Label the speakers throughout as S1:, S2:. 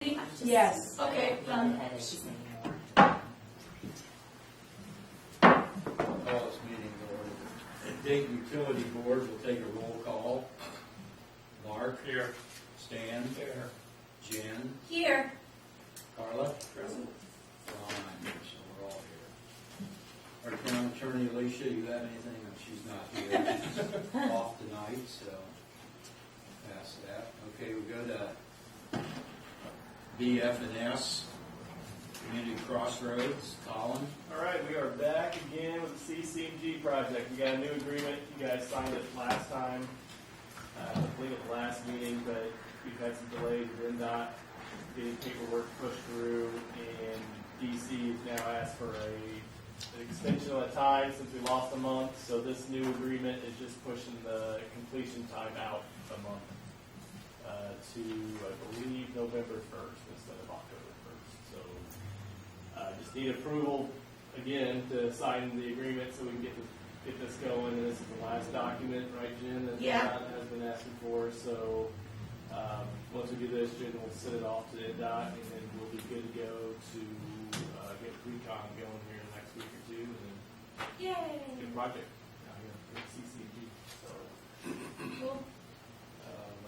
S1: Yes.
S2: Okay, done.
S3: Call this meeting to order. The Dayton Utility Board will take a roll call. Mark? Here. Stan? Here. Jen?
S2: Here.
S3: Carla? Present. Ron, so we're all here. Our town attorney, Alicia, you have anything? She's not here. She's off tonight, so pass that. Okay, we go to BF&S, Community Crossroads. Colin?
S4: All right, we are back again with the CCG project. We got a new agreement. You guys signed it last time, I believe at the last meeting, but we've had some delays with NDOT getting paperwork pushed through, and DC has now asked for an extension of time since we lost a month. So this new agreement is just pushing the completion time out a month to, I believe, November 1st instead of October 1st. So just need approval again to sign the agreement so we can get this going. And this is the last document, right, Jen? That
S2: Yeah.
S4: NDOT has been asking for. So once we do this, Jen will send it off to NDOT, and then we'll be good to go to get recon going here in the next week or two, and then
S2: Yay.
S4: good project out here at CCG. So
S2: Cool.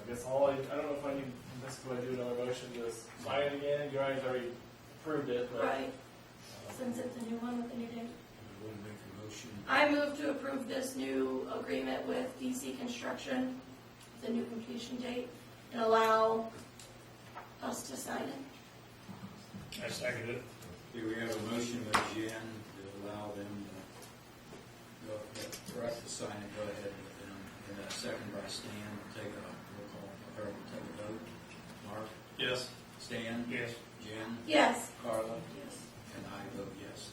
S4: I guess I don't know if I need this. Do I do another motion to sign it again? You guys already approved it, but
S2: Right. Since it's a new one with a new date.
S3: You want to make a motion?
S2: I move to approve this new agreement with DC Construction, the new completion date, and allow us to sign it.
S5: I second it.
S3: Here we have a motion by Jen to allow them to go ahead, for us to sign it, go ahead with them. And a second by Stan. We'll take a roll call, or we'll take a vote. Mark?
S5: Yes.
S3: Stan?
S5: Yes.
S3: Jen?
S2: Yes.
S3: Carla?
S2: Yes.
S3: And I vote yes.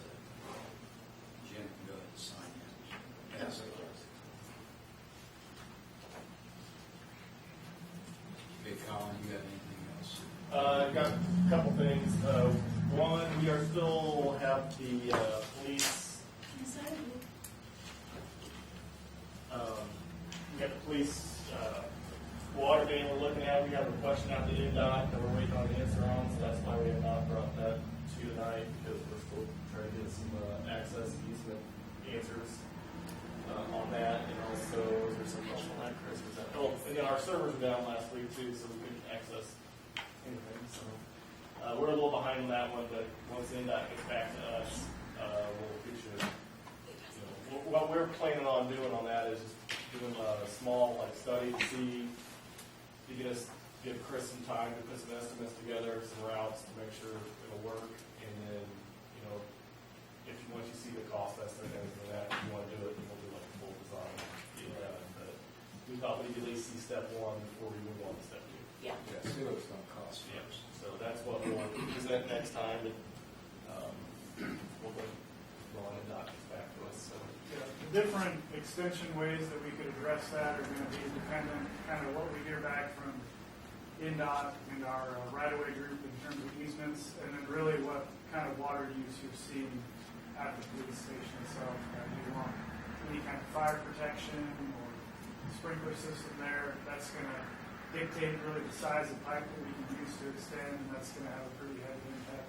S3: Jen can go ahead and sign it. Pass it. Okay, Colin, you have anything else?
S4: I've got a couple things. One, we are still have the police. We got the police water main we're looking at. We have a question out to NDOT that we're waiting on the answer on, so that's why we have not brought that to you tonight, because we're still trying to get some access easement answers on that. And also, there's some question on that, Chris. Was that? Oh, and then our servers were down last week too, so we couldn't access anything. So we're a little behind on that one, but once NDOT gets back to us, we should. What we're planning on doing on that is just doing a small study to see, to give Chris some time to put some estimates together, some routes to make sure it'll work, and then once you see the cost estimate and everything like that, if you want to do it, then we'll do like a full design. But we thought we'd at least see step one before we move on to step two.
S2: Yeah.
S3: Yeah, see what it's going to cost
S4: Yeah.
S3: first.
S4: So that's what we'll present next time, and we'll go on and doc back to us. So.
S6: Yeah, the different extension ways that we could address that are going to be dependent kind of what we hear back from NDOT and our right-of-way group in terms of easements, and then really what kind of water use you've seen at the police station itself. Do you want any kind of fire protection or sprinkler system there? That's going to dictate really the size of pipe that we can use to extend, and that's going to have a pretty heavy impact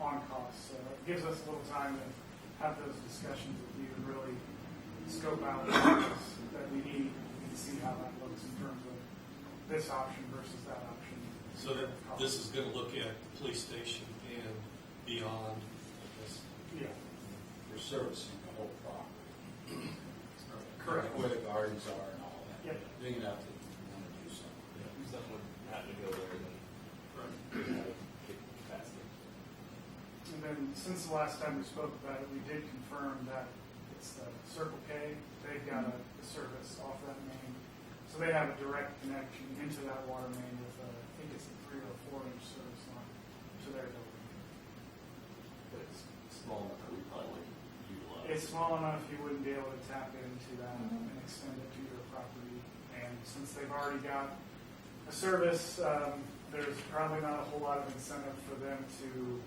S6: on costs. So it gives us a little time to have those discussions with you and really scope out the options that we need and see how that looks in terms of this option versus that option.
S5: So that this is going to look at the police station and beyond. I guess.
S6: Yeah.
S3: We're servicing the whole property.
S6: Correct.
S3: Where the gardens are and all that.
S6: Yep.
S3: Big enough that we want to do something.
S4: If someone had to go there, then get capacity.
S6: And then since the last time we spoke about it, we did confirm that it's Circle K. They've got a service off that main. So they have a direct connection into that water main with I think it's a 3 or 4 inch service line to their building.
S4: But it's small enough that we probably wouldn't utilize.
S6: It's small enough you wouldn't be able to tap into that and extend it to your property. And since they've already got a service, there's probably not a whole lot of incentive for them to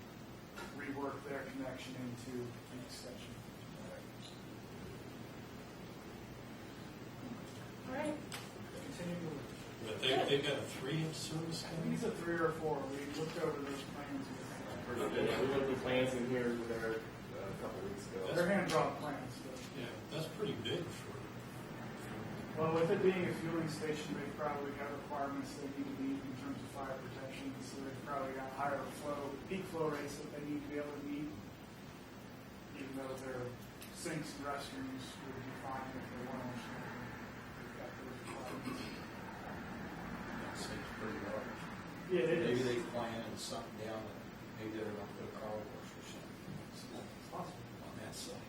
S6: rework their connection into an extension.
S2: All right.
S6: Continue to
S5: But they they've got a 3-inch service
S6: I think
S5: coming?
S6: it's a 3 or 4. We looked over those plans.
S4: We looked at the plans in here there a couple weeks ago.
S6: They're hand-drawn plans, but,
S5: Yeah, that's pretty big for,
S6: well, with it being a fueling station, they've probably got requirements they need to meet in terms of fire protection, so they've probably got higher peak flow rates that they need to be able to meet, even though their sinks and restrooms would be fine if they weren't. They've got those requirements.
S3: That seems pretty large.
S6: Yeah, it
S3: Maybe
S6: is.
S3: they planned something down, maybe they're going to put a car wash or something
S6: It's possible.
S3: on that site.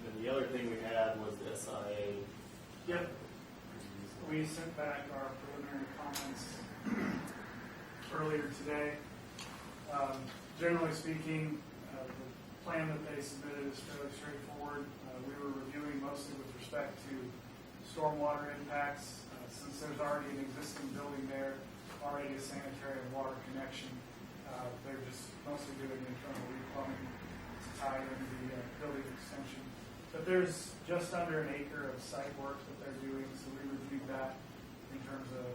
S4: And the other thing we had was the SIA.
S6: Yep. We sent back our preliminary comments earlier today. Generally speaking, the plan that they submitted is fairly straightforward. We were reviewing mostly with respect to stormwater impacts. Since there's already an existing building there, already a sanitary and water connection, they're just mostly doing internal replumbing to tie into the building extension. But there's just under an acre of site work that they're doing, so we reviewed that in terms of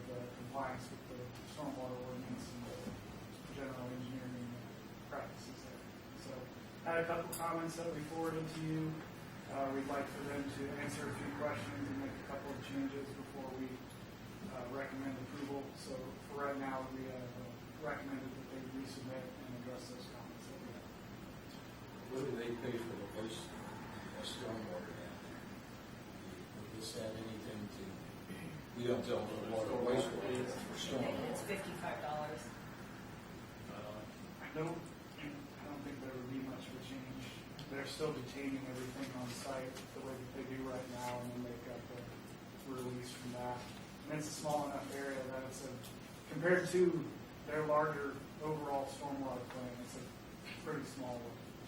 S6: compliance with the stormwater ordinance and the general engineering practices there. So I had a couple comments that we forwarded to you. We'd like for them to answer a few questions and make a couple of changes before we recommend approval. So for right now, we have recommended that they resubmit and address those comments that we have.
S3: What do they pay for the waste, stormwater down there? Would this add anything to, we don't tell them what water, wastewater is for
S1: It's
S3: stormwater.
S1: $55.
S6: I don't think there would be much of a change. They're still detaining everything on site the way that they do right now, and then they've got the release from that. And it's a small enough area that it's compared to their larger overall stormwater plan, it's a pretty small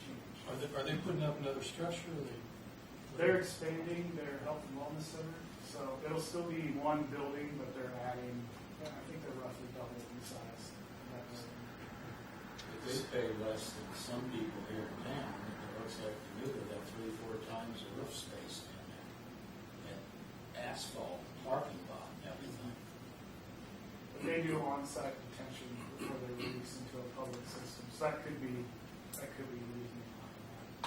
S6: change.
S5: are they putting up another structure? Or
S6: They're expanding their health and wellness center, so it'll still be one building, but they're adding, I think they're roughly double in size.
S3: If they pay less than some people here in town, it looks like to me they've got 3-4 times the roof space down there. And asphalt, parking lot, and everything.
S6: But they do on-site detention before they release into a public system, so that could be reason behind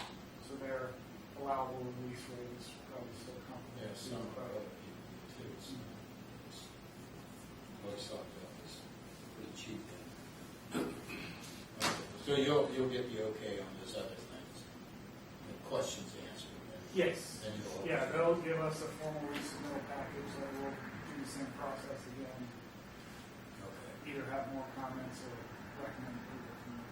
S6: that. So their allowable release rate is probably still comparable.
S3: Yeah,
S6: to
S3: some
S6: the
S3: are
S6: private.
S3: other people too. So it's- looks like that was pretty cheap then. So you'll get the okay on those other things, the questions answered.
S6: Yes.
S3: Then you'll.
S6: Yeah, they'll give us a formal resubmittal package that will do the same process again,
S3: Okay.
S6: either have more comments or recommend approval from them.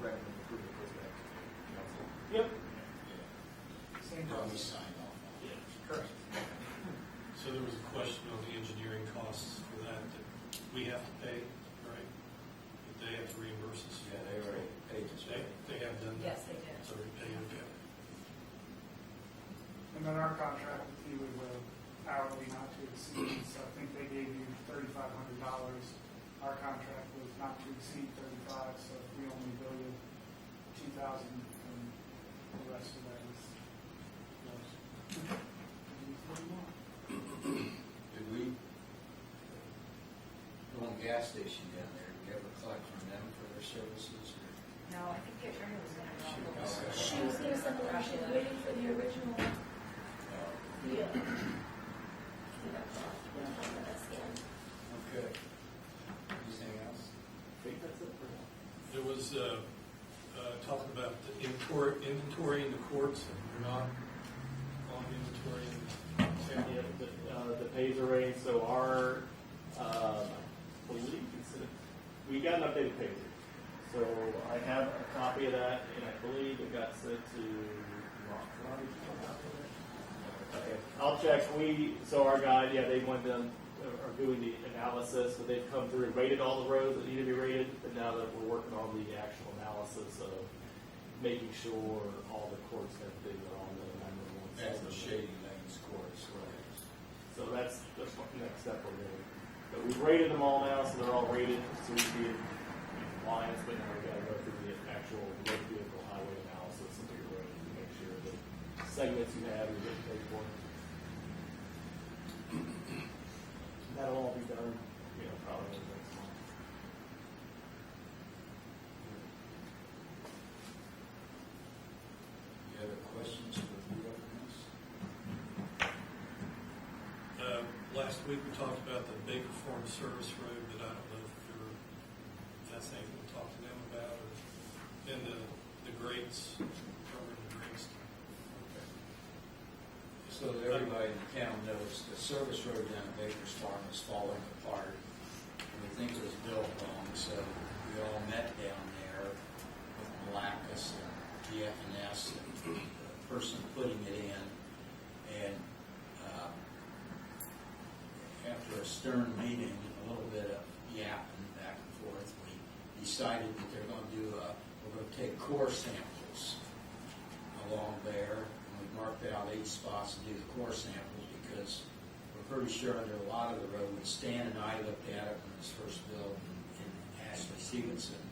S4: Recommend approval goes back to the council.
S6: Yep.
S3: Yeah.
S6: Same
S3: Probably
S6: process.
S3: sign off on it.
S6: Correct.
S5: So there was a question on the engineering costs for that we have to pay, right? That they have to reimburse us?
S3: Yeah, they already paid us, right?
S5: They have done that?
S1: Yes, they did.
S5: It's already paid, okay.
S6: And then our contract with you was hourly not to exceed, so I think they gave you $3,500. Our contract was not to exceed 35, so if we only bill you 2,000, and the rest of that is yours.
S3: Did we, the one gas station down there, did we ever collect from them for their services? Or?
S1: No, I think the attorney was going to go over this.
S2: She was gonna send the, she was waiting for the original, yeah.
S3: Okay. Anything else?
S4: I think that's it for now.
S5: There was talking about the inventory in the courts, and we're not on inventory in
S4: Yeah, the pays are raised, so our, I believe we got an updated pay rate. So I have a copy of that, and I believe it got sent to Rob. Okay, I'll check. So our guy, yeah, they went down, are doing the analysis, but they've come through, rated all the roads that need to be rated, and now that we're working on the actual analysis of making sure all the courts and everything are on the 911
S3: That's the
S4: system.
S3: Shady Lanes courts, right?
S4: So that's what the next step we're doing. But we've rated them all now, so they're all rated, so we can be in compliance, but now we gotta go through the actual road vehicle highway analysis of your road to make sure that segments you have, you're getting paid for.
S5: last week we talked about the Baker Farm Service Road, but I don't know if that's anything to talk to them about, or then the grates, covering the grates.
S3: So that everybody in town knows, the service road down at Baker's Farm is falling apart, and we think it was built wrong, so we all met down there with Malacus and GF&S and the person putting it in, and after a stern meeting, a little bit of yapping back and forth, we decided that they're going to we're going to take core samples along there, and we marked out 8 spots to do the core samples because we're pretty sure there are a lot of the road. When Stan and I looked at it when it was first built in Ashley Stevenson,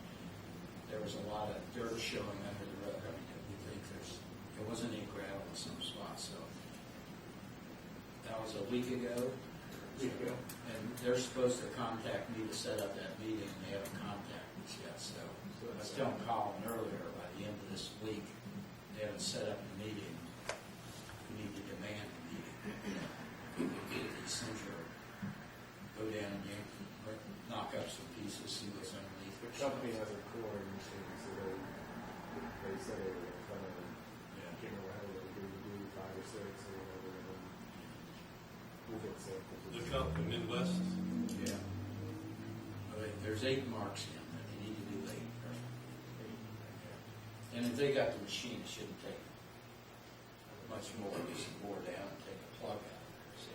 S3: there was a lot of dirt showing under the road. I mean, we think there wasn't any gravel in some spots, so that was a week ago. And they're supposed to contact me to set up that meeting, and they haven't contacted us yet, so I was telling Colin earlier, by the end of this week, they haven't set up a meeting. We need to demand a meeting. Essentially, go down and knock up some pieces, see what's underneath.
S7: The company has a core, and so they said they were going to
S3: Yeah.
S7: give them how they do 5 or 6 or whatever, and then we'll get samples.
S5: Look up the Midwest.
S3: Yeah. There's 8 marks in that they need to do 8. And if they got the machine, it shouldn't take much more. Just bore down and take a plug out of there. So.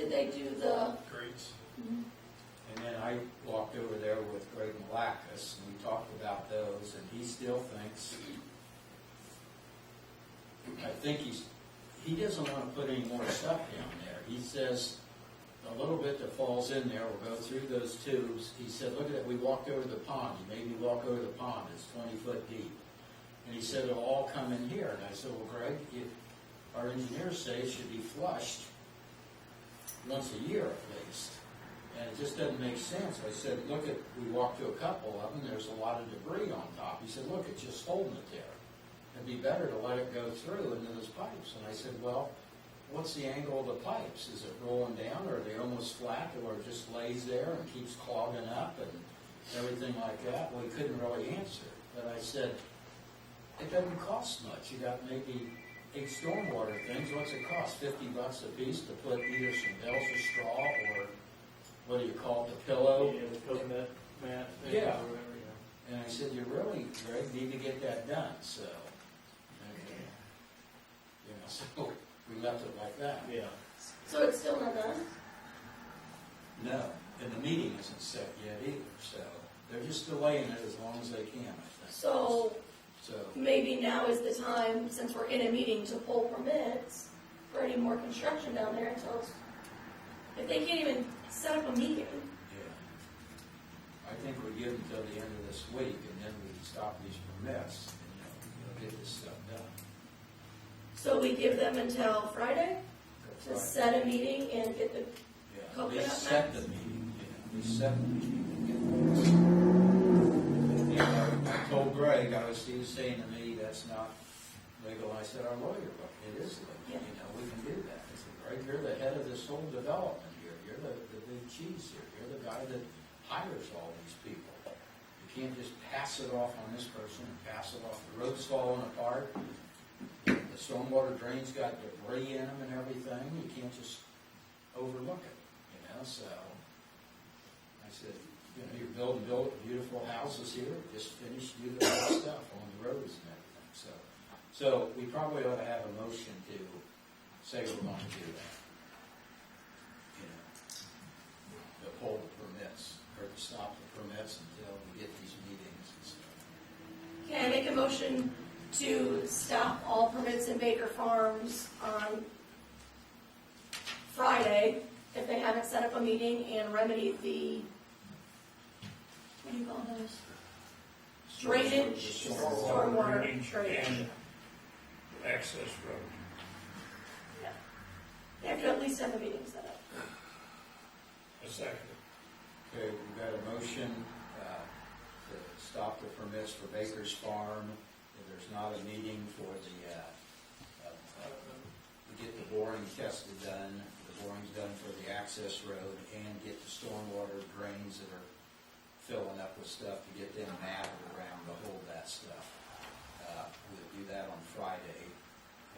S2: Did they do the?
S5: Grates.
S3: And then I walked over there with Greg Malacus, and we talked about those, and he still thinks, he doesn't want to put any more stuff down there. He says, a little bit that falls in there will go through those tubes. He said, look at that, we walked over the pond. He made me walk over the pond. It's 20 foot deep. And he said, it'll all come in here. And I said, well, Greg, our engineers say it should be flushed once a year at least. And it just doesn't make sense. I said, we walked to a couple of them, there's a lot of debris on top. He said, look, it's just holding it there. It'd be better to let it go through into those pipes. And I said, well, what's the angle of the pipes? Is it rolling down, or are they almost flat, or it just lays there and keeps clogging up and everything like that? Well, he couldn't really answer. But I said, it doesn't cost much. You got maybe 8 stormwater things. What's it cost? $50 a piece to put either some bells of straw or what do you call it, the pillow?
S7: Yeah, the coconut mat thing
S3: Yeah.
S7: or whatever, yeah.
S3: And I said, you really, Greg, need to get that done. So, so we left it like that.
S7: Yeah.
S2: So it's still not done?
S3: No, and the meeting isn't set yet either, so they're just delaying it as long as they can, I think.
S2: So
S3: So,
S2: maybe now is the time, since we're in a meeting, to pull permits for any more construction down there until it's, if they can't even set up a meeting.
S3: yeah. I think we give them till the end of this week, and then we stop these permits, and, get this stuff done.
S2: So we give them until Friday
S3: That's
S2: to
S3: right.
S2: set a meeting and get the,
S3: Yeah,
S2: coconut
S3: they set
S2: mats?
S3: the meeting, we set the meeting. I told Greg, he was saying to me, that's not legal. I said, our lawyer, but it is legal,
S2: Yeah.
S3: we can do that. I said, Greg, you're the head of this whole development here, you're the big cheese here, you're the guy that hires all these people. You can't just pass it off on this person and pass it off. The road's falling apart, the stormwater drains got debris in them and everything, you can't just overlook it, so. I said, you're building beautiful houses here, just finish, do the right stuff on the roads and everything, so we probably ought to have a motion to say we're going to do that. To pull the permits, or to stop the permits until we get these meetings and stuff.
S2: can I make a motion to stop all permits in Baker Farms on Friday if they haven't set up a meeting and remedy the, what do you call those? Drainage, stormwater drainage.
S8: And access road.
S2: Yeah. They have to at least have a meeting set up.
S8: A second.
S3: Okay, we've got a motion to stop the permits for Baker's Farm. If there's not a meeting for the, get the boring tested done, the boring's done for the access road, and get the stormwater drains that are filling up with stuff to get them matted around to hold that stuff. We'll do that on Friday,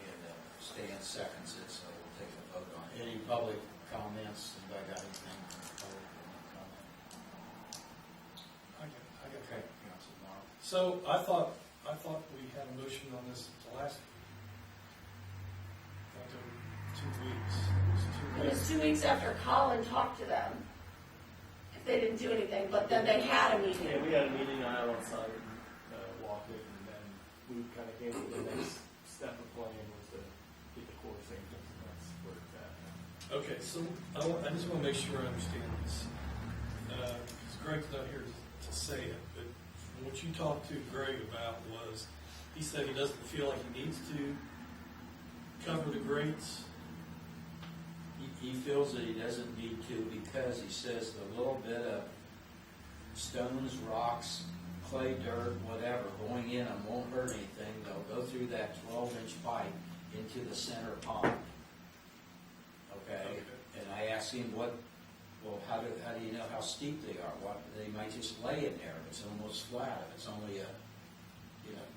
S3: and Stan seconds it, so we'll take a vote on it. Any public comments? Anybody got anything from the public?
S5: I got
S3: Okay, Council Mark.
S5: So I thought we had a motion on this at the last. After 2 weeks.
S2: It was 2 weeks after Colin talked to them. If they didn't do anything, but then they had a meeting.
S4: Yeah, we had a meeting, I went outside and walked it, and then we kind of came to the next step of planning was to get the core sanctions, and that's where it's at.
S5: Okay, so I just want to make sure I understand this. Because Greg's not here to say it, but what you talked to Greg about was, he said he doesn't feel like he needs to cover the grates.
S3: He feels that he doesn't need to because he says the little bit of stones, rocks, clay, dirt, whatever, going in and won't hurt anything. They'll go through that 12-inch pipe into the center pond. Okay? And I asked him how do you know how steep they are? They might just lay in there if it's almost flat. If it's only a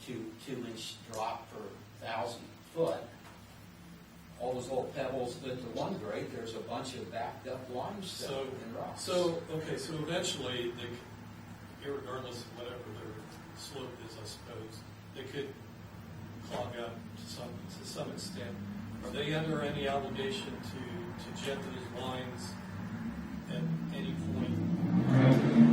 S3: 2-inch drop per 1,000 foot. All those little pebbles, but the one grate, there's a bunch of backed up limestone and rocks.
S5: So eventually, irregardless of whatever their slope is, I suppose, they could clog up to some extent. Are they under any obligation to jet those lines at any point?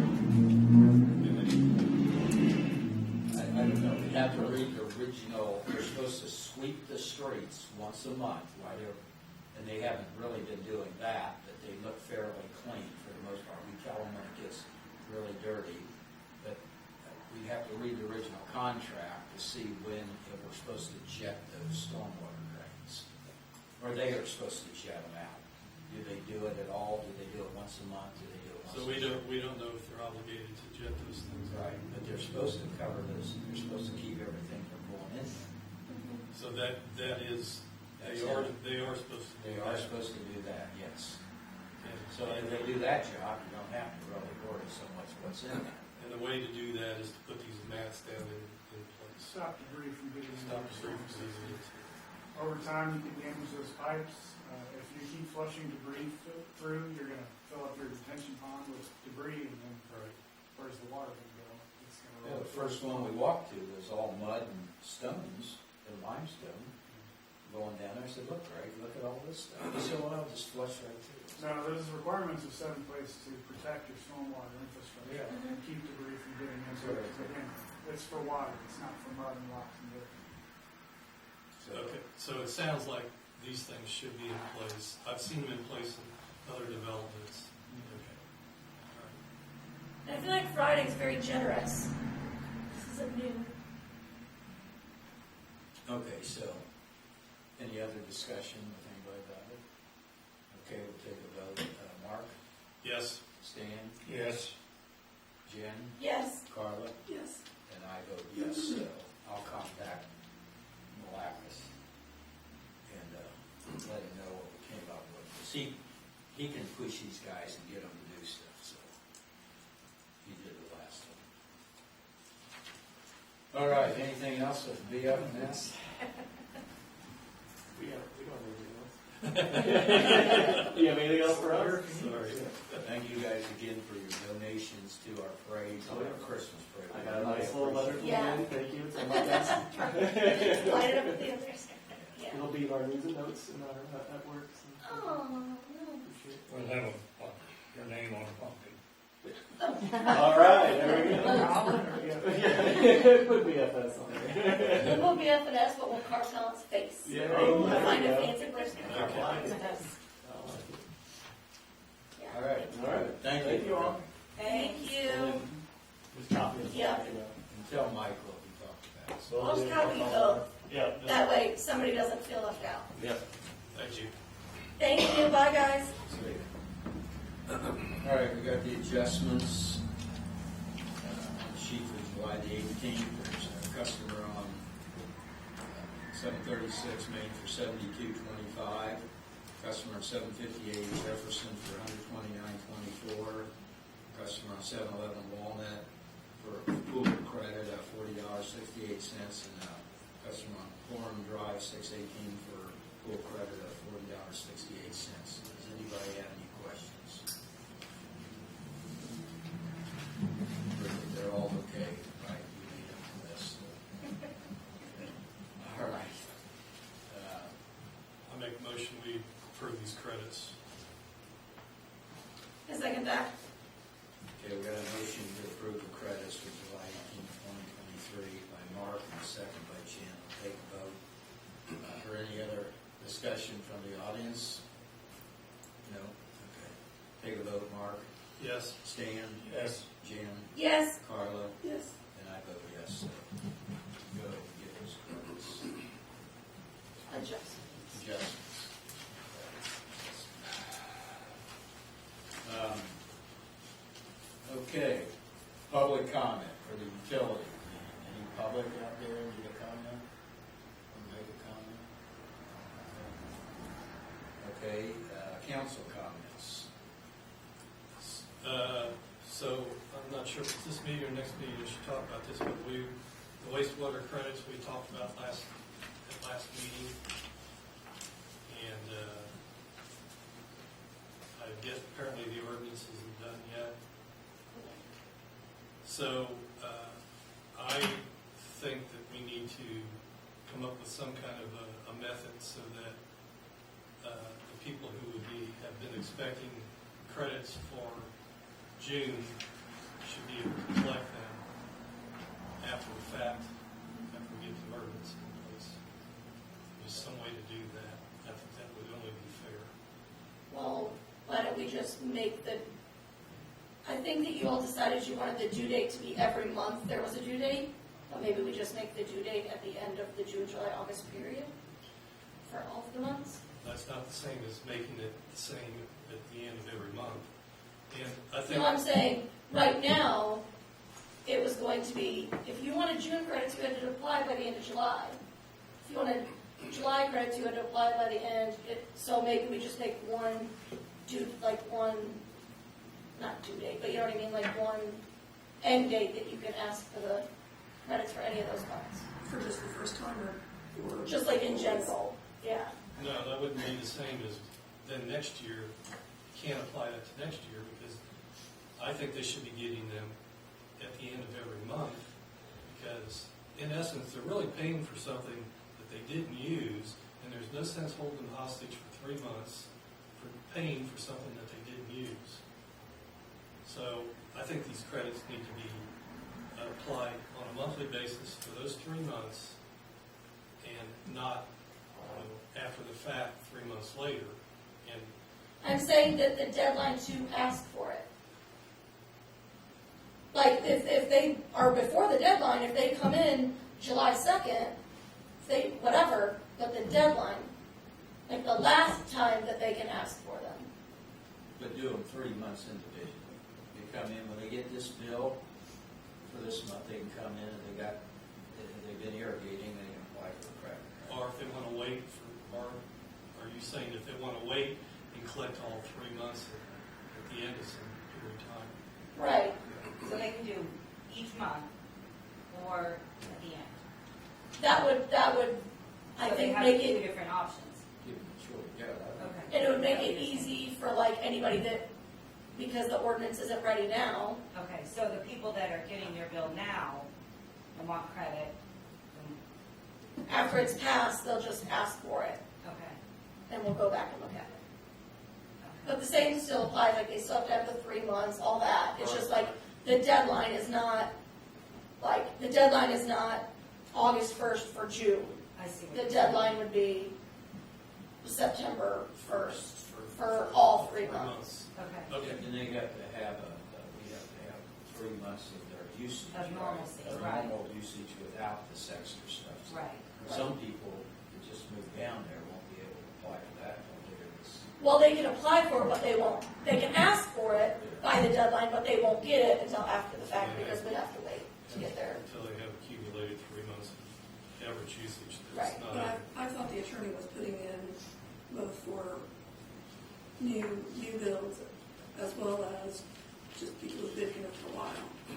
S3: I don't know, we have to read the original, they're supposed to sweep the streets once a month, and they haven't really been doing that, but they look fairly clean for the most part. We tell them when it gets really dirty, but we have to read the original contract to see when we're supposed to jet those stormwater drains. Or they are supposed to jet them out. Do they do it at all? Do they do it once a month? Do they do it once
S5: So
S3: a year?
S5: we don't know if they're obligated to jet those things.
S3: Right, but they're supposed to cover this, they're supposed to keep everything from going in there.
S5: So that is, they are supposed to.
S3: They are supposed to do that, yes.
S5: And
S3: So if they do that job, you don't have to really worry so much what's in there.
S5: And the way to do that is to put these mats down in place.
S6: Stop debris from getting in.
S5: Stop the street from seizing it.
S6: Over time, you can damage those pipes. If you keep flushing debris through, you're gonna fill up your detention pond with debris, and then where's the water gonna go? It's gonna
S3: Yeah,
S6: roll
S3: the first one we walked to was all mud and stones and limestone going down there. I said, look, Greg, look at all this stuff. He said, well, I'll just flush right through.
S6: No, there's requirements are set in place to protect your stormwater infrastructure.
S3: Yeah.
S6: And keep debris from getting into it. Because again, it's for water, it's not for mud and rocks and dirt.
S5: Okay, so it sounds like these things should be in place. I've seen them in place in other developments. Okay. All right.
S2: And I feel like Friday's very generous. This is a new.
S3: Okay, so any other discussion with anybody about it? Okay, we'll take a vote. Mark,
S5: Yes.
S3: Stan,
S8: Yes.
S3: Jen,
S2: Yes.
S3: Carla,
S2: Yes.
S3: and I vote yes. So I'll contact Malacus and let him know what we came up with. 'Cause he can push these guys and get them to do stuff, so he did the last one. All right, anything else with BF and this?
S4: We don't have anything else. You have anything else for us?
S5: Sorry.
S3: Thank you guys again for your donations to our parade, to our Christmas parade.
S4: I got a nice little letter from you,
S2: Yeah.
S4: thank you, it's on my desk.
S2: Light it up with the others. Yeah.
S4: It'll be in our news and notes and our, at work. So
S2: Oh, no.
S4: appreciate it.
S8: We'll have your name on a pumpkin.
S4: All right, there we go. It would be FS on there.
S2: It won't be F&S, but we'll carve Helen's face.
S4: Yeah.
S2: We'll
S4: There
S2: find
S4: we
S2: a
S4: go.
S2: fancy person to carve Helen's face. Yeah.
S3: All right.
S4: All right,
S3: Thank you
S4: all.
S2: Thank you.
S4: Just copy it.
S2: Yeah.
S3: And tell Mike what we talked about.
S4: So
S2: I'll just copy both.
S4: Yeah.
S2: That way somebody doesn't feel left out.
S4: Yeah.
S5: Thank you.
S2: Thank you. Bye, guys.
S3: All right, we got the adjustments. On the sheet for July the 18th, there's a customer on 736 Main for 7225. Customer on 758 Jefferson for 129.24. Customer on 711 Walnut for pool credit of $40.68, and customer on Forum Drive 618 for pool credit of $40.68. Does anybody have any questions? They're all okay, right? You made up the list. All right.
S5: I make a motion, we approve these credits.
S2: I second that.
S3: Okay, we got a motion to approve the credits for July 18, 2023 by Mark and a second by Jen. I'll take a vote. For any other discussion from the audience? No? Okay. Take a vote, Mark.
S5: Yes.
S3: Stan?
S8: Yes.
S3: Jen?
S2: Yes.
S3: Carla?
S2: Yes.
S3: And I vote yes. So go ahead and get those credits.
S2: Adjust.
S3: Adjustments. Okay, public comment for the utility. Any public out there need a comment? Or make a comment? Okay, council comments.
S5: So, I'm not sure if it's this meeting or next meeting we should talk about this, but the wastewater credits we talked about at last meeting. And, I guess apparently the ordinance isn't done yet. So, I think that we need to come up with some kind of a method so that the people who have been expecting credits for June should be able to collect them after the fact, after we get the ordinance in place. There's some way to do that. I think that would only be fair.
S2: Well, why don't we just make I think that you all decided you wanted the due date to be every month there was a due date, but maybe we just make the due date at the end of the June, July, August period for all of the months.
S5: That's not the same as making it the same at the end of every month. And I think.
S2: No, I'm saying, right now, it was going to be, if you wanted June credits, you had to apply by the end of July. If you wanted July credits, you had to apply by the end, so maybe we just make one not due date, but you know what I mean, like one end date that you can ask for the credits for any of those months.
S9: For just the first time, or
S2: Just like in general, yeah.
S5: No, that wouldn't be the same as then next year. You can't apply that to next year because I think they should be getting them at the end of every month because in essence, they're really paying for something that they didn't use and there's no sense holding them hostage for 3 months for paying for something that they didn't use. So I think these credits need to be applied on a monthly basis for those 3 months and not after the fact 3 months later. And
S2: I'm saying that the deadline to ask for it. Like, if they are before the deadline, if they come in July 2nd, whatever, but the deadline, like the last time that they can ask for them.
S3: But do them 3 months individually. They come in, when they get this bill for this month, they can come in and they've been irrigating, they can apply for the credit.
S5: or if they want to wait or are you saying if they want to wait and collect all 3 months at the end of some period of time?
S2: Right.
S1: So they can do each month or at the end.
S2: That would, I
S1: So they
S2: think,
S1: have
S2: make
S1: two
S2: it,
S1: different options.
S3: Give them a choice, yeah.
S1: Okay.
S2: and it would make it easy for like anybody that, because the ordinance isn't ready now.
S1: Okay, so the people that are getting their bill now and want credit,
S2: After it's passed, they'll just ask for it,
S1: okay.
S2: and we'll go back and look at it. But the same still applies, like they still have to have the 3 months, all that. It's just like, the deadline is not August 1st for June.
S1: I see what
S2: The
S1: you're saying.
S2: deadline would be September 1st for all 3 months.
S1: Okay.
S5: Okay.
S3: And they have to have we have to have 3 months of their usage.
S1: Of normalcy,
S3: Of
S1: right.
S3: normal usage without the extra stuff.
S1: Right.
S3: Some people that just move down there won't be able to apply for that until they're this.
S2: Well, they can apply for it, but they won't. They can ask for it by the deadline, but they won't get it until after the fact because we have to wait to get there.
S5: Until they have accumulated 3 months of average usage.
S2: Right.
S5: It's not,
S9: But I thought the attorney was putting in both for new builds as well as just people who've been here for a while.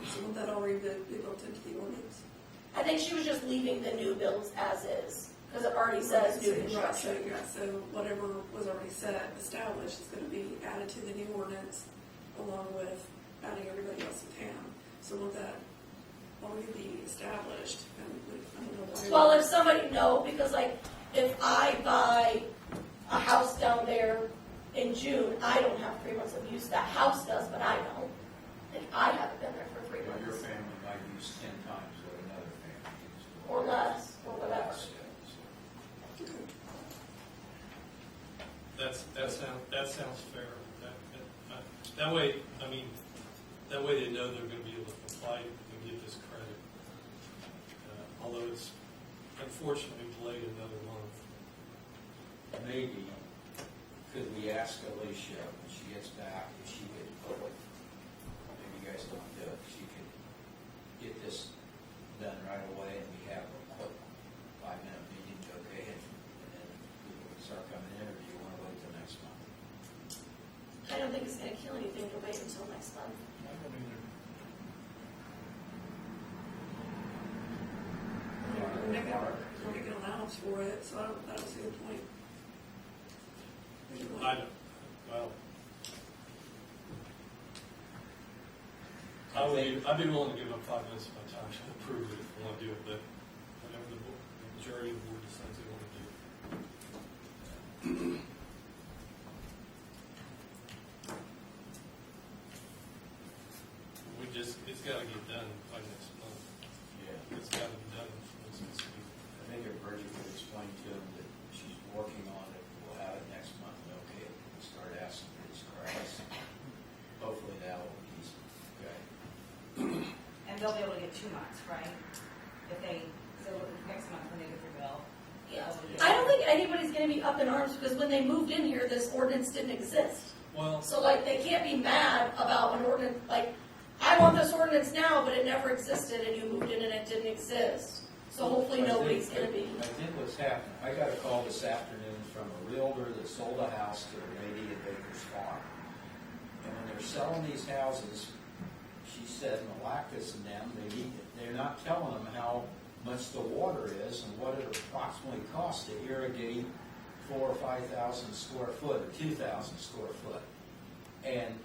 S9: So won't that already be built into the ordinance?
S2: I think she was just leaving the new builds as is, because it already says new
S9: Right, so,
S2: construction.
S9: yeah, so whatever was already set, established, is gonna be added to the new ordinance along with adding everybody else in town. So won't that already be established? And I don't know why.
S2: Well, if somebody, no, because like, if I buy a house down there in June, I don't have 3 months of use. That house does, but I don't. And I haven't been there for 3
S3: Well, your
S2: months.
S3: family might use 10 times what another family uses.
S2: Or less, or whatever.
S3: Yeah, so.
S5: that sounds fair. That way, I mean, that way they know they're gonna be able to comply and get this credit. Although it's unfortunately delayed another month.
S3: Maybe, could we ask Alicia when she gets back if she could, maybe you guys don't do it, if she could get this done right away and we have a quick 5-minute meeting, okay, and then people can start coming in, or do you want to wait till next month?
S2: I don't think it's gonna kill anything to wait until next month.
S8: I don't either.
S9: We're making an allowance for it, so I don't see the point.
S5: Well, I'd be willing to give up 5 minutes of my time to approve it if we want to do it, but whatever the majority of the board decides they want to do. It's gotta get done by next month.
S3: Yeah.
S5: It's gotta be done next week.
S3: I think if Bridget could explain to him that she's working on it, we'll have it next month, and okay, we'll start asking for these credits. Hopefully that'll ease it, okay?
S1: And they'll be able to get 2 months, right? If they, so next month when they get their bill.
S2: Yeah.
S1: they'll get-
S2: I don't think anybody's gonna be up in arms, because when they moved in here, this ordinance didn't exist.
S5: Well,
S2: So like, they can't be mad about an ordinance, like, I want this ordinance now, but it never existed, and you moved in and it didn't exist. So hopefully nobody's gonna be.
S3: I think what's happening, I got a call this afternoon from a realtor that sold a house to a lady at Baker's Farm. And when they're selling these houses, she said Malacus and them, they're not telling them how much the water is and what it approximately costs to irrigate 4,000 or 5,000 square foot or 2,000 square foot. And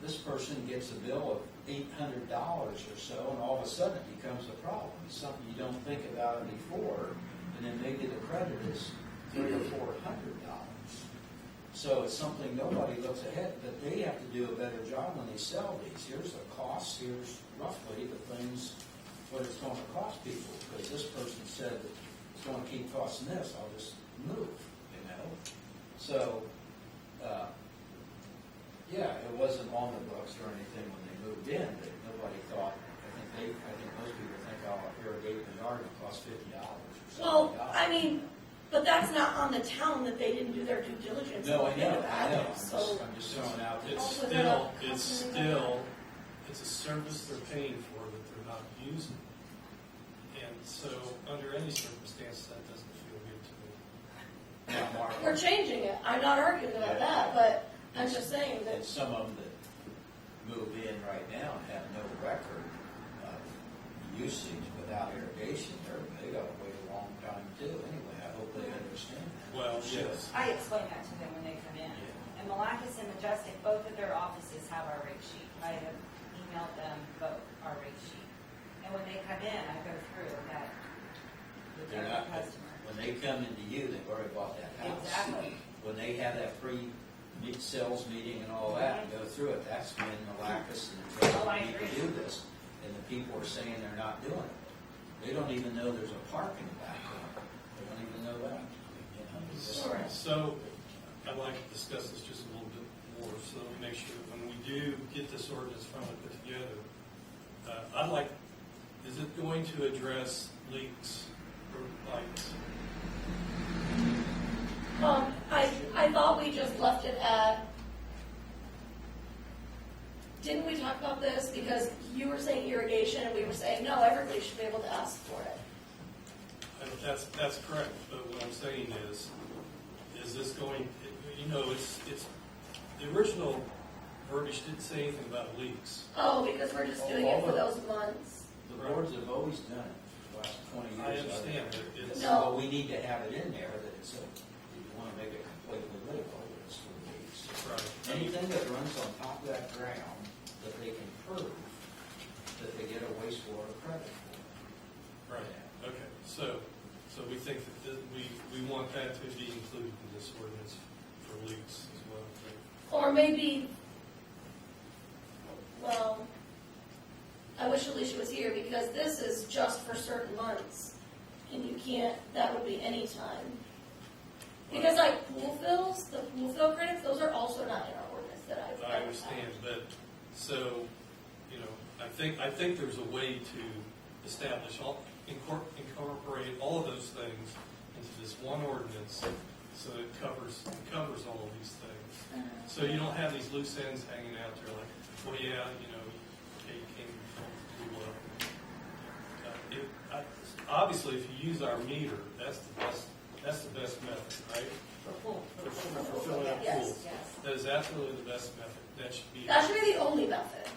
S3: this person gets a bill of $800 or so, and all of a sudden it becomes a problem. It's something you don't think about it before, and then maybe the credit is $300 or $400. So it's something nobody looks ahead, but they have to do a better job when they sell these. Here's the cost, here's roughly the things, what it's going to cost people, because this person said that it's going to keep costing this, I'll just move, you know? So, yeah, it wasn't on the books or anything when they moved in, but nobody thought, I think most people think, oh, irrigating the yard will cost $50 or $70.
S2: Well, I mean, but that's not on the town that they didn't do their due diligence.
S3: No, I
S2: and
S3: know,
S2: look
S3: I
S2: into
S3: know,
S2: that. So,
S3: I'm just throwing out there.
S5: It's a service they're paying for that they're not using. And so, under any circumstance, that doesn't feel good to me.
S3: Now, Mark,
S2: we're changing it. I'm not arguing about that, but I'm just saying that.
S3: and some of them that move in right now and have no record of usage without irrigation, they gotta wait a long time too. Anyway, I hope they understand that.
S5: Well, yes.
S1: I explain that to them when they come in.
S3: Yeah.
S1: And Malacus and Majestic, both of their offices have our rate sheet. I have emailed them both our rate sheet. And when they come in, I go through that with
S3: They're
S1: every
S3: not,
S1: customer.
S3: when they come into you, they've already bought that house.
S1: Exactly.
S3: When they have that pre-sales meeting and all that, and go through it, that's when Malacus and the
S1: Oh, I
S3: need to
S1: agree.
S3: do this, and the people are saying they're not doing it. They don't even know there's a park in the back of it. They don't even know that. You know, it's just-
S2: Sure.
S5: So, I'd like to discuss this just a little bit more, so that we make sure that when we do get this ordinance finally put together, is it going to address leaks or lights?
S2: I thought we just left it at, didn't we talk about this? Because you were saying irrigation and we were saying, no, everybody should be able to ask for it.
S5: That's correct, but what I'm saying is this going, you know, it's, the original verbiage didn't say anything about leaks.
S2: Oh, because we're just doing it for those months.
S3: The boards have always done it for the last 20 years.
S5: I understand, but it's,
S2: No.
S3: So we need to have it in there that it's a, if you want to make it completely legal, it's for leaks.
S5: right.
S3: Anything that runs on top of that ground that they can prove that they get a wastewater credit for.
S5: Right, okay, so we think that we want that to be included in this ordinance for leaks as well.
S2: Or maybe, well, I wish Alicia was here because this is just for certain months. And you can't, that would be any time. Because like pool fills, the pool fill credits, those are also not in our ordinance that I've.
S5: I understand, but, so, you know, I think there's a way to establish incorporate all of those things into this one ordinance, so it covers all of these things. So you don't have these loose ends hanging out there like, well, yeah, you know, okay, you can't do obviously, if you use our meter, that's the best method, right?
S1: For pool.
S5: For filling up
S2: Yes.
S5: pools.
S1: Yes.
S5: That is absolutely the best method. That should be.
S2: That should be the only method.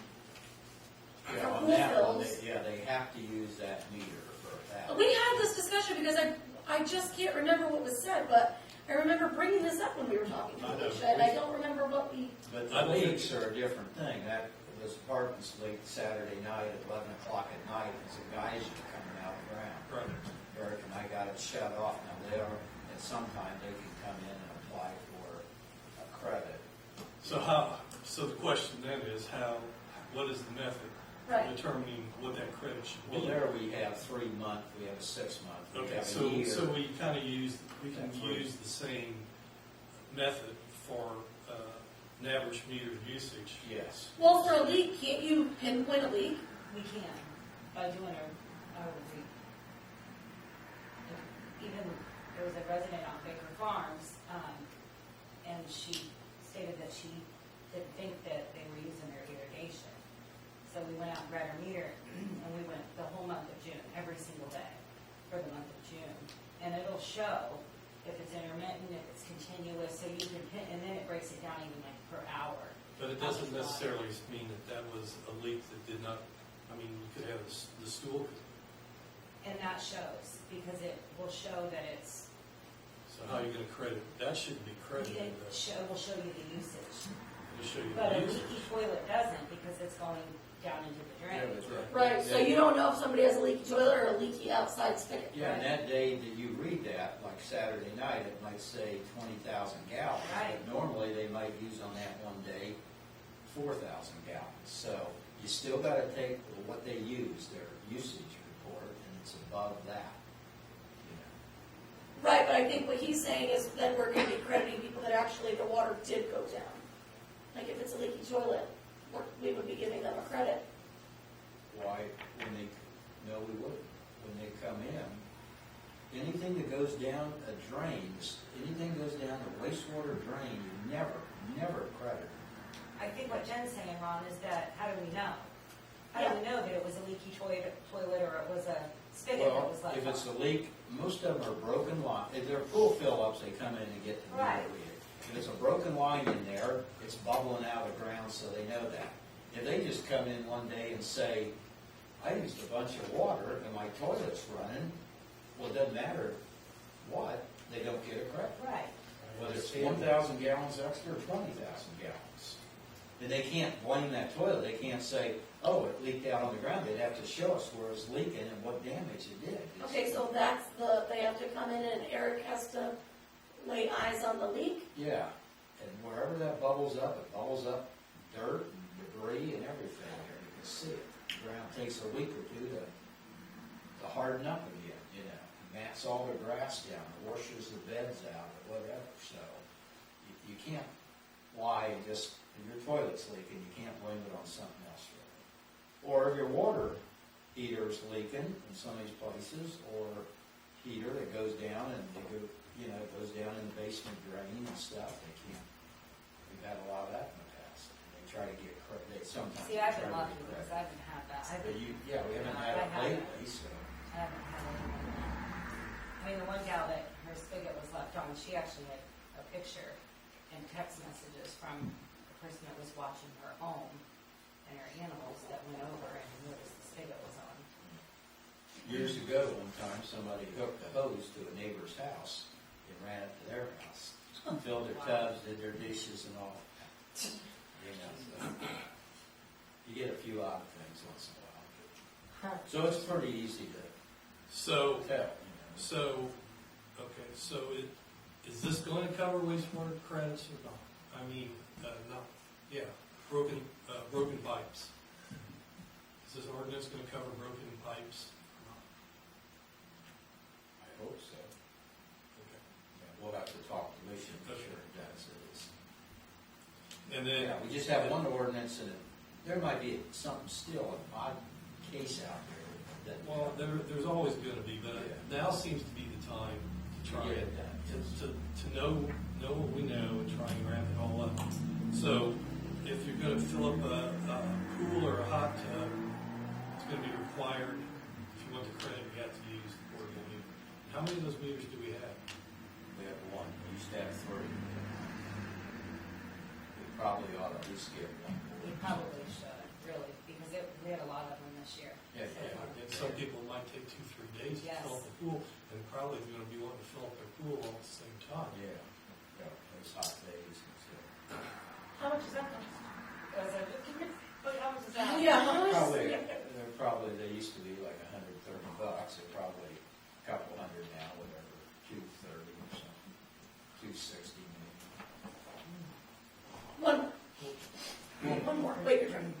S3: Yeah,
S2: For
S3: on
S2: pool
S3: that one,
S2: fills.
S3: they have to use that meter for that.
S2: We had this discussion because I just can't remember what was said, but I remember bringing this up when we were talking to
S5: I know.
S2: Alicia, and I don't remember what we.
S3: But
S5: I
S3: the
S5: don't
S3: leaks are a different thing. That was apartments leaked Saturday night at 11 o'clock at night, and some guys are coming out of the ground.
S5: Right.
S3: Eric and I got it shut off. Now they are, at some time, they can come in and apply for a credit.
S5: So the question then is what is the method
S2: Right.
S5: of determining what that credit should be?
S3: Well, there we have 3 month, we have a 6 month. we
S5: Okay,
S3: have a
S5: so
S3: year.
S5: we kind of we can
S3: That's right.
S5: use the same method for an average meter usage.
S3: Yes.
S2: Well, for a leak, can't you pinpoint a leak?
S1: We can, by doing even, there was a resident on Baker Farms, and she stated that she didn't think that they were using their irrigation. So we went out and read her meter, and we went the whole month of June, every single day for the month of June. And it'll show if it's intermittent, if it's continuous, so you can pin, and then it breaks it down even like per hour.
S5: But it doesn't necessarily mean that was a leak that did not, I mean, you could have the stool.
S1: And that shows, because it will show that it's,
S5: So how are you going to credit? That shouldn't be credited.
S1: it will show you the usage.
S5: It'll show you
S1: But a
S5: the usage.
S1: leaky toilet doesn't, because it's going down into the drain.
S3: Yeah, that's right.
S2: Right, so you don't know if somebody has a leaky toilet or a leaky outside spigot.
S3: Yeah, and that day that you read that, like Saturday night, it might say 20,000 gallons.
S1: Right.
S3: But normally, they might use on that one day 4,000 gallons. So you still got to take what they use, their usage report, and it's above that. You know.
S2: Right, but I think what he's saying is then we're going to be crediting people that actually the water did go down. Like if it's a leaky toilet, we would be giving them a credit.
S3: Why, no, we wouldn't. When they come in, anything that goes down a drain, anything goes down a wastewater drain, you never credit.
S1: I think what Jen's saying, Ron, is that, how do we know? How do we know that it was a leaky toilet or it was a spigot that
S3: Well,
S1: was left
S3: if it's a
S1: on?
S3: leak, most of them are broken line. If they're full fill-ups, they come in and get the
S1: Right.
S3: meter read. If it's a broken line in there, it's bubbling out of the ground, so they know that. If they just come in one day and say, I used a bunch of water and my toilet's running, well, it doesn't matter what, they don't get a credit.
S1: Right.
S3: Whether it's 1,000 gallons extra or 20,000 gallons. And they can't blame that toilet. They can't say, oh, it leaked out on the ground. They'd have to show us where it's leaking and what damage it did.
S2: Okay, so that's they have to come in and Eric has to lay eyes on the leak?
S3: Yeah, and wherever that bubbles up, it bubbles up dirt and debris and everything there. You can see it. The ground takes a week or two to harden up again, you know. Mats all the grass down, washes the beds out, or whatever. So you can't lie and just, if your toilet's leaking, you can't blame it on something else. Or if your water heater's leaking in some of these places, or heater that goes down and they go, you know, it goes down in the basement drain and stuff, they can't. We've had a lot of that in the past. They try to get credit, they sometimes.
S1: See, I've
S3: try
S1: been
S3: to
S1: lucky
S3: get
S1: because
S3: credit.
S1: I haven't had that.
S3: But we haven't had
S1: I
S3: it
S1: haven't.
S3: lately, so.
S1: I haven't had anything like that. I mean, the one gal that her spigot was left on, she actually had a picture and text messages from the person that was watching her home and her animals that went over and noticed the spigot was on.
S3: Years ago, one time, somebody hooked a hose to a neighbor's house and ran it to their house. Filled their tubs, did their dishes and all. You know, so you get a few odd things once in a while. So it's pretty easy to
S5: So,
S3: tell, you know.
S5: is this going to cover wastewater credits or not? I mean, no, yeah, broken pipes. Is this ordinance going to cover broken pipes or not?
S3: I hope so.
S5: Okay.
S3: Yeah, we'll have to talk to Alicia, for sure it does. It is.
S5: And then,
S3: Yeah, we just have one ordinance, and there might be something still, an odd case out there that.
S5: well, there's always going to be, but
S3: Yeah.
S5: now seems to be the time to try
S3: Get
S5: it.
S3: it done.
S5: To know what we know and try and wrap it all up. So if you're going to fill up a pool or a hot tub, it's going to be required. If you want the credit, you have to use the portable meter. How many of those meters do we have?
S3: We have one, we used to have three. We probably ought to at least get one.
S1: We probably should, really, because we had a lot of them this year.
S3: Yeah,
S1: so
S3: yeah.
S1: far.
S5: And some people might take 2-3 days to
S1: Yes.
S5: fill up the pool, and probably going to be wanting to fill up their pool all at the same time.
S3: Yeah, yeah, those hot days and stuff.
S2: How much does that cost?
S1: How much is that?
S2: Yeah, how much?
S3: Probably, they used to be like $130, they're probably a couple hundred now, whatever, $230 or something, $260 maybe.
S2: One more, wait, your turn.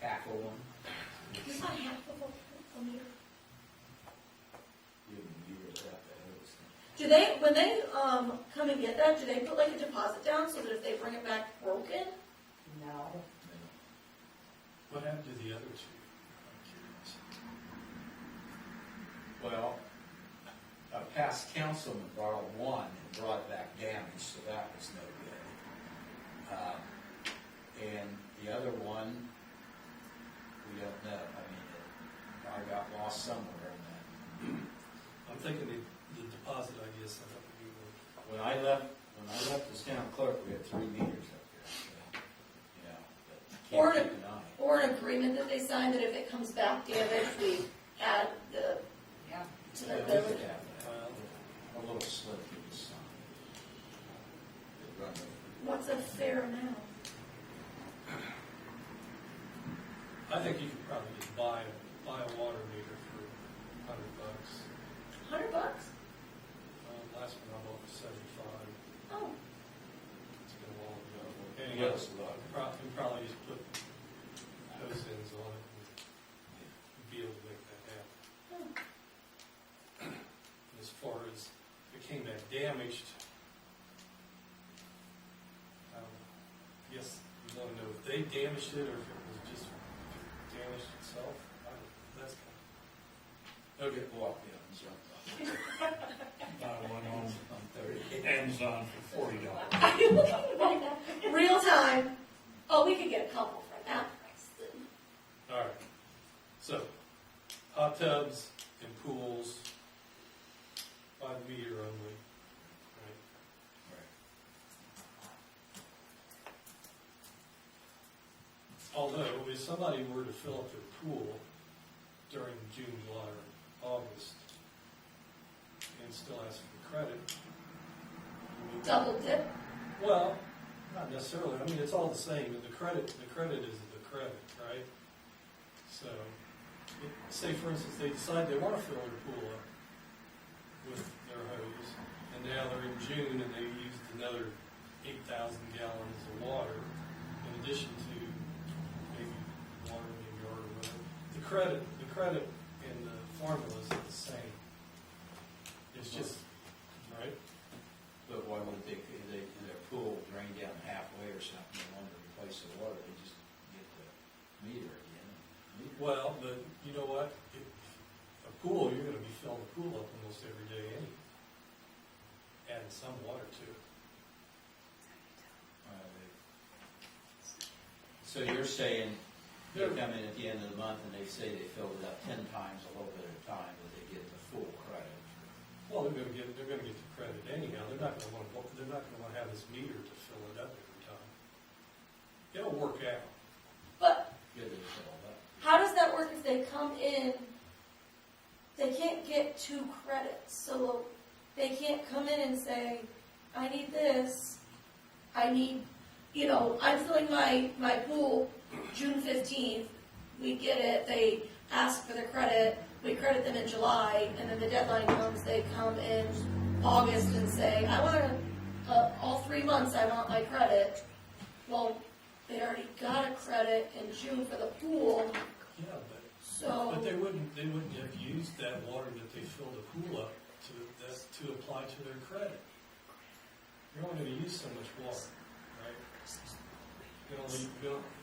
S3: Half of one,
S2: Is that half of a meter?
S3: you really have to hose.
S2: Do they, when they, come and get that, do they put like a deposit down so that if they bring it back broken?
S1: No.
S5: What happened to the other two? I'm curious.
S3: Well, a past councilman borrowed one and brought back damage, so that was no good. And the other one, we don't know. I mean, it probably got lost somewhere in that.
S5: I'm thinking the deposit, I guess, I have to do with.
S3: When I left as town clerk, we had 3 meters up there, so, yeah, but
S2: Or
S3: can't keep an eye.
S2: Or an agreement that they sign that if it comes back damaged, we add the,
S1: Yeah.
S2: to
S3: Yeah,
S2: the
S3: we
S2: village.
S3: could have that. A little slip you just sign. They'd run over.
S2: What's a fair amount?
S5: I think you could probably just buy a water meter for $100.
S2: $100?
S5: Last one I bought was 75.
S2: Oh,
S5: It's been a while ago. And
S3: Yeah,
S5: you
S3: it's a lot.
S5: can probably just put hose ends on it and be able to make that happen. As far as if it came back damaged, I don't know. I guess you want to know if they damaged it or if it was just damaged itself. That's kind
S3: Okay, walk in, so.
S8: Buy one on
S3: On 30.
S8: Amazon for $40.
S2: real time. Oh, we could get a couple for that price then.
S5: of, all right. So, hot tubs and pools by the meter only, right? Although, if somebody were to fill up their pool during June, July, or August, and still ask for credit,
S2: Double dip.
S5: well, not necessarily. I mean, it's all the same. But the credit is the credit, right? So, say for instance, they decide they want to fill their pool up with their hose, and now they're in June and they used another 8,000 gallons of water in addition to maybe water in your yard or whatever. The credit and the formula is the same. It's just, right?
S3: But why would they, their pool drain down halfway or something, they want to replace the water, they just get the meter again.
S5: Well, but you know what? A pool, you're going to be filling the pool up almost every day anyway. Adding some water to it.
S3: So you're saying They come in at the end of the month and they say they filled it up 10 times a little bit at a time, but they get the full credit.
S5: Well, they're gonna get the credit anyhow, they're not gonna wanna have this meter to fill it up every time. It'll work out.
S2: But
S3: Get it filled up.
S2: how does that work if they come in, they can't get 2 credits, so they can't come in and say, I need this, I need, I'm filling my pool June 15th, we get it, they ask for the credit, we credit them in July, and then the deadline comes, they come in August and say, I want all 3 months I want my credit. Well, they already got a credit in June for the pool,
S5: Yeah,
S2: so.
S5: but they wouldn't have used that water that they filled the pool up to apply to their credit. You're only gonna use so much water, right?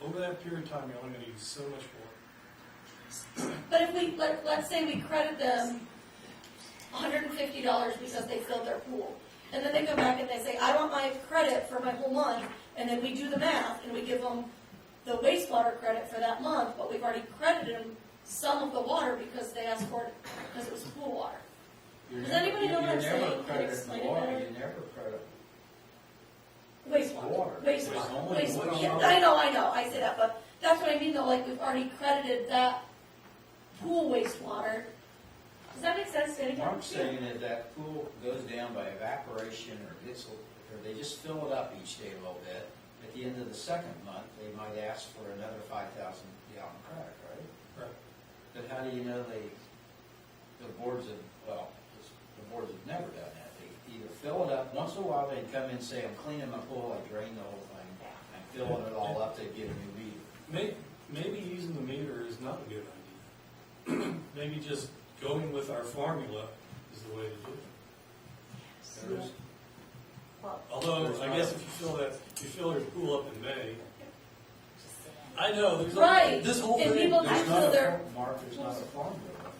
S5: Over that period of time, you're only gonna use so much water.
S2: But if we, let's say we credit them $150 because they filled their pool, and then they come back and they say, I want my credit for my whole month, and then we do the math, and we give them the wastewater credit for that month, but we've already credited them some of the water because they asked for it, because it was pool water. Does anybody know what I'm saying?
S3: You never
S2: Can I
S3: credit
S2: explain
S3: the
S2: it
S3: water,
S2: better?
S3: you never credit
S2: Wastewater.
S3: water.
S2: Wastewater.
S3: It's only
S2: Wastewater. Yeah,
S3: water.
S2: I know, I say that, but that's what I mean though, like we've already credited that pool wastewater. Does that make sense to anybody?
S3: Mark's saying that that pool goes down by evaporation or they just fill it up each day a little bit. At the end of the second month, they might ask for another 5,000 gallon credit, right?
S5: Right.
S3: But how do you know the boards have never done that. They either fill it up, once in a while they'd come in and say, I'm cleaning my pool, I drained the whole thing, I'm filling it all up, they'd get a new meter.
S5: Maybe using the meter is not a good idea. Maybe just going with our formula is the way to do it.
S3: There's-
S5: Although, I guess if you fill your pool up in May, I know, there's
S2: Right.
S5: this whole
S2: And
S5: thing.
S2: people
S3: There's
S2: do
S3: not
S2: fill
S3: a
S2: their,
S3: Mark, there's not a formula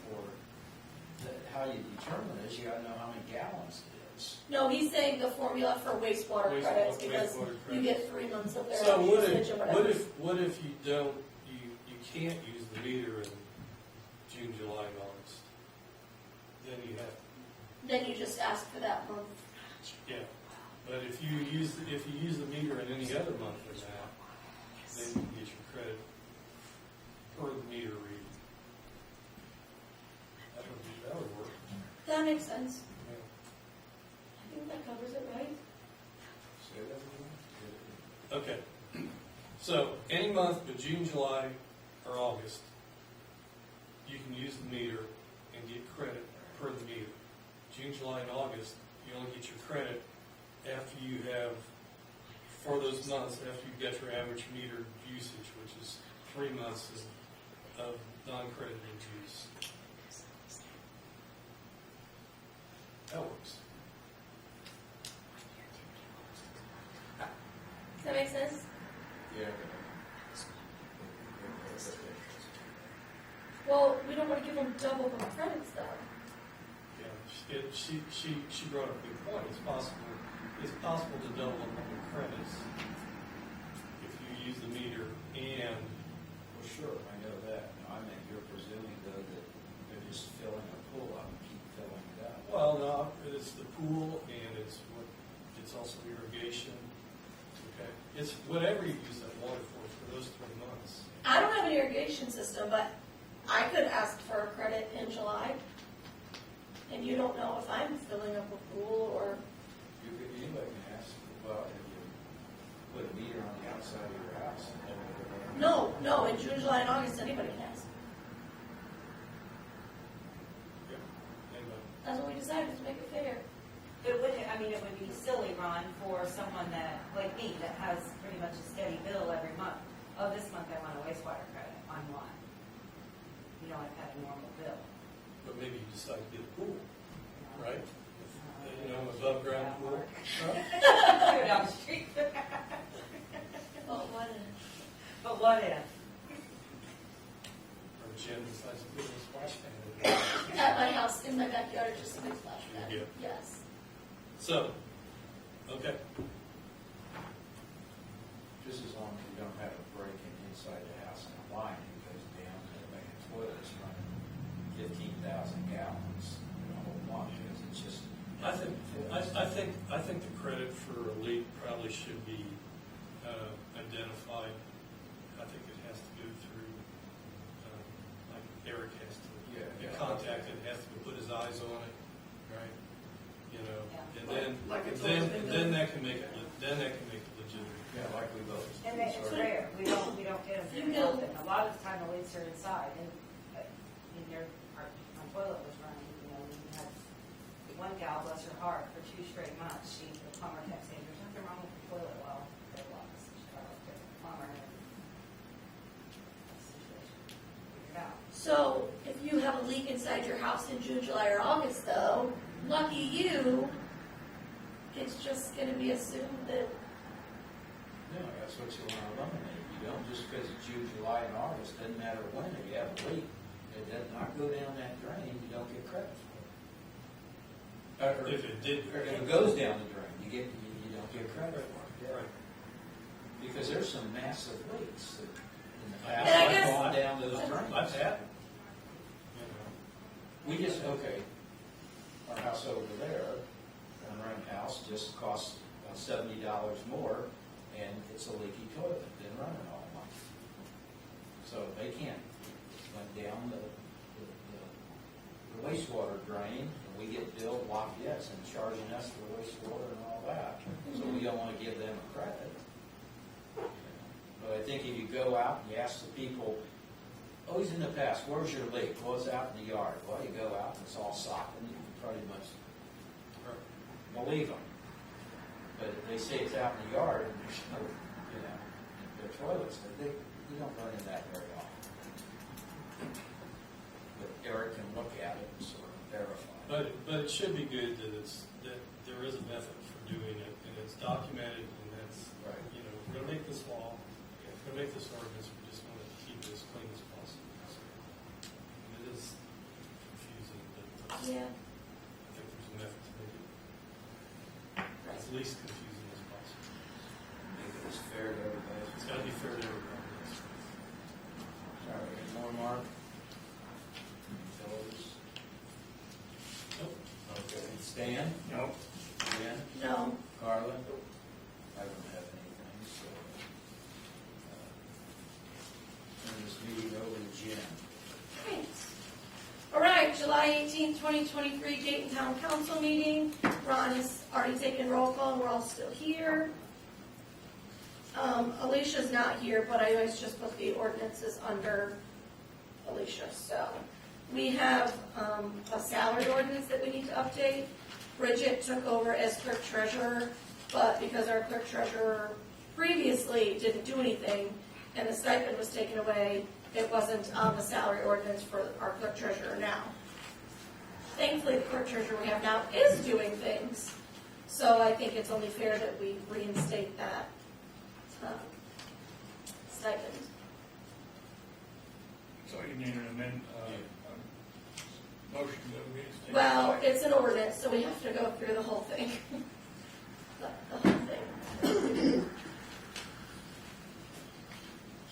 S3: for how you determine this, you gotta know how many gallons it is.
S2: no, he's saying the formula for wastewater credits because
S5: Wastewater
S2: you
S5: credits.
S2: get 3 months of their
S5: So
S2: usage or whatever.
S5: what if you don't, you can't use the meter in June, July, and August? Then you have,
S2: Then you just ask for that month.
S5: yeah. But if you use the meter in any other month than that, then you can get your credit per the meter reading. That would work.
S2: That makes sense.
S5: Yeah.
S2: I think that covers it, right?
S3: Say that again?
S5: Okay, so any month but June, July, or August, you can use the meter and get credit per the meter. June, July, and August, you only get your credit after you have, for those months, after you've got your average meter usage, which is 3 months of non-credited use. That works.
S2: Does that make sense?
S3: Yeah.
S2: Well, we don't want to give them double the credits though.
S5: Yeah, she brought up a good point. It's possible to double up on the credits if you use the meter and,
S3: Well, sure, I know that. No, I meant you're presuming though that they're just filling a pool up and keep filling it up.
S5: well, no, it's the pool and it's also irrigation. Okay, it's whatever you use that water for those 3 months.
S2: I don't have an irrigation system, but I could ask for a credit in July. And you don't know if I'm filling up a pool or,
S3: Anybody can ask, well, if you put a meter on the outside of your house.
S2: no, in June, July, and August, anybody can ask.
S5: Yeah. Anyway.
S2: That's what we decided to make it fair.
S1: But it would be silly, Ron, for someone like me, that has pretty much a steady bill every month. Oh, this month I want a wastewater credit on one. I've had a normal bill.
S5: But maybe you decide to get a pool, right? Above ground pool. Huh?
S1: Go down the street.
S2: Oh, what a...
S1: But what if?
S5: Or Jim decides to put in a splash pad.
S2: At my house, in my backyard, just a big splash pad.
S5: Yeah.
S2: Yes.
S5: So, okay.
S3: Just as long as you don't have a break in inside the house and a line
S5: eyes on it, right? You know,
S1: Yeah.
S5: and then,
S9: Like it's
S5: then,
S9: always been
S5: then
S9: done.
S5: that can make it, then that can make it legitimate.
S3: Yeah, like we both.
S1: And it's rare, we don't get them
S2: You
S1: very
S2: know-
S1: often. A lot of the time the leaks are inside, and in there, our toilet was running, you know, we had one gal, bless her heart, for 2 straight months, the plumber kept saying, there's nothing wrong with the toilet. Well, there was. She got a different plumber, and that's the situation. Figured out.
S2: So if you have a leak inside your house in June, July, or August though, lucky you, it's just gonna be assumed that,
S3: No, that's what you want to eliminate. You don't, just because it's June, July, and August, doesn't matter when, if you have a leak, it does not go down that drain, you don't get credit for it. Or
S5: If it did.
S3: or if it goes down the drain, you don't get credit for it.
S5: Right.
S3: Because there's some massive leaks that in the
S2: And I
S3: past, I've
S2: guess-
S3: gone down those drains.
S5: I've had it. You know,
S3: We just, okay, our house over there, our rent house, just costs about $70 more, and it's a leaky toilet, been running all month. So they can't, went down the wastewater drain, and we get billed Lafayette's and charging us for wastewater and all that. So we don't want to give them a credit. But I think if you go out and you ask the people, always in the past, where's your leak? Well, it's out in the yard. Well, you go out and it's all sopping, you can pretty much believe them. But if they say it's out in the yard and there's no, you know, their toilets, you don't run in that very often. But Eric can look at it and sort of verify.
S5: But it should be good that that there is a method for doing it, and it's documented, and that's,
S3: Right.
S5: you know, we're gonna make this law, we're gonna make this ordinance, we just want to keep it as clean as possible. So, and it is confusing, but
S2: yeah.
S5: I think there's a method to make it as least confusing as possible.
S3: Make it as fair to everybody.
S5: It's gotta be fair to everybody. Yes.
S3: All right, any more, Mark? Phyllis?
S5: Nope.
S3: Okay. Stan?
S8: Nope.
S3: Jen?
S2: No.
S3: Carla? I don't have anything, so. Turn this meeting over to Jen.
S2: Great. All right, July 18th, 2023 Dayton Town Council meeting. Ron has already taken roll call, we're all still here. Alicia's not here, but I always just put the ordinances under Alicia. So we have a salary ordinance that we need to update. Bridget took over as clerk treasurer, but because our clerk treasurer previously didn't do anything and the stipend was taken away, it wasn't on the salary ordinance for our clerk treasurer now. Thankfully, the clerk treasurer we have now is doing things, so I think it's only fair that we reinstate that stipend.
S8: So you need an amendment, motion that we state.
S2: Well, it's an ordinance, so we have to go through the whole thing. The whole thing.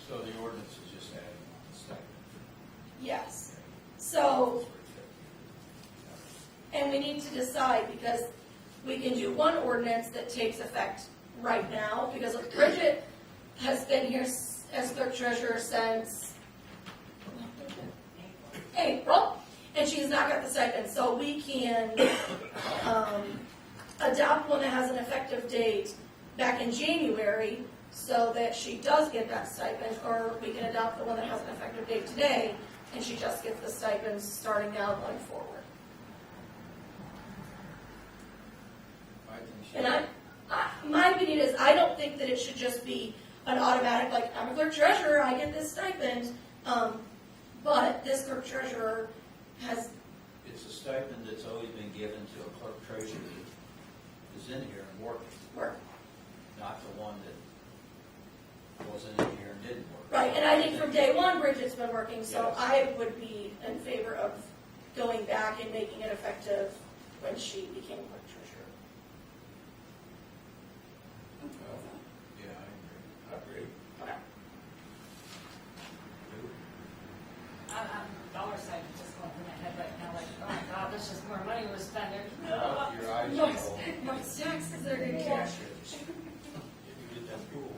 S3: So the ordinance is just adding on the stipend.
S2: Yes. So, and we need to decide, because we can do one ordinance that takes effect right now, because Bridget has been here as clerk treasurer since April, and she's not got the stipend, so we can adopt one that has an effective date back in January, so that she does get that stipend, or we can adopt the one that has an effective date today, and she just gets the stipends starting now going forward.
S3: I think she.
S2: And my opinion is, I don't think that it should just be an automatic, like, I'm a clerk treasurer, I get this stipend, but this clerk treasurer has,
S3: It's a stipend that's always been given to a clerk treasurer who's in here and working,
S2: work.
S3: not the one that wasn't in here and didn't work.
S2: Right, and I think from day one, Bridget's been working, so
S3: Yes.
S2: I would be in favor of going back and making it effective when she became clerk treasurer.
S3: Yeah, I agree.
S8: I agree.
S2: Okay.
S1: Dollar sign is just going through my head right now, like, oh my God, that's just more money we're spending.
S3: Your eyes
S2: My
S3: roll.
S2: my taxes are gonna cash.
S5: If you get that pool.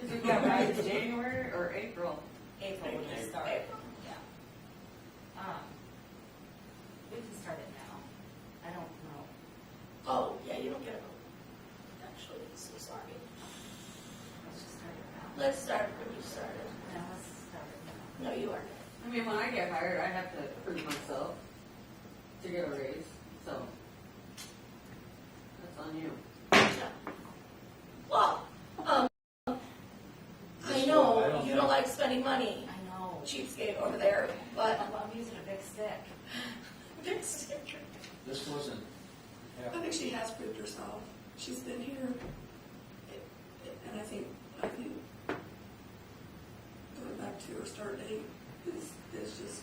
S1: Is it got right in January or April? April when they start.
S2: April.
S1: Yeah. We can start it now.
S2: Let's start when you started.
S1: No, let's start it now.
S2: No, you aren't.
S10: I mean, when I get hired, I have to prove myself to get a raise, so that's on you.
S2: Well, I know you don't like spending money,
S1: I know.
S2: cheapskate over there, but
S1: I'm using a big stick.
S2: big sticker.
S3: This wasn't,
S9: I think she has proved herself. She's been here, and I think going back to her start date is just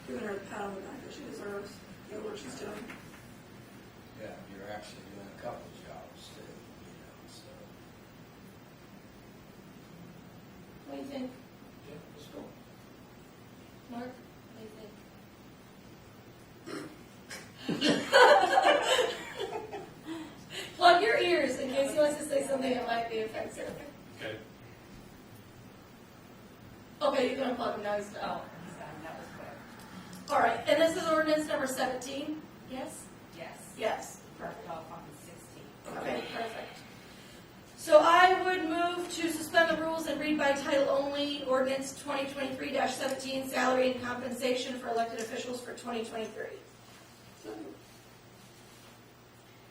S9: giving her the pat on the back that she deserves, the work she's doing.
S3: yeah, you're actually doing a couple jobs too, so.
S2: What do you think,
S3: Yeah, let's go.
S2: Mark? What do you think? Plug your ears in case he wants to say something that might be offensive.
S5: Okay.
S2: Okay, you're gonna plug him now, he's
S1: Oh,
S2: done.
S1: he's done, that was quick.
S2: All right, and this is ordinance number 17, yes?
S1: Yes.
S2: Yes.
S1: Perfect, off on 16.
S2: Okay, perfect. So I would move to suspend the rules and read by title only, ordinance 2023-17, salary and compensation for elected officials for 2023.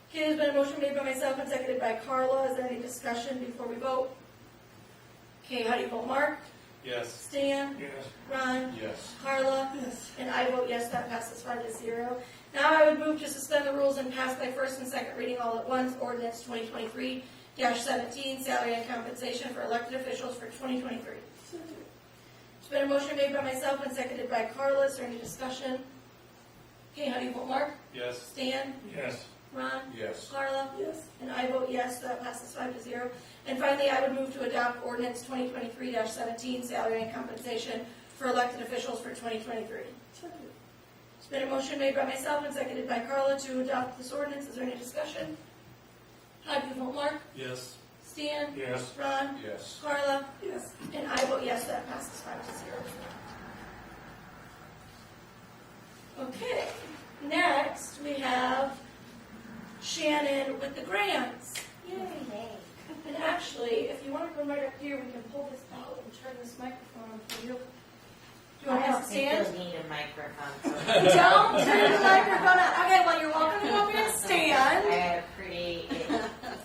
S2: Okay, there's been a motion made by myself and seconded by Carla. Is there any discussion before we vote? Okay, how do you vote, Mark?
S5: Yes.
S2: Stan?
S8: Yes.
S2: Ron?
S3: Yes.
S2: Carla?
S9: Yes.
S2: And I vote yes, that passes 5-0. Now I would move to suspend the rules and pass by first and second reading all at once, ordinance 2023-17, salary and compensation for elected officials for 2023. There's been a motion made by myself and seconded by Carla. Is there any discussion? Okay, how do you vote, Mark?
S5: Yes.
S2: Stan?
S8: Yes.
S2: Ron?
S3: Yes.
S2: Carla?
S9: Yes.
S2: And I vote yes, that passes 5-0. And finally, I would move to adopt ordinance 2023-17, salary and compensation for elected officials for 2023. It's been a motion made by myself and seconded by Carla to adopt this ordinance. Is there any discussion? How do you vote, Mark?
S5: Yes.
S2: Stan?
S8: Yes.
S2: Ron?
S3: Yes.
S2: Carla?
S9: Yes.
S2: And I vote yes, that passes 5-0. Okay, next we have Shannon with the grants. Yay. And actually, if you want to come right up here, we can pull this out and turn this microphone on for you. Do you want to stand?
S11: need a microphone.
S2: Don't turn the microphone on. Okay, well, you're welcome to come over and
S11: I
S2: stand.
S11: had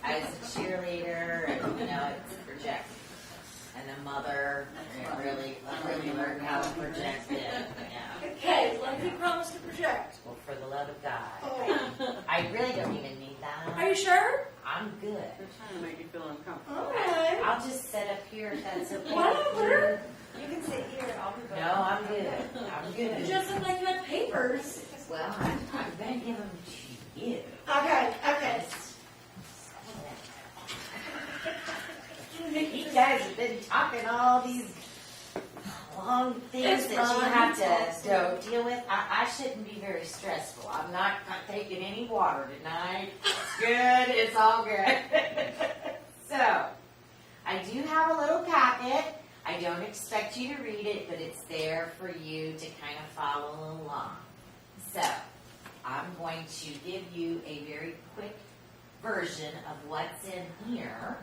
S11: I was a cheerleader, and it's project. And a mother, and really learned how to project it. Yeah.
S2: Okay, as long as you promise to project.
S11: Well, for the love of God.
S2: Oh.
S11: I really don't even need
S2: Are
S11: that.
S2: you sure?
S11: I'm good.
S10: They're trying to make you feel uncomfortable.
S2: All right.
S11: I'll just sit up here if that's okay.
S2: Whatever.
S1: You can sit here, I'll be back.
S11: No, I'm good. I'm
S2: You
S11: good.
S2: just look like you had papers.
S11: Well, I'm going to give them to you.
S2: Okay, okay.
S11: You guys have been talking all these long things
S2: It's
S11: that you
S2: fine.
S11: have to go deal with. I shouldn't be very stressful. I'm not taking any water tonight. It's good. It's all good. So, I do have a little packet. I don't expect you to read it, but it's there for you to kind of follow along. So, I'm going to give you a very quick version of what's in here,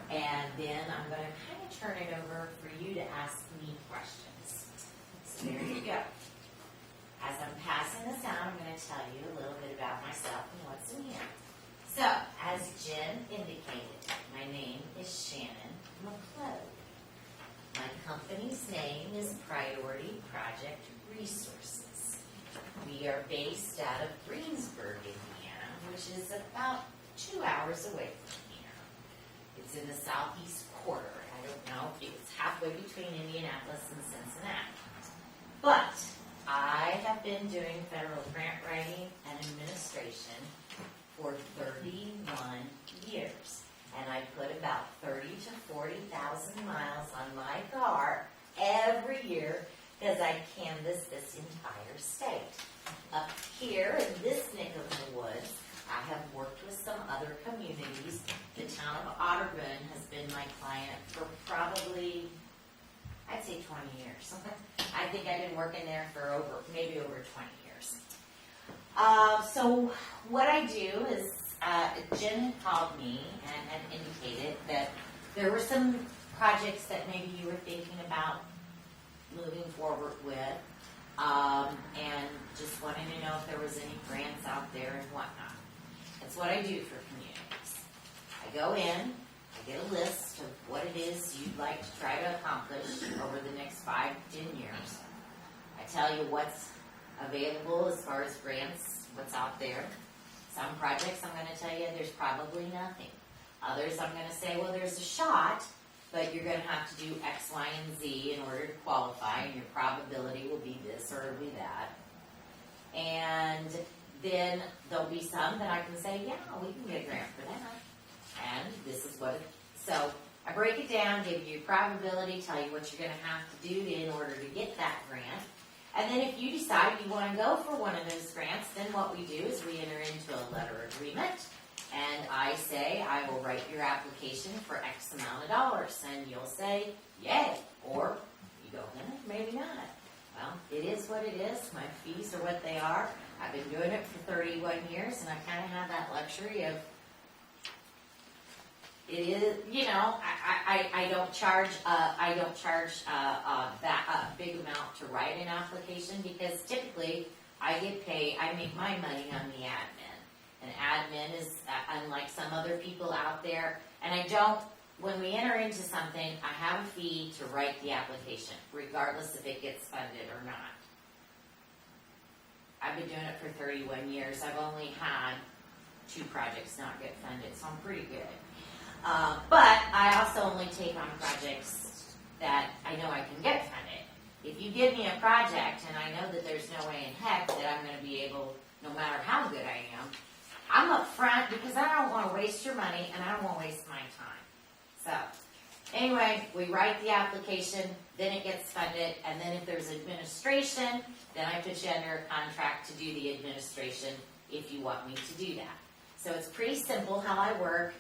S11: and then I'm going to kind of turn it over for you to ask me questions. So there you go. As I'm passing this out, I'm going to tell you a little bit about myself and what's in here. So, as Jen indicated, my name is Shannon McClode. My company's name is Priority Project Resources. We are based out of Greensburg, Indiana, which is about 2 hours away from here. It's in the southeast quarter. I don't know if it's halfway between Indianapolis and Cincinnati. But I have been doing federal grant writing and administration for 31 years. And I put about 30,000 to 40,000 miles on my car every year because I canvass this entire state. Up here in this neck of the woods, I have worked with some other communities. The town of Otterburn has been my client for probably, I'd say 20 years. I think I've been working there for maybe over 20 years. So what I do is, Jen had called me and had indicated that there were some projects that maybe you were thinking about moving forward with, and just wanting to know if there was any grants out there and whatnot. That's what I do for communities. I go in, I get a list of what it is you'd like to try to accomplish over the next 5 to 10 years. I tell you what's available as far as grants, what's out there. Some projects I'm going to tell you there's probably nothing. Others I'm going to say, well, there's a shot, but you're going to have to do X, Y, and Z in order to qualify, and your probability will be this or it'll be that. And then there'll be some that I can say, yeah, we can get a grant for that. And this is what so I break it down, give you your probability, tell you what you're going to have to do in order to get that grant. And then if you decide you want to go for one of those grants, then what we do is we enter into a letter agreement. And I say, I will write your application for X amount of dollars. And you'll say, yay. Or you go, maybe not. Well, it is what it is. My fees are what they are. I've been doing it for 31 years, and I kind of have that luxury of, it is, you know, I don't charge that big amount to write an application, because typically I get paid, I make my money on the admin. And admin is unlike some other people out there, and I don't, when we enter into something, I have a fee to write the application, regardless if it gets funded or not. I've been doing it for 31 years. I've only had 2 projects not get funded, so I'm pretty good. But I also only take on projects that I know I can get funded. If you give me a project and I know that there's no way in heck that I'm going to be able, no matter how good I am, I'm up front because I don't want to waste your money and I don't want to waste my time. So, anyway, we write the application, then it gets funded, and then if there's administration, then I put you under a contract to do the administration if you want me to do that. So it's pretty simple how I work.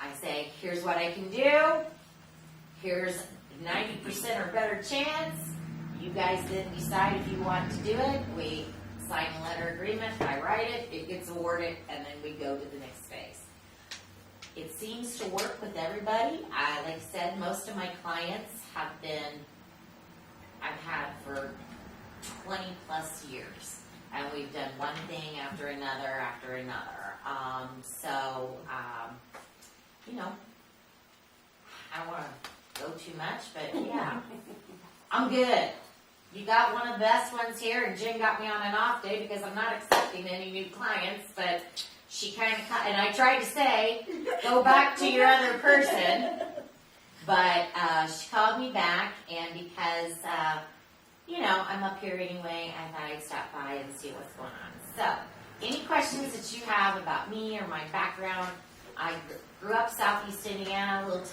S11: I say, here's what I can do. Here's 90% or better chance. You guys then decide if you want to do it. We sign a letter agreement, I write it, it gets awarded, and then we go to the next phase. It seems to work with everybody. Like I said, most of my clients have been, I've had for 20 plus years. And we've done one thing after another after another. You know, I don't want to go too much, but yeah, I'm good. You got one of the best ones here, and Jen got me on an off day because I'm not accepting any new clients, but she kind of, and I tried to say, go back to your other person, but she called me back, and because, you know, I'm up here anyway, I thought I'd stop by and see what's going on. So, any questions that you have about me or my background? I grew up southeast Indiana, a little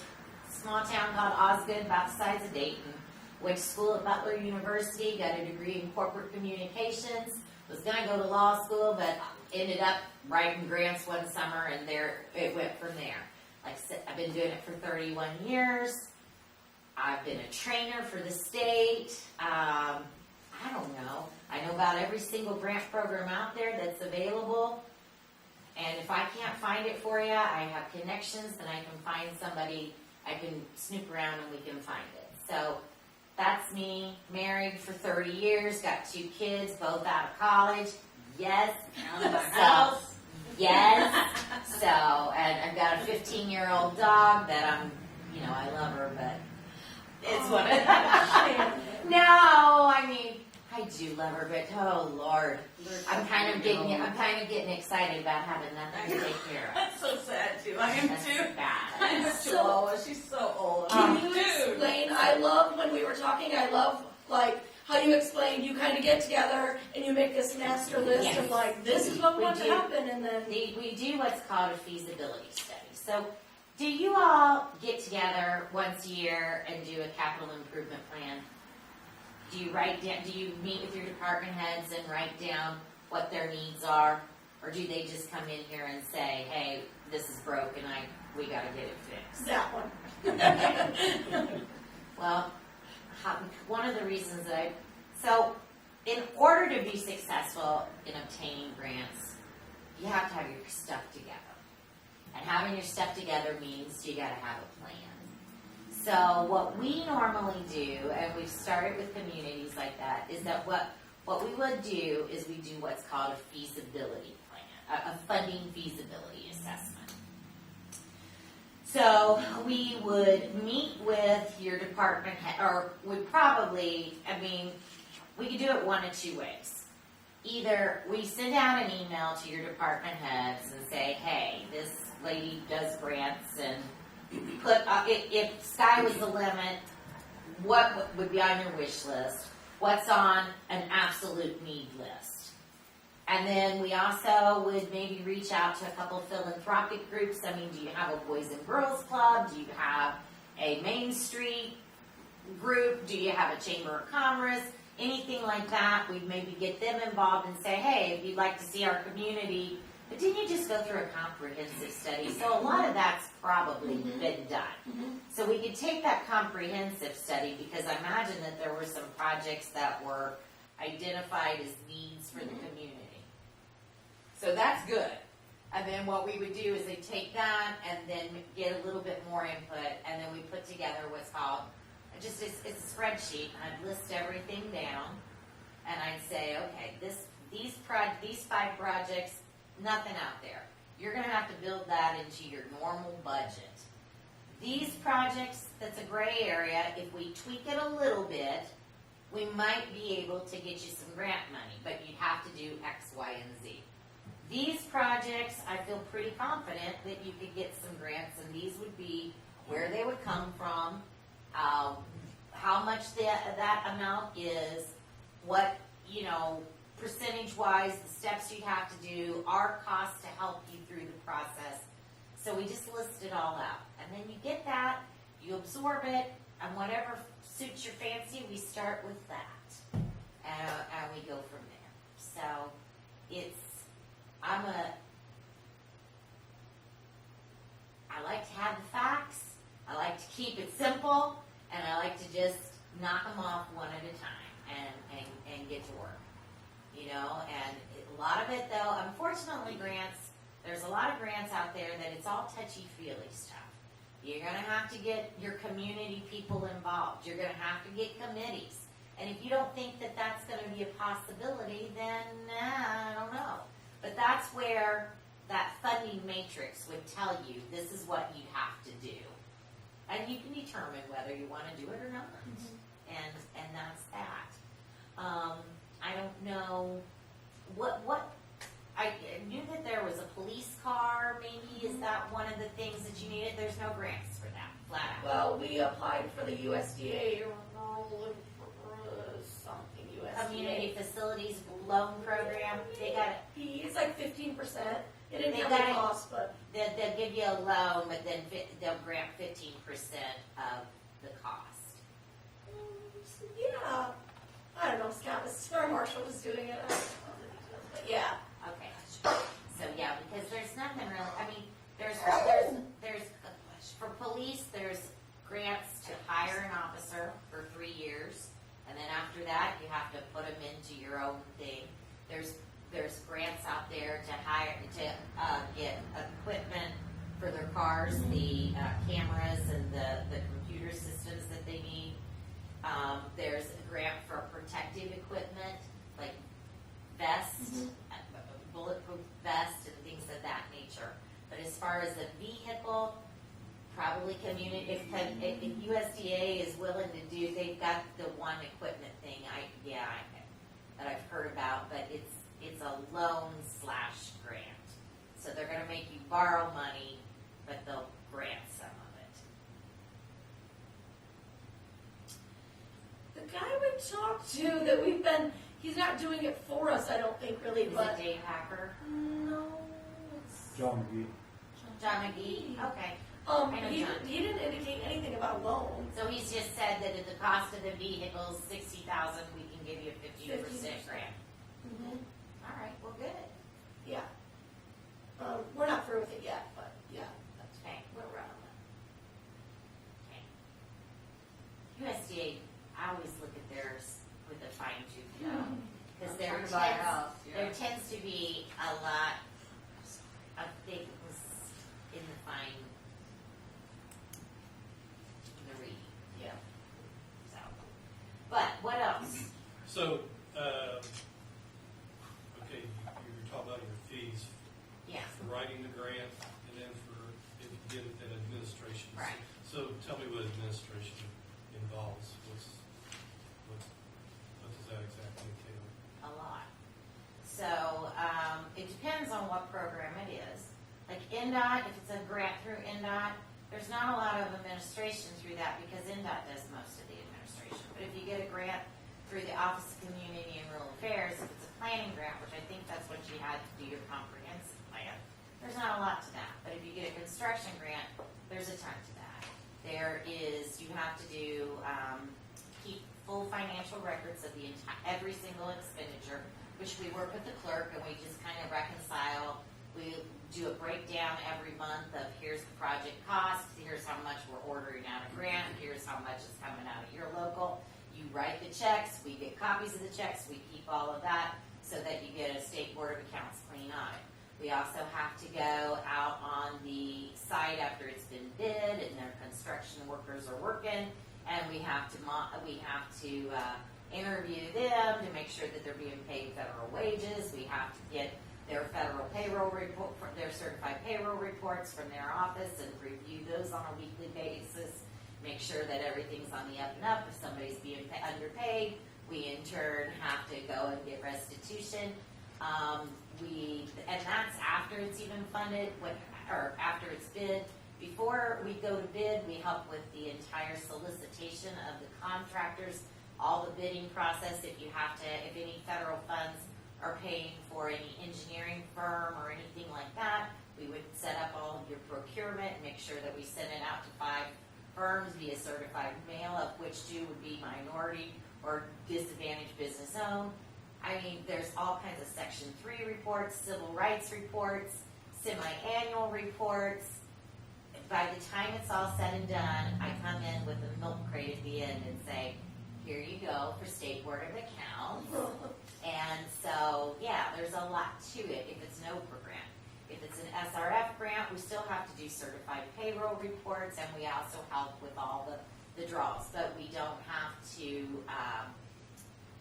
S11: small town called Osgood, about the size of Dayton. Went to school at Butler University, got a degree in corporate communications. Was going to go to law school, but ended up writing grants one summer, and there it went from there. Like I said, I've been doing it for 31 years. I've been a trainer for the state. I don't know. I know about every single grant program out there that's available. And if I can't find it for you, I have connections, and I can find somebody, I can snoop around and we can find it. So that's me, married for 30 years, got 2 kids, both out of college. Yes.
S2: Out of my house.
S11: Yes. So, and I've got a 15-year-old dog that you know, I love her, but it's what it is. No, I mean, I do love her, but oh Lord, I'm kind of getting excited about having nothing to take care of.
S10: That's so sad too. I am
S11: That's
S10: too.
S11: bad.
S10: I have a chihuahua. She's so old.
S2: Can you explain, I love when we were talking, I love like how you explained you kind of get together and you make this master list
S11: Yes.
S2: of like, this is what
S11: We
S2: wants to
S11: do.
S2: happen, and then
S11: We do what's called a feasibility study. So, do you all get together once a year and do a capital improvement plan? Do you write down? Do you meet with your department heads and write down what their needs are, or do they just come in here and say, "Hey, this is broke, and we got to get it fixed"?
S2: that one.
S11: Well, one of the reasons that so in order to be successful in obtaining grants, you have to have your stuff together. And having your stuff together means you got to have a plan. So what we normally do, and we've started with communities like that, is that what we would do is we do what's called a feasibility plan, a funding feasibility assessment. So we would meet with your department head, or would probably, I mean, we could do it one of two ways. Either we send out an email to your department heads and say, hey, this lady does grants, and put, if sky was the limit, what would be on your wish list? What's on an absolute need list? And then we also would maybe reach out to a couple philanthropic groups. I mean, do you have a Boys and Girls Club? Do you have a Main Street group? Do you have a Chamber of Commerce? Anything like that, we'd maybe get them involved and say, hey, if you'd like to see our community, but didn't you just go through a comprehensive study? So a lot of that's probably been done. So we could take that comprehensive study, because I imagine that there were some projects that were identified as needs for the community. So that's good. And then what we would do is they take that and then get a little bit more input, and then we put together what's called, it's a spreadsheet, and I'd list everything down, and I'd say, okay, these 5 projects, nothing out there. You're gonna have to build that into your normal budget. These projects, that's a gray area, if we tweak it a little bit, we might be able to get you some grant money, but you'd have to do X, Y, and Z. These projects, I feel pretty confident that you could get some grants, and these would be where they would come from, how much that amount is, what, percentage-wise, the steps you'd have to do, our cost to help you through the process. So we just list it all out. And then you get that, you absorb it, and whatever suits your fancy, we start with that. And we go from there. So I like to have the facts, I like to keep it simple, and I like to just knock them off one at a time and get to work. And a lot of it though, unfortunately there's a lot of grants out there that it's all touchy-feely stuff. You're gonna have to get your community people involved. You're gonna have to get committees. And if you don't think that that's gonna be a possibility, then I don't know. But that's where that funding matrix would tell you this is what you have to do. And you can determine whether you wanna do it or not. And that's that. I don't know, I knew that there was a police car, maybe, is that one of the things that you needed? There's no grants for that, flat out.
S2: Well, we applied for the USDA something, USDA.
S11: Community Facilities Loan Program, they got it.
S2: It's like 15%. It didn't
S11: They
S2: have
S11: got
S2: any
S11: it.
S2: cost, but
S11: They'll give you a loan, but then they'll grant 15% of the cost.
S2: yeah. I don't know, Star Marshall was doing it. I don't know the details, but yeah.
S11: Okay, so yeah, because there's nothing really, I mean, there's for police, there's grants to hire an officer for 3 years, and then after that, you have to put them into your own thing. There's grants out there to hire, to get equipment for their cars, the cameras and the computer systems that they need. There's a grant for protective equipment, like vest, bulletproof vest, and things of that nature. But as far as the vehicle, probably community, if USDA is willing to do, they've got the one equipment thing, that I've heard about, but it's a loan / grant. So they're gonna make you borrow money, but they'll grant some of it.
S2: The guy we talked to that he's not doing it for us, I don't think really,
S11: Is
S2: but.
S11: it Dave Hacker?
S2: No. it's-
S3: John McGee.
S11: John McGee? Okay. I know John.
S2: He didn't indicate anything about loans.
S11: So he's just said that if the cost of the vehicle's $60,000, we can give you a 15% grant.
S2: Mm-hmm.
S11: All right, well, good.
S2: Yeah. We're not through with it yet, but yeah, that's
S11: Okay.
S2: where we're at on that.
S11: Okay. USDA, I always look at theirs with a fine tooth comb, because there
S10: Trying to buy a house,
S11: there tends to be a lot of things in the fine, in the read.
S5: So, okay, you're talking about your fees
S11: Yeah,
S5: for writing the grant and then for, if you get it, then administration.
S11: Right.
S5: So tell me what administration involves. What does that exactly entail?
S11: a lot. So, it depends on what program it is. Like NDOT, if it's a grant through NDOT, there's not a lot of administration through that because NDOT does most of the administration. But if you get a grant through the Office of Community and Rural Affairs, if it's a planning grant, which I think that's what you had to do your comprehensive plan, there's not a lot to that. But if you get a construction grant, there's a ton to that. There is, you have to do, keep full financial records of the every single expenditure, which we work with the clerk and we just kind of reconcile. We do a breakdown every month of here's the project cost, here's how much we're ordering out of grant, here's how much is coming out of your local. You write the checks, we get copies of the checks, we keep all of that so that you get a State Board of Accounts clean audit. We also have to go out on the site after it's been bid and their construction workers are working, and we have to interview them to make sure that they're being paid federal wages. We have to get their federal payroll report, their certified payroll reports from their office and review those on a weekly basis. Make sure that everything's on the up and up. If somebody's being underpaid, we in turn have to go and get restitution. And that's after it's even funded, or after it's bid. Before we go to bid, we help with the entire solicitation of the contractors, all the bidding process. If any federal funds are paying for any engineering firm or anything like that, we would set up all of your procurement, make sure that we send it out to 5 firms via certified mail, of which 2 would be minority or disadvantaged business owned. I mean, there's all kinds of Section 3 reports, civil rights reports, semi-annual reports. By the time it's all said and done, I come in with a milk crate at the end and say, here you go for State Board of Accounts. And so, yeah, there's a lot to it if it's no grant. If it's an SRF grant, we still have to do certified payroll reports, and we also help with all the draws. But we don't have to,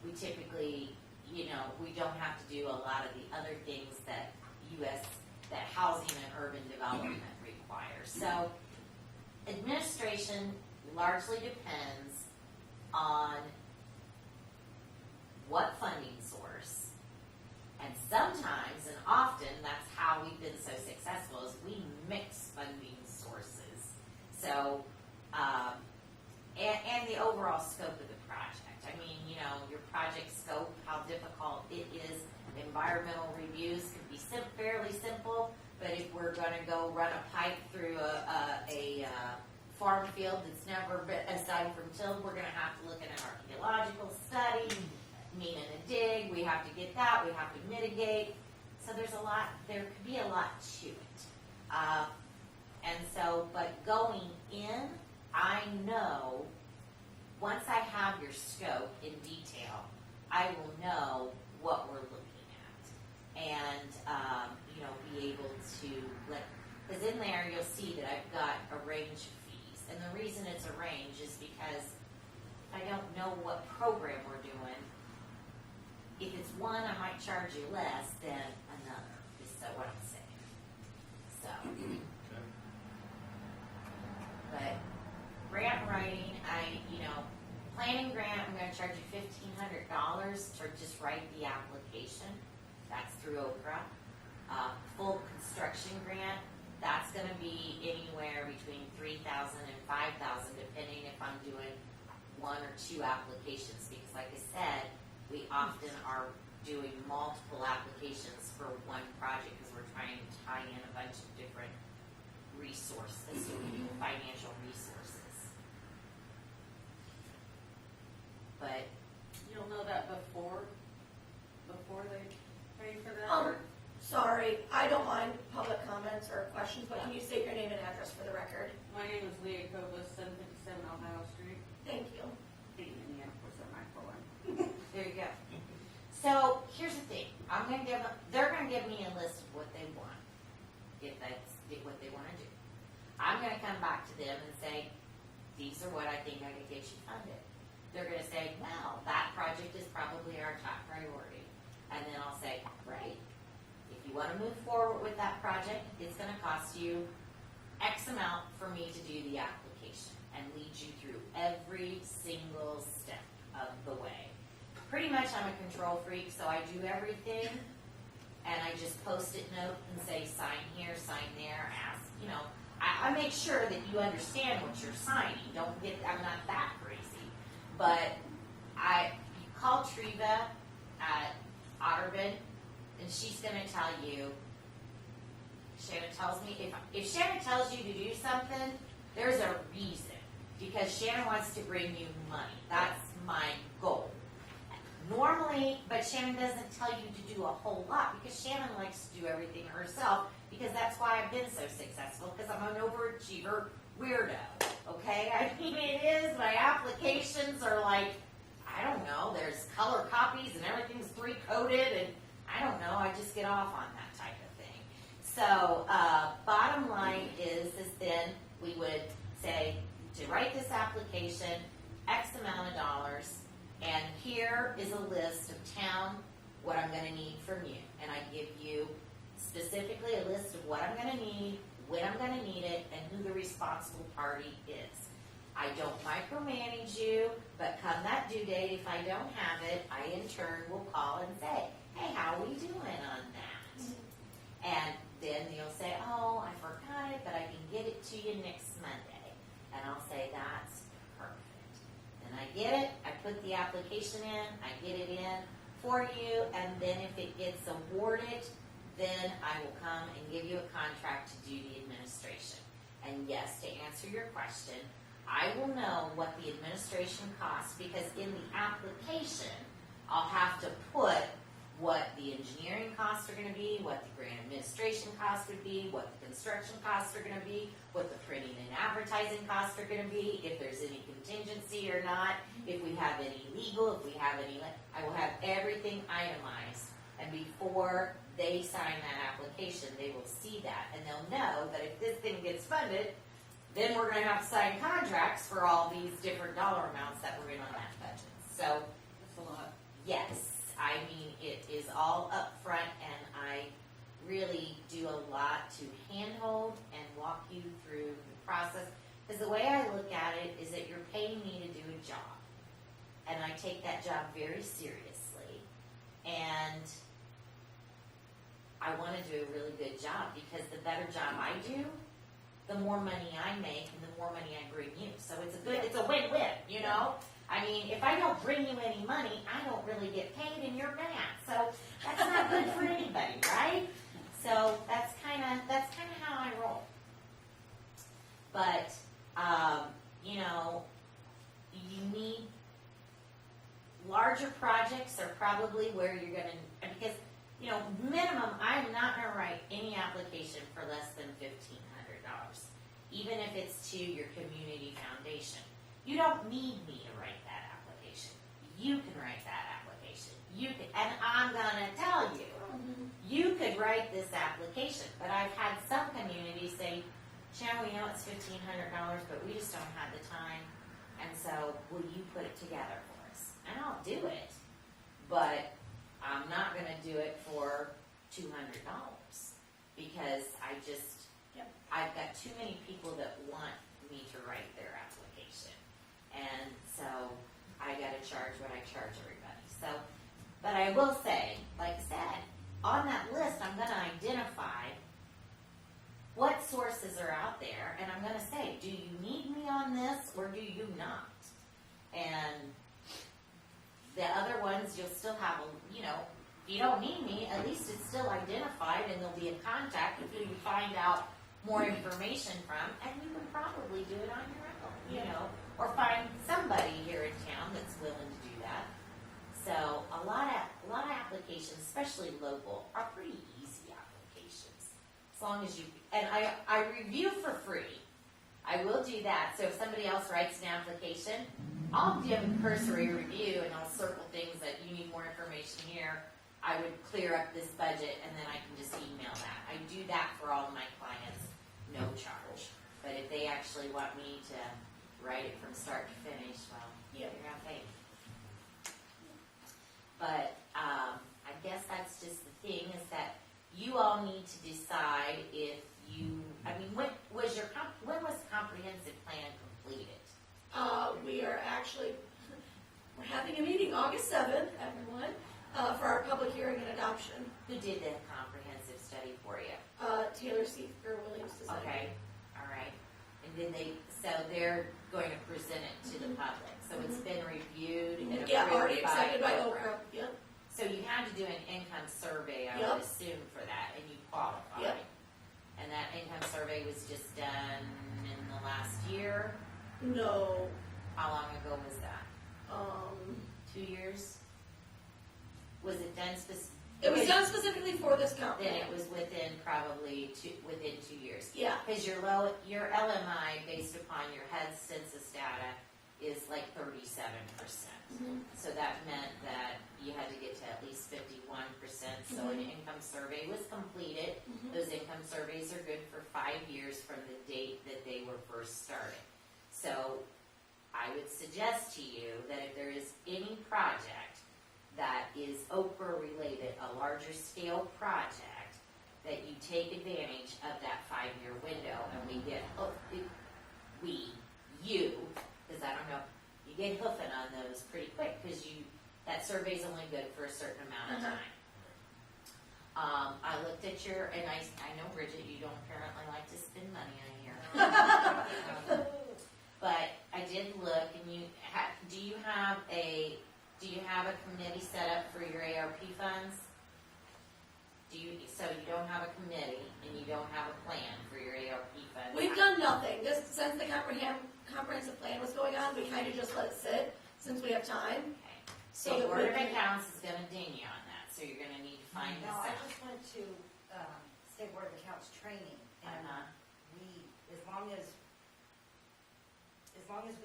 S11: we typically, we don't have to do a lot of the other things that that housing and urban development requires. So administration largely depends on what funding source, and sometimes and often that's how we've been so successful is we mix funding sources. So and the overall scope of the project. I mean, your project scope, how difficult it is. Environmental reviews can be fairly simple, but if we're going to go run a pipe through a farm field that's never been aside from tilled, we're going to have to look at an archaeological study, meaning a dig. We have to get that. We have to mitigate. So there could be a lot to it. And so, but going in, I know once I have your scope in detail, I will know what we're looking at, and be able to because in there you'll see that I've got a range of fees, and the reason it's a range is because I don't know what program we're doing. If it's one, I might charge you less than another. Is that what I'm saying? So,
S5: Okay.
S11: but grant writing, planning grant, I'm going to charge you $1,500 to just write the application. That's through Okra. Full construction grant, that's going to be anywhere between $3,000 and $5,000, depending if I'm doing 1 or 2 applications. Because, like I said, we often are doing multiple applications for one project because we're trying to tie in a bunch of different resources, financial resources. But
S10: You'll know that before they pay for that?
S2: Sorry, I don't mind public comments or questions, but can you state your name and address for the record?
S10: My name is Leah Kovas, 757 Ohio Street.
S2: Thank you.
S10: Dayton, Indiana, 47941.
S11: there you go. So here's the thing. They're going to give me a list of what they want, if that's what they want to do. I'm going to come back to them and say, these are what I think I can get you funded. They're going to say, well, that project is probably you want to move forward with that project, it's going to cost you X amount for me to do the application and lead you through every single step of the way. Pretty much I'm a control freak, so I do everything, and I just post-it note and say, sign here, sign there, ask, I make sure that you understand what you're signing. Don't get, I'm not that crazy. But I call Treva at Otterburn, and she's going to tell you, Shannon tells me, if Shannon tells you to do something, there's a reason. Because Shannon wants to bring you money. That's my goal. Normally, but Shannon doesn't tell you to do a whole lot because Shannon likes to do everything herself because that's why I've been so successful because I'm an overachiever weirdo, okay? I mean, it is, my applications are like, I don't know, there's color copies and everything's pre-coded and I don't know, I just get off on that type of thing. So, bottom line is then we would say, to write this application, X amount of dollars, and here is a list of town, what I'm going to need from you. And I give you specifically a list of what I'm going to need, when I'm going to need it, and who the responsible party is. I don't micromanage you, but come that due date, if I don't have it, I in turn will call and say, hey, how are we doing on that? And then you'll say, oh, I forgot it, but I can get it to you next Monday. And I'll say, that's perfect. Then I get it, I put the application in, I get it in for you, and then if it gets awarded, then I will come and give you a contract to do the administration. And yes, to answer your question, I will know what the administration costs because in the application, I'll have to put what the engineering costs are going to be, what the grant administration costs would be, what the construction costs are going to be, what the printing and advertising costs are going to be, if there's any contingency or not, if we have any legal, if we have any, I will have everything itemized. And before they sign that application, they will see that. And they'll know that if this thing gets funded, then we're going to have to sign contracts for all these different dollar amounts that were in on that budget. So,
S10: That's a lot.
S11: yes, I mean, it is all up front, and I really do a lot to handhold and walk you through the process. Because the way I look at it is that you're paying me to do a job. And I take that job very seriously. And I want to do a really good job because the better job I do, the more money I make and the more money I bring you. So it's a win-win, you know? I mean, if I don't bring you any money, I don't really get paid and you're mad. So that's not good for anybody, right? So that's kind of how I roll. But, you need larger projects are probably where you're going to, because, minimum, I'm not going to write any application for less than $1,500, even if it's to your community foundation. You don't need me to write that application. You can write that application. And I'm going to tell you, you could write this application, but I've had some communities say, Sharon, we know it's $1,500, but we just don't have the time, and so will you put it together for us? And I'll do it, but I'm not going to do it for $200 because I've got too many people that want me to write their application. And so I got to charge what I charge everybody. So, but I will say, like I said, on that list, I'm going to identify what sources are out there, and I'm going to say, do you need me on this or do you not? And the other ones, you'll still have, if you don't need me, at least it's still identified and there'll be a contact of who you find out more information from, and you can probably do it on your own, or find somebody here in town that's willing to do that. So a lot of applications, especially local, are pretty easy applications. As long as and I review for free. I will do that. So if somebody else writes an application, I'll give a cursory review and I'll circle things that you need more information here. I would clear up this budget and then I can just email that. I do that for all of my clients, no charge. But if they actually want me to write it from start to finish, well, you're going to pay me. But I guess that's just the thing is that you all
S2: having a meeting August 7th, everyone, for our public hearing and adoption.
S11: Who did the comprehensive study for you?
S2: Taylor Seeker Williams decided.
S11: Okay, all right. And then so they're going to present it to the public. So it's been reviewed and approved
S2: Yeah, already
S11: by
S2: accepted by
S11: Oprah.
S2: Oprah. Yep.
S11: So you had to do an income survey, I
S2: Yep.
S11: would assume, for that, and you qualified.
S2: Yep.
S11: And that income survey was just done in the last year?
S2: No.
S11: How long ago was that? 2 years? Was it done
S2: It was done specifically for this company.
S11: Then it was within probably within 2 years.
S2: Yeah.
S11: Because your LMI, based upon your head census data, is like 37%. So that meant that you had to get to at least 51%. So an income survey was completed. Those income surveys are good for 5 years from the date that they were first started. So I would suggest to you that if there is any project that is Oprah related, a larger scale project, that you take advantage of that 5-year window, and we get, because I don't know, you get hoofing on those pretty quick, because that survey's only good for a certain amount of time. I looked at and I know, Bridget, you don't apparently like to spend money on here. But I did look, and do you have a committee set up for your ARP funds? So you don't have a committee, and you don't have a plan for your ARP funds?
S2: We've done nothing. Since the comprehensive plan was going on, we kind of just let it sit, since we have time.
S11: Okay.
S2: So
S11: The
S2: that
S11: Board
S2: we
S11: of
S2: can-
S11: Accounts is gonna ding you on that, so you're gonna need to find this
S1: No, I
S11: out.
S1: just went to, State Board of Accounts training, and as long as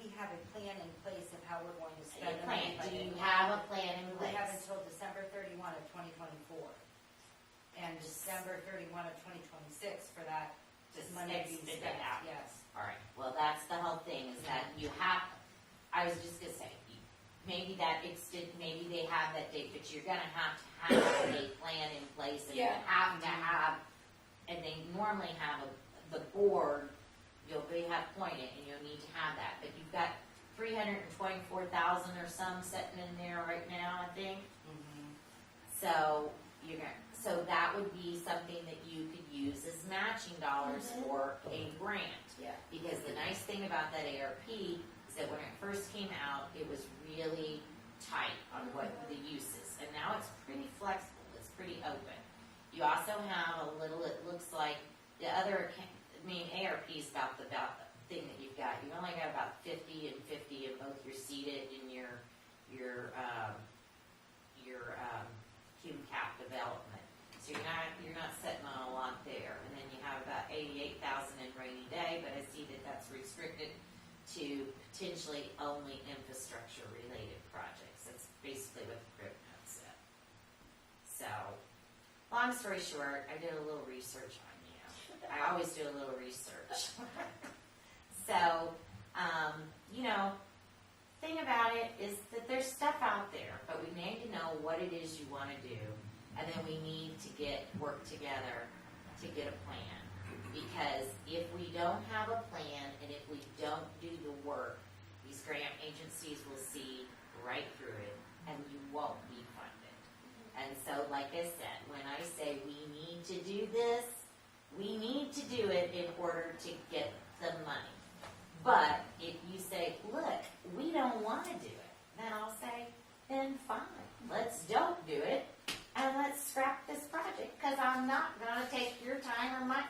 S1: we have a plan in place of how we're going to spend the money.
S11: Do you have a plan in
S1: We have
S11: place?
S1: until December 31 of 2024, and December 31 of 2026 for that
S11: Just
S1: money to be
S11: spit it
S1: spent.
S11: out.
S1: Yes.
S11: All right, well, that's the whole thing, is that you have, I was just gonna say, maybe maybe they have that date, but you're gonna have to have a plan in place, and you
S2: Yeah.
S11: have to have, and they normally have the board, you'll have appointed, and you'll need to have that, but you've got 324,000 or some sitting in there right now, I think. So so that would be something that you could use as matching dollars for a grant.
S2: Yeah.
S11: Because the nice thing about that ARP is that when it first came out, it was really tight on what the use is. And now it's pretty flexible, it's pretty open. You also have a little, it looks like, the other, ARP is about the thing that you've got. You've only got about 50 and 50 of both your seated and your cube cap development. So you're not sitting on a lot there. And then you have about 88,000 in rainy day, but I see that that's restricted to potentially only infrastructure related projects. That's basically what the crib note said. So, long story short, I did a little research on you. I always do a little research. So, thing about it is that there's stuff out there, but we need to know what it is you want to do, and then we need to work together to get a plan. Because if we don't have a plan, and if we don't do the work, these grant agencies will see right through it, and you won't be funded. And so, like I said, when I say we need to do this, we need to do it in order to get the money. But if you say, look, we don't want to do it, then I'll say, then fine, let's don't do it, and let's scrap this project, because I'm not going to take your time or my,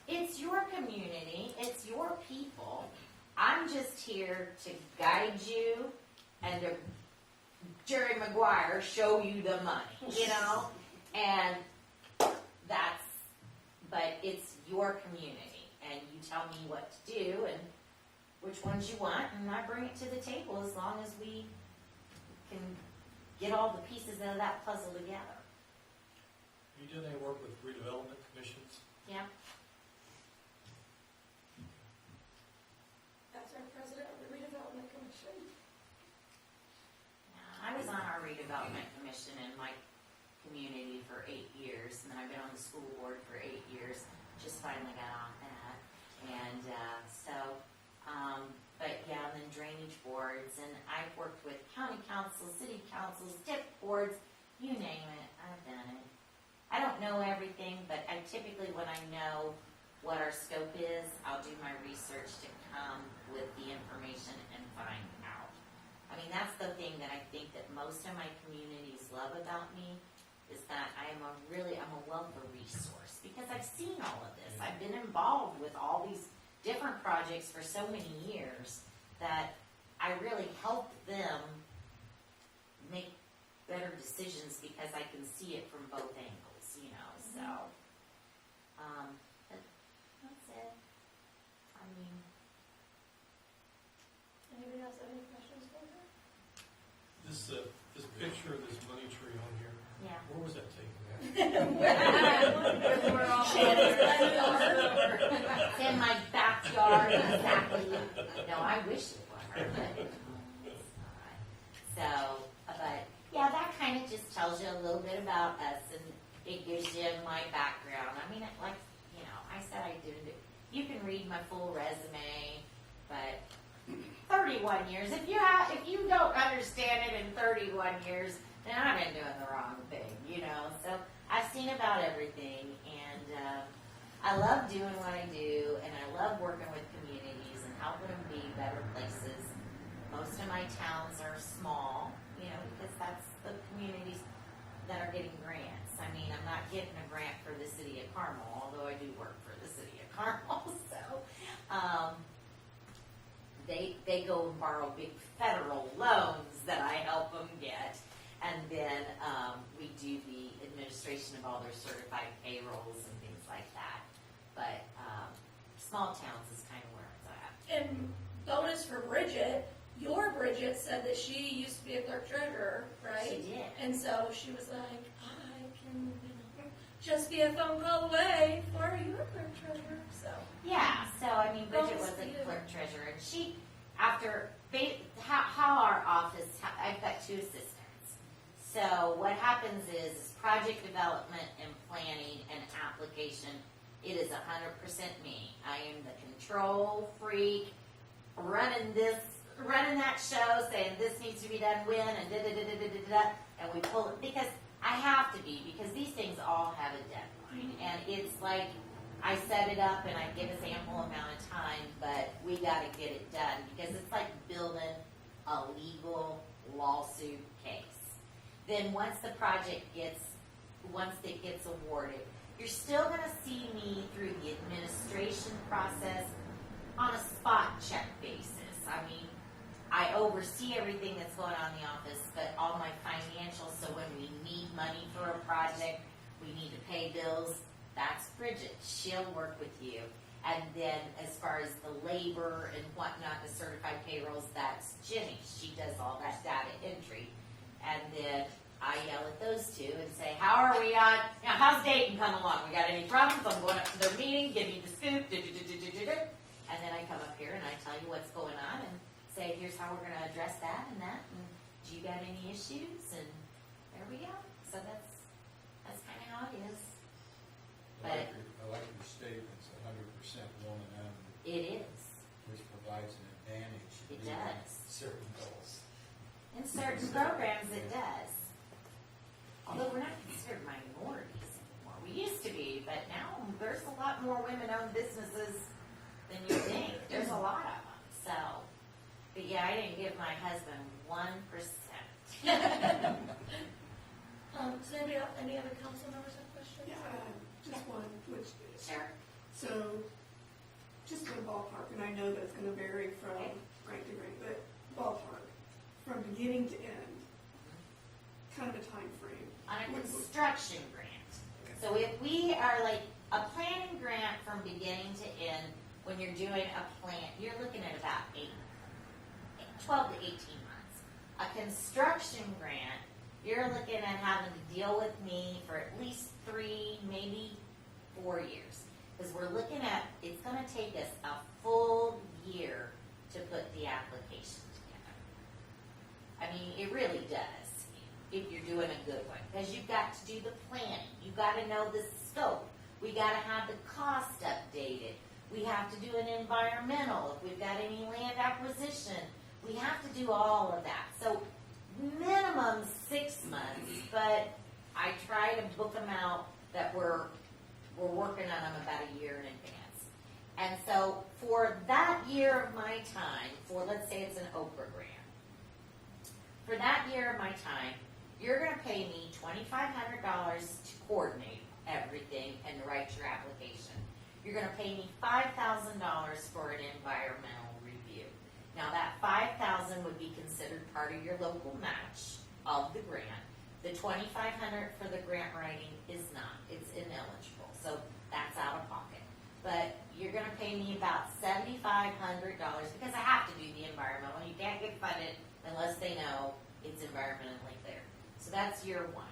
S11: it's your community, it's your people. I'm just here to guide you and to, Jerry Maguire, show you the money, and but it's your community, and you tell me what to do and which ones you want, and I bring it to the table as long as we can get all the pieces of that puzzle together.
S5: Have you done any work with redevelopment commissions?
S11: Yeah.
S2: That's our president of the redevelopment commission.
S11: I was on our redevelopment commission in my community for 8 years, and then I've been on the school board for 8 years. Just finally got off that, and but yeah, and then drainage boards, and I've worked with county councils, city councils, tip boards, you name it, I've done it. I don't know everything, but I typically, when I know what our scope is, I'll do my research to come with the information and find out. I mean, that's the thing that I think that most of my communities love about me, is that I'm a wealth of resource, because I've seen all of this. I've been involved with all these different projects for so many years that I really help them make better decisions because I can see it from both angles, you know, so. But that's it. I mean,
S2: Anybody else have any questions for her?
S5: This picture of this money tree on here,
S11: yeah.
S5: where was that taken at?
S11: We're all it's in my backyard, exactly. No, I wish it were, but it's not. So, but yeah, that kind of just tells you a little bit about us, and it gives you my background. I mean, like, you know, I said I didn't. You can read my full resume, but 31 years. If you don't understand it in 31 years, then I've been doing the wrong thing, you know. So I've seen about everything, and I love doing what I do, and I love working with communities and helping them be better places. Most of my towns are small, you know, because that's the communities that are getting grants. I mean, I'm not getting a grant for the city of Carmel, although I do work for the city of Carmel. So they go and borrow big federal loans that I help them get. And then we do the administration of all their certified payrolls and things like that. But small towns is kind of where it's at.
S2: And bonus for Bridget, your Bridget said that she used to be a clerk treasurer, right?
S11: She did.
S2: And so she was like, I can, just be a phone call away for your clerk treasurer, so.
S11: Yeah, so I mean, Bridget was a clerk treasurer, and she, how our office, I've got 2 assistants. So what happens is project development and planning and application, it is 100% me. I am the control freak, running that show, saying this needs to be done when, and da-da-da-da-da-da, and we pull it, because I have to be, because these things all have a deadline, and it's like, I set it up and I give us ample amount of time, but we gotta get it done, because it's like building a legal lawsuit case. Then once it gets awarded, you're still gonna see me through the administration process on a spot check basis. I mean, I oversee everything that's going on in the office, but all my financials, so when we need money for a project, we need to pay bills, that's Bridget. She'll work with you. And then as far as the labor and whatnot, the certified payrolls, that's Jenny. She does all that data entry. And then I yell at those 2 and say, how are we on, now how's Dayton coming along? We got any problems? I'm going up to their meeting, give me the scoop, and then I come up here and I tell you what's going on and say, here's how we're going to address that and that, and do you got any issues? And there we go. So that's kind of how it is.
S3: I like your statements, 100% woman-owned,
S11: It is.
S3: which provides an advantage. to
S11: It
S3: meeting
S11: does.
S3: certain goals.
S11: In certain programs, it does. Although we're not considered minorities anymore. We used to be, but now there's a lot more women-owned businesses than you think. There's a lot of them. So, but yeah, I didn't give my husband 1%.
S2: Does any other council members have questions?
S9: Yeah, just one, which,
S11: Sure.
S9: so, just for ballpark, and I know that it's gonna vary from
S11: Okay.
S9: rank to rank, but ballpark, from beginning to end, kind of a time frame.
S11: On a construction grant. So if we are like a planning grant from beginning to end, when you're doing a plan, you're looking at about 12 to 18 months. A construction grant, you're looking at having to deal with me for at least 3, maybe 4 years. Because we're looking at, it's going to take us a full year to put the application together. I mean, it really does, if you're doing a good one. Because you've got to do the planning. You've got to know the scope. We got to have the cost updated. We have to do an environmental. If we've got any land acquisition, we have to do all of that. So that we're working on them about a year in advance. And so for that year of my time, for let's say it's an Oprah grant, for that year of my time, you're gonna pay me $2,500 to coordinate everything and to write your application. You're gonna pay me $5,000 for an environmental review. Now that $5,000 would be considered part of your local match of the grant. The $2,500 for the grant writing is not, it's ineligible, so that's out of pocket. But you're gonna pay me about $7,500 because I have to do the environmental. You can't get funded unless they know it's environmentally clear. So that's year one.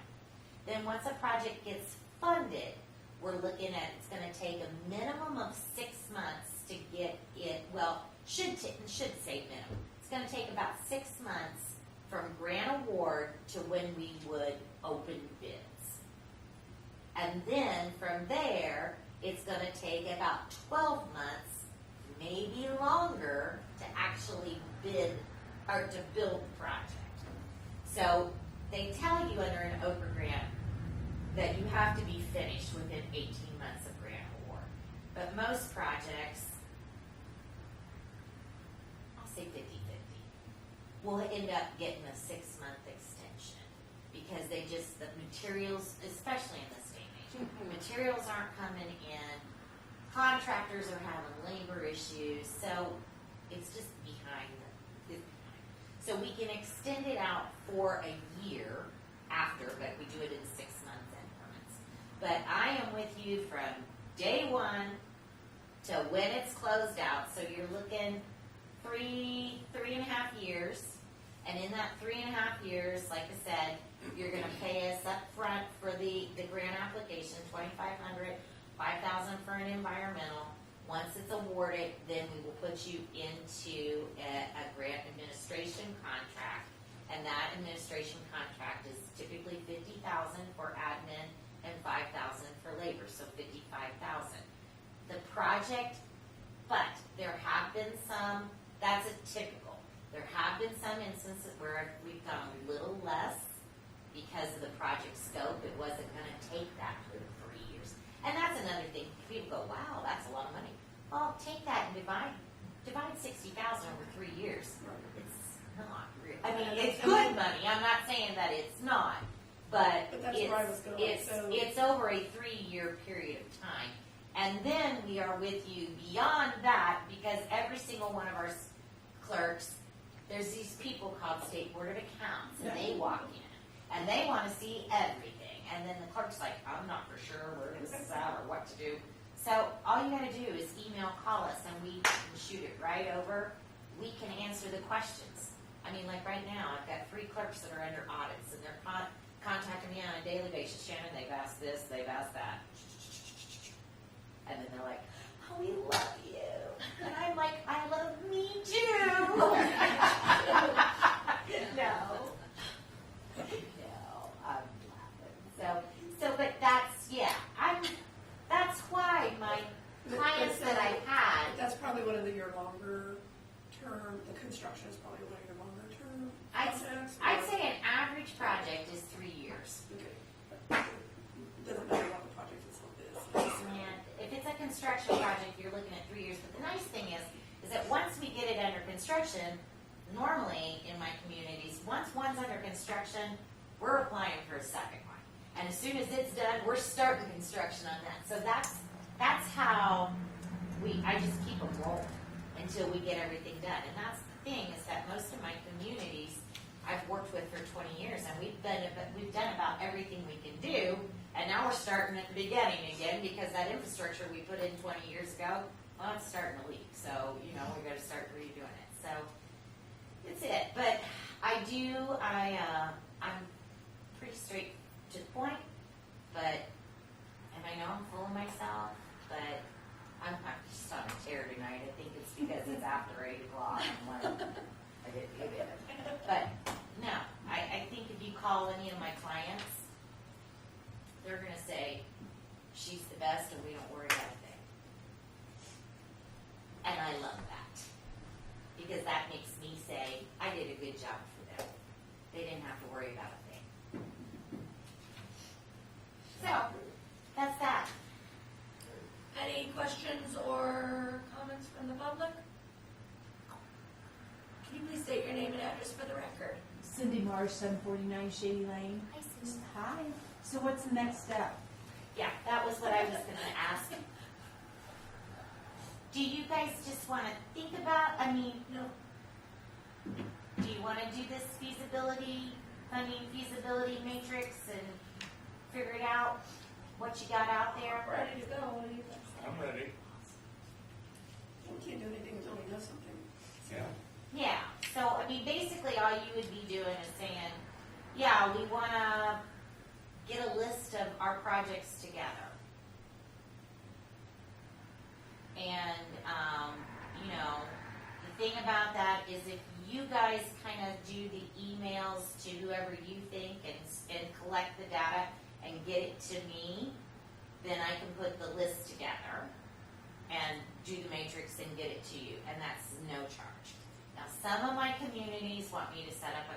S11: Then once a project gets funded, we're looking at, it's gonna take a minimum of 6 months to get it, well, should say minimum. It's gonna take about 6 months from grant award to when we would open bids. And then from there, it's gonna take about 12 months, maybe longer, to actually bid or to build the project. So they tell you under an Oprah grant that you have to be finished within 18 months of grant award. But most projects, I'll say 50-50, will end up getting a 6-month extension because they just, the materials, especially in this day and age, materials aren't coming in, contractors are having labor issues, so it's just behind. So we can extend it out for a year after, but we do it in 6-month increments. But I am with you from day one to when it's closed out. So you're looking three and a half years. And in that 3.5 years, like I said, you're gonna pay us up front for the grant application, $2,500, $5,000 for an environmental. Once it's awarded, then we will put you into a grant administration contract. And that administration contract is typically $50,000 for admin and $5,000 for labor, so $55,000. The project, but there have been some, that's a typical. There have been some instances where we've done a little less because of the project scope. It wasn't gonna take that for 3 years. And that's another thing, people go, wow, that's a lot of money. Well, take that and divide 60,000 over 3 years. It's not real. I mean, it's good money. I'm not saying that it's not, but
S9: that's where I was going.
S11: it's over a 3-year period of time. And then we are with you beyond that because every single one of our clerks, there's these people called State Board of Accounts, and they walk in and they want to see everything. And then the clerk's like, I'm not for sure where this is at or what to do. So all you gotta do is email, call us, and we can shoot it right over. We can answer the questions. I mean, like right now, I've got 3 clerks that are under audits, and they're contacting me on a daily basis. Shannon, they've asked this, they've asked that. And then they're like, oh, we love you. And I'm like, I love me too. No, I'm laughing. But that's, yeah, that's why my clients that I had.
S9: That's probably one of your longer term, the construction is probably one of your longer term projects.
S11: I'd say an average project is 3 years.
S9: Okay. Doesn't matter what the project itself is.
S11: And if it's a construction project, you're looking at 3 years. But the nice thing is that once we get it under construction, normally in my communities, once one's under construction, we're applying for a second one. And as soon as it's done, we're starting construction on that. So that's how I just keep them rolling until we get everything done. And that's the thing, is that most of my communities I've worked with for 20 years, and we've done about everything we can do. And now we're starting at the beginning again because that infrastructure we put in 20 years ago, well, it's starting to leak. So, we got to start redoing it. So it's it. But I'm pretty straight to the point, and I know I'm full of myself, but I'm just on a tear tonight. I think it's because it's after 8 o'clock. I'm like, I didn't get it. But no, I think if you call any of my clients, they're going to say, she's the best and we don't worry about a thing. And I love that. Because that makes me say, I did a good job for them. They didn't have to worry about a thing. So,
S2: questions or comments from the public? Can you please state your name and address for the record?
S12: Cindy Marsh, 749 Shady Lane.
S11: Hi, Susan.
S12: Hi. So what's the next step?
S11: Yeah, that was what I was gonna ask. Do you guys just wanna think about, I mean,
S2: No.
S11: do you wanna do this funding feasibility matrix and figure it out, what you got out there?
S2: Ready to go, what do you think?
S8: I'm ready.
S9: We can't do anything until we know something.
S8: Yeah.
S11: Yeah, so, I mean, basically, all you would be doing is saying, yeah, we wanna get a list of our projects together. And, you know, the thing about that is if you guys kind of do the emails to whoever you think and collect the data and get it to me, then I can put the list together and do the matrix and get it to you, and that's no charge. Now, some of my communities want me to set up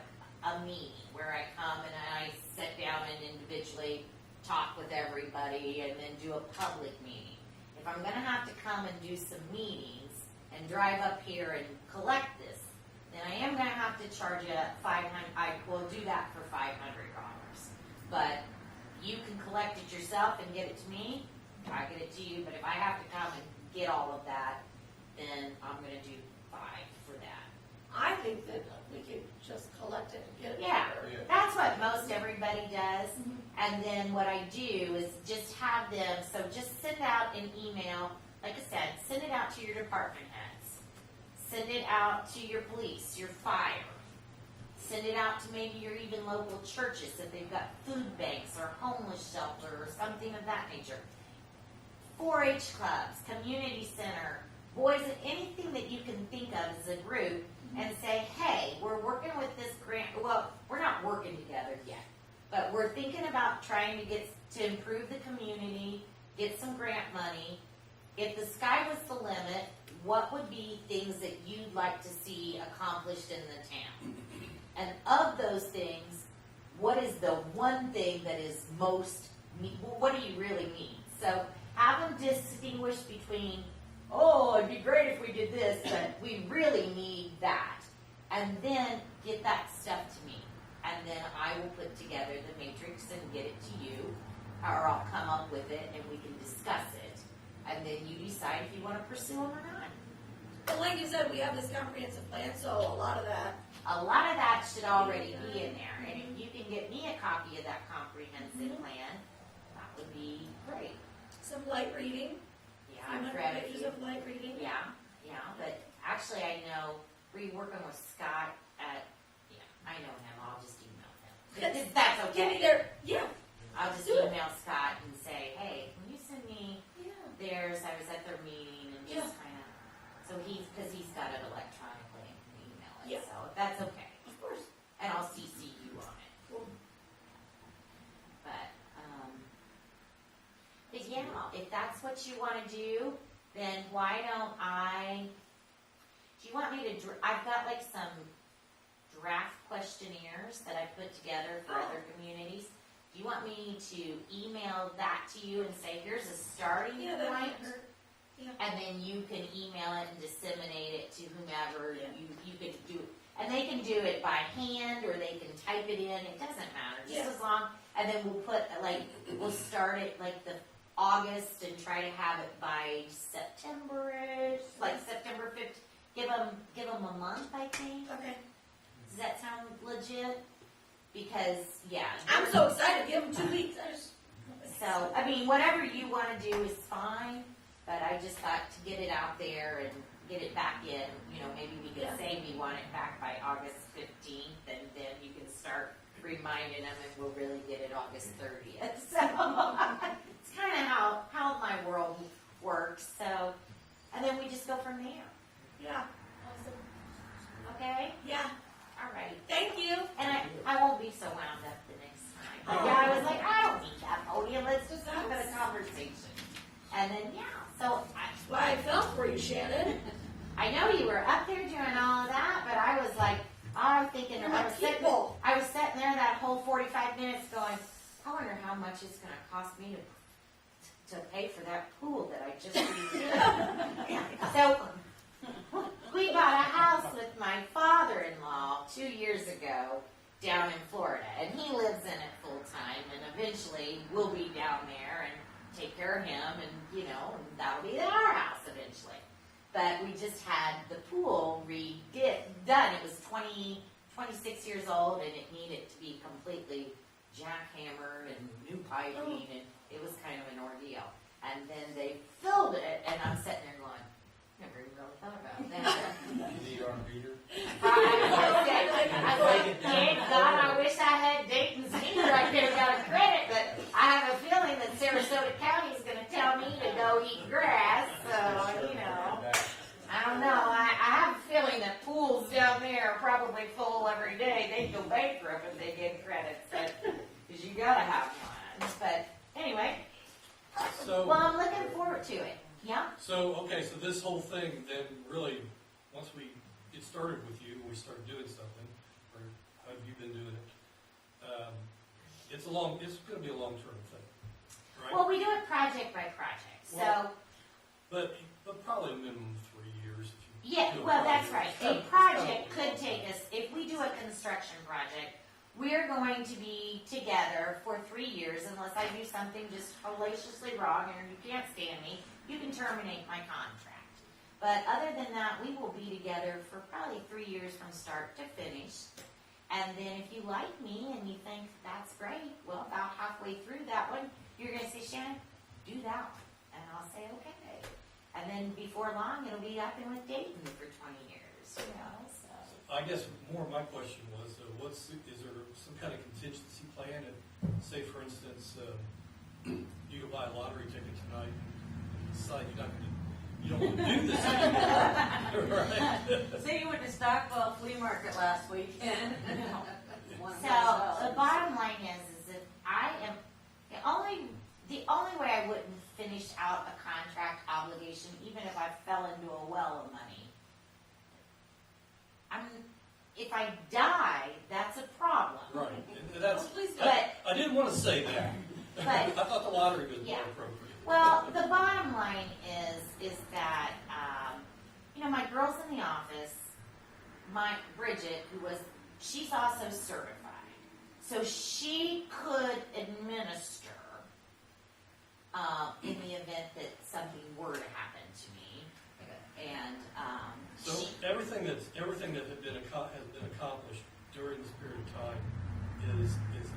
S11: a meeting where I come and I sit down and individually talk with everybody and then do a public meeting. If I'm gonna have to come and do some meetings and drive up here and collect this, then I am gonna have to charge you $500, I will do that for $500. But you can collect it yourself and get it to me, I get it to you, but if I have to come and get all of that, then I'm gonna do $5 for that.
S2: I think that we could just collect it and get it.
S11: Yeah,
S2: together.
S11: that's what most everybody does. And then what I do is just have them, so just send out an email, like I said, send it out to your department heads. Send it out to your police, your fire. Send it out to maybe your even local churches if they've got food banks or homeless shelter or something of that nature. 4-H clubs, community center, boys, anything that you can think of as a group, and say, hey, we're working with this grant, well, we're not working together yet, but we're thinking about trying to improve the community, get some grant money. If the sky was the limit, what would be things that you'd like to see accomplished in the town? And of those things, what is the one thing that is most, what do you really need? So have them distinguish between, oh, it'd be great if we did this, but we really need that. And then get that stuff to me. And then I will put together the matrix and get it to you, or I'll come up with it and we can discuss it. And then you decide if you want to pursue them or not.
S2: But like you said, we have this comprehensive plan, so a lot of that
S11: Should already be in there. And if you can get me a copy of that comprehensive plan, that would be great.
S2: some light reading.
S11: Yeah, I've
S2: 500
S11: read a
S2: pages
S11: few.
S2: of light reading.
S11: Yeah, but actually I know, working with Scott I know him, I'll just email him. That's
S2: Give me
S11: okay.
S2: their, yeah,
S11: I'll just
S2: do it.
S11: email Scott and say, hey, can you send me
S2: yeah.
S11: theirs? I was at their meeting and just
S2: Yeah.
S11: kind of, so because he's got it electronically and can email it,
S2: Yeah.
S11: so that's okay.
S2: Of course.
S11: And I'll CC you on it.
S2: Cool.
S11: But yeah, if that's what you want to do, then why don't do you want me to, I've got like some draft questionnaires that I put together for other communities. Do you want me to email that to you and say, here's a starting
S2: Yeah, that
S11: point?
S2: might hurt. Yeah.
S11: And then you can email it and disseminate it to whomever
S2: Yeah.
S11: you could do it. And they can do it by hand or they can type it in, it doesn't matter, just
S2: Yeah.
S11: as long, and then we'll start it like the August and try to have it by September-ish, like September 5th. Give them a month, I think.
S2: Okay.
S11: Does that sound legit? Because, yeah.
S2: I'm so excited. Give them 2 weeks.
S11: So, I mean, whatever you want to do is fine, but I just thought to get it out there and get it back in, maybe we could
S2: Yeah.
S11: say we want it back by August 15th, and then you can start reminding them, and we'll really get it August 30th. So, it's kind of how my world works, so, and then we just go from there,
S2: Yeah. Awesome.
S11: okay?
S2: Yeah.
S11: All right.
S2: Thank you.
S11: And I won't be so wound up the next time. But
S2: Oh.
S11: yeah, I was like, I don't need that podium, let's just have a conversation. And then, so
S2: That's why I fell for you, Shannon.
S11: I know you were up there doing all of that, but I was like, I'm thinking,
S2: You're
S11: I
S2: my
S11: was sitting
S2: people.
S11: there that whole 45 minutes going, I wonder how much it's gonna cost me to to pay for that pool that I just redid. So we bought a house with my father-in-law 2 years ago down in Florida, and he lives in it full time, and eventually we'll be down there and take care of him, and and that'll be our house eventually. But we just had the pool done. It was 26 years old, and it needed to be completely jackhammered and new piping, and it was kind of an ordeal. And then they filled it, and I'm sitting there going, never even really thought about that.
S3: You need our meter?
S11: I was like, thank God, I wish I had Dayton's meter. I could have got a credit, but I have a feeling that Sarasota County is going to tell me to go eat grass. So, I don't know. I have a feeling that pools down there are probably full every day. They'd go bankrupt if they get credits, because you got to have one. But anyway,
S5: So,
S11: well, I'm looking forward to it. Yeah.
S5: so this whole thing then really, once we get started with you, we start doing something, or how have you been doing it? It's going to be a long-term thing, right?
S11: Well, we do it project by project. So,
S5: But probably a minimum of 3 years. If you
S11: yeah,
S5: do a
S11: well, that's
S5: project.
S11: right. A project could take us, if we do a construction project, we're going to be together for 3 years unless I do something just hellaciously wrong and you can't stand me. You can terminate my contract. But other than that, we will be together for probably 3 years from start to finish. And then if you like me and you think that's great, well, about halfway through that one, you're going to say, Shannon, do that one. And I'll say, okay. And then before long, it'll be up and with Dayton for 20 years, so.
S5: I guess more of my question was, is there some kind of contingency plan? And say, for instance, you go buy a lottery ticket tonight and decide you don't want to do this anymore. Right?
S10: Say you went to Stockville Flea Market last weekend.
S11: So the bottom line is that I am, the only way I wouldn't finish out a contract obligation, even if I fell into a well of money, if I die, that's a problem.
S5: Right. And that's,
S11: But-
S5: I didn't want to say that.
S11: But-
S5: I thought the lottery was
S11: Yeah.
S5: more appropriate.
S11: Well, the bottom line is that, my girls in the office, Bridget, she's also certified. So she could administer, in the event that something were to happen to me. And,
S5: So everything that has been accomplished during this period of time is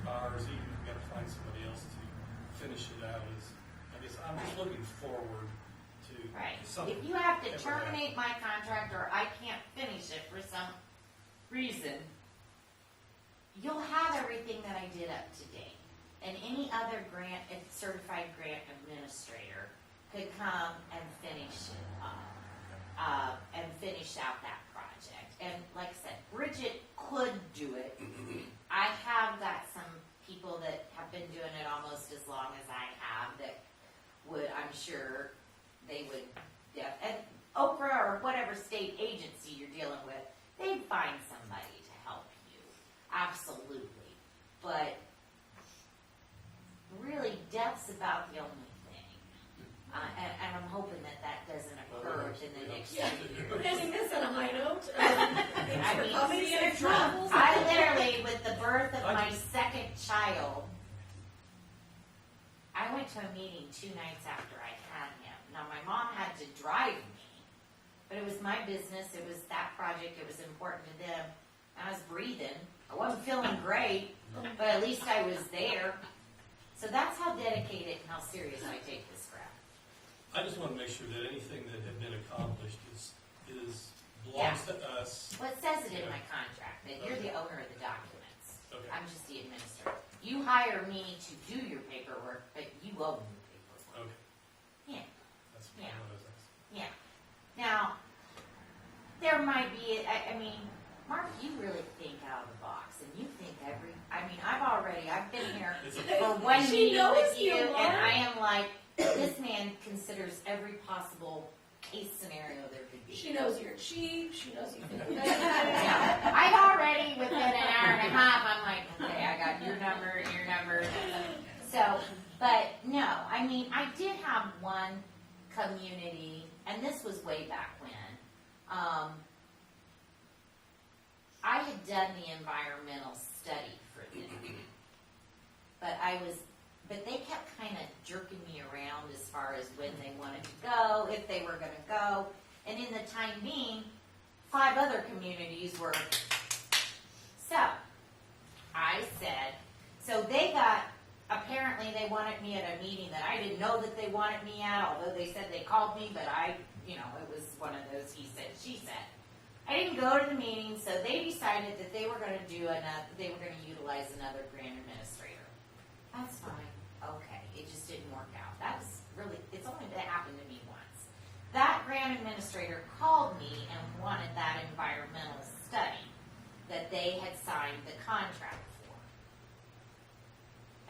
S5: ours. Even if we've got to find somebody else to finish it out. I guess I'm just looking forward to
S11: right.
S5: something.
S11: If you have to
S5: ever
S11: terminate my contract or I can't finish it for some reason, you'll have everything that I did up to date. And any other certified grant administrator could come and finish it up, and finish out that project. And like I said, Bridget could do it. I have got some people that have been doing it almost as long as I have that would, I'm sure, they would, and Oprah or whatever state agency you're dealing with, they'd find somebody to help you. Absolutely. But really, death's about the only thing. And I'm hoping that doesn't occur in the next
S2: Yeah,
S11: few
S2: we're
S11: years.
S2: ending this on a high note.
S11: I mean,
S2: Coming safe travels.
S11: I literally, with the birth of my second child, I went to a meeting 2 nights after I had him. Now, my mom had to drive me, but it was my business. It was that project. It was important to them. I was breathing. I wasn't feeling great, but at least I was there. So that's how dedicated and how serious I take this crap.
S5: I just want to make sure that anything that had been accomplished belongs to us.
S11: Well, it says it in my contract, that you're the owner of the documents.
S5: Okay.
S11: I'm just the administrator. You hire me to do your paperwork, but you own the paperwork.
S5: Okay.
S11: Yeah,
S5: That's
S11: Yeah.
S5: what I was asking.
S11: yeah. Now, there might be, I mean, Mark, you really think out of the box, and you think I've been here
S5: It's a-
S11: for one
S2: She
S11: meeting
S2: knows
S11: with you,
S2: you,
S11: and
S2: Mark.
S11: I am like, this man considers every possible case scenario there could be.
S2: She knows you're cheap, she knows you think
S11: Yeah. I've already, within an hour and a half, I'm like, okay, I got your number and your number. So, but no, I mean, I did have one community, and this was way back when. I had done the environmental study for them, but they kept kind of jerking me around as far as when they wanted to go, if they were going to go, and in the time being, 5 other communities were. So, I said, so they got. Apparently, they wanted me at a meeting that I didn't know that they wanted me at, although they said they called me, but it was one of those he said, she said. I didn't go to the meeting, so they decided that they were going to utilize another grant administrator. That's fine. Okay. It just didn't work out. It's only happened to me once. That grant administrator called me and wanted that environmental study that they had signed the contract.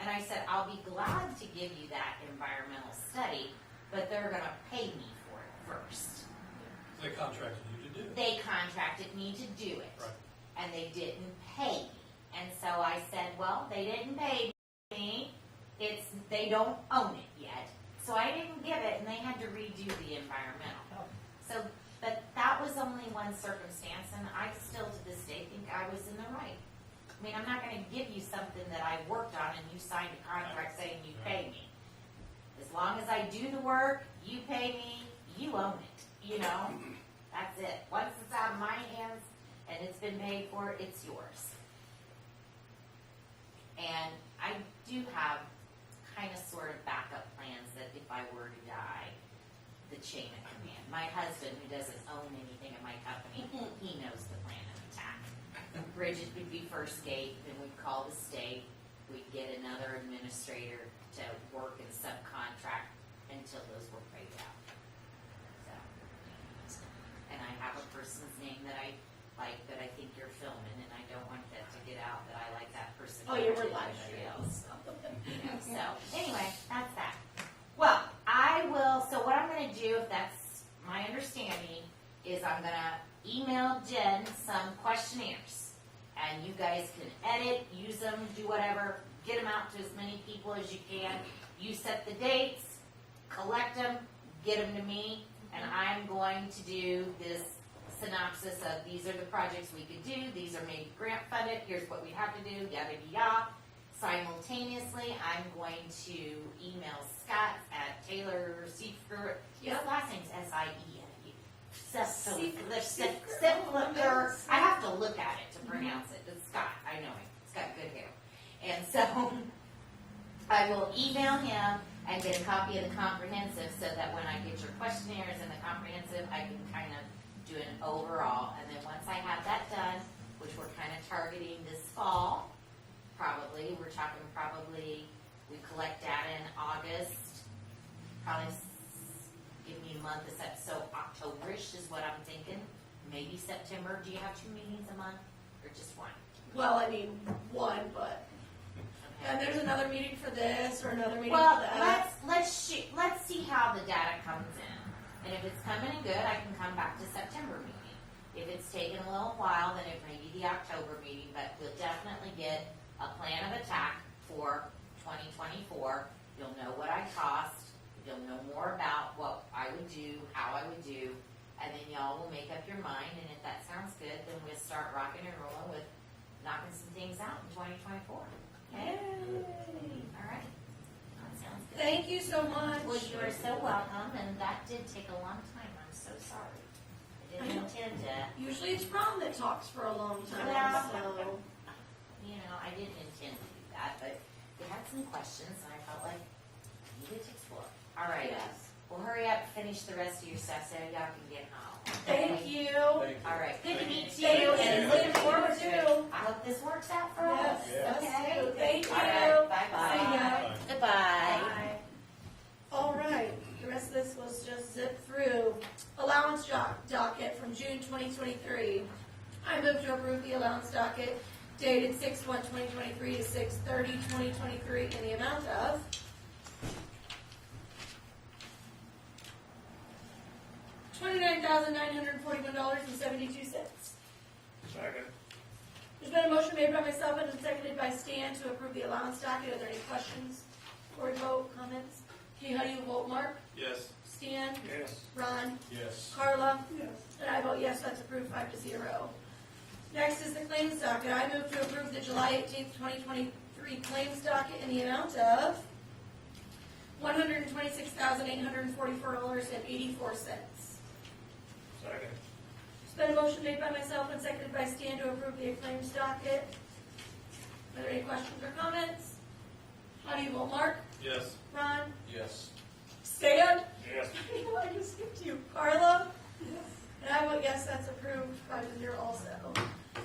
S11: And I said, I'll be glad to give you that environmental study, but they're going to pay me for it first.
S5: They contracted you to do it.
S11: They contracted me to do it.
S5: Right.
S11: And they didn't pay me. And so I said, well, they didn't pay me. They don't own it yet. So I didn't give it, and they had to redo the environmental. So, but that was only one circumstance, and I still to this day think I was in the right. I mean, I'm not going to give you something that I worked on and you signed a contract saying you pay me. As long as I do the work, you pay me, you own it, That's it. Once it's out of my hands and it's been paid for, it's yours. And I do have kind of sort of backup plans that if I were to die, the chain of command. My husband, who doesn't own anything in my company, he knows the plan of attack. Bridget would be first gate, then we'd call the state, we'd get another administrator to work and subcontract until those were paid out. So, and I have a person's name that I like that I think you're filming, and I don't want that to get out that I like that person.
S2: Oh, you were
S11: more than
S2: live
S11: anybody
S2: streaming.
S11: else. So anyway, that's that. Well, so what I'm gonna do, if that's my understanding, is I'm gonna email Jen some questionnaires, and you guys can edit, use them, do whatever, get them out to as many people as you can. You set the dates, collect them, get them to me, and I'm going to do this synopsis of these are the projects we could do, these are maybe grant funded, here's what we have to do, yada yada. Simultaneously, I'm going to email Scott at Taylor Seifert. His last name's S-I-E-N-U. Seifert. I have to look at it to pronounce it. It's Scott. I know him. He's got good hair. And so I will email him and get a copy of the comprehensive so that when I get your questionnaires and the comprehensive, I can kind of do an overall. And then once I have that done, which we're kind of targeting this fall, we collect data in August, probably give me a month, so October-ish is what I'm thinking, maybe September. Do you have 2 meetings a month, or just one?
S2: Well, I mean, one, but,
S11: Okay.
S2: and there's another meeting for this, or another meeting
S11: Well,
S2: for that.
S11: let's see how the data comes in, and if it's coming in good, I can come back to September meeting. If it's taking a little while, then it may be the October meeting, but we'll definitely get a plan of attack for 2024. You'll know what I cost. You'll know more about what I would do, how I would do, and then y'all will make up your mind. And if that sounds good, then we'll start rocking and rolling with knocking some things out in 2024. Okay? All right. That sounds good.
S2: Thank you so much.
S11: Well, you are so welcome, and that did take a long time. I'm so sorry. I didn't intend to.
S2: Usually it's Ron that talks for a long time,
S11: Yeah.
S2: so.
S11: I didn't intend to do that, but we had some questions, and I felt like I needed to explore. All right.
S2: Yes.
S11: Well, hurry up, finish the rest of your stuff so y'all can get home.
S2: Thank you.
S3: Thank you.
S11: All right. Good to meet you.
S2: Thank you.
S11: And
S2: Looking
S11: looking
S2: forward
S11: forward
S2: to
S11: to
S2: it.
S11: it. I hope this works out for us.
S2: Yes,
S11: Okay.
S2: us too. Thank you.
S11: All right. Bye-bye.
S2: See ya.
S11: Goodbye.
S2: All right, the rest of this was just zip through. Allowance docket from June 2023. I move to approve the allowance docket dated 6/1/2023 to 6/30/2023 in the amount of $29,941.72.
S8: Second.
S2: There's been a motion made by myself and seconded by Stan to approve the allowance docket. Are there any questions? before we vote, comments? Okay, how do you vote, Mark?
S5: Yes.
S2: Stan?
S8: Yes.
S2: Ron?
S5: Yes.
S2: Carla?
S9: Yes.
S2: And I vote yes, that's approved 5-0. Next is the claims docket. I move to approve the July 18th, 2023 claims docket in the amount of $126,844.84.
S8: Second.
S2: It's been a motion made by myself and seconded by Stan to approve the claims docket. Are there any questions or comments? How do you vote, Mark?
S5: Yes.
S2: Ron?
S3: Yes.
S2: Stan?
S8: Yes.
S2: I just skipped you. Carla?
S9: Yes.
S2: And I vote yes, that's approved 5-0 also.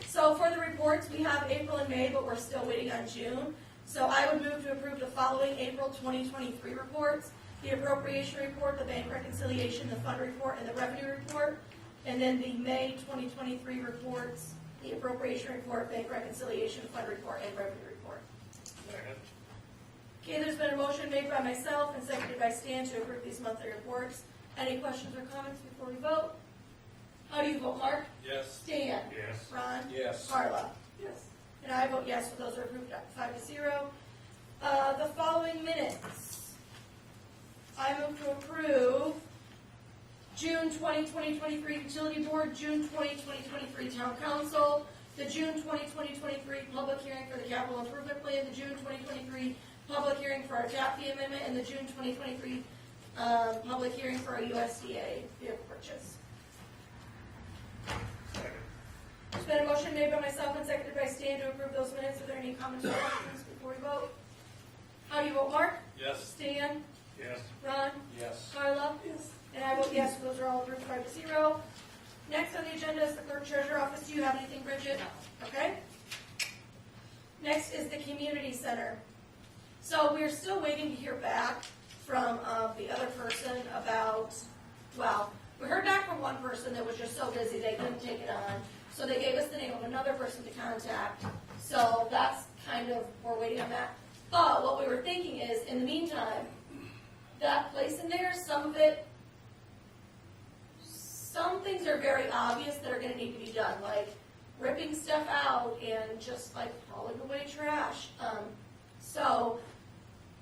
S2: So for the reports, we have April and May, but we're still waiting on June. So I would move to approve the following April 2023 reports: the appropriation report, the bank reconciliation, the fund report, and the revenue report. And then the May 2023 reports, the appropriation report, bank reconciliation, fund report, and revenue report.
S8: Second.
S2: Okay, there's been a motion made by myself and seconded by Stan to approve these monthly reports. Any questions or comments before we vote? How do you vote, Mark?
S5: Yes.
S2: Stan?
S8: Yes.
S2: Ron?
S3: Yes.
S2: Carla?
S9: Yes.
S2: And I vote yes, so those are approved 5-0. The following minutes. I move to approve June 20, 2023 Utility Board, June 20, 2023 Town Council, the June 20, 2023 public hearing for the capital improvement plan, the June 2023 public hearing for our TAP fee amendment, and the June 2023 public hearing for our USDA vehicle purchase.
S8: Second.
S2: There's been a motion made by myself and seconded by Stan to approve those minutes. Are there any comments or questions before we vote? How do you vote, Mark?
S5: Yes.
S2: Stan?
S8: Yes.
S2: Ron?
S3: Yes.
S2: Carla?
S9: Yes.
S2: And I vote yes, so those are all approved 5-0. Next on the agenda is the clerk treasurer office. Do you have anything, Bridget? Okay. Next is the community center. So we're still waiting to hear back from the other person about, well, we heard back from one person that was just so busy they couldn't take it on. So they gave us the name of another person to contact. So that's kind of, we're waiting on that. But what we were thinking is, in the meantime, that place in there, some of it, some things are very obvious that are gonna need to be done, like ripping stuff out and just like hauling away trash. So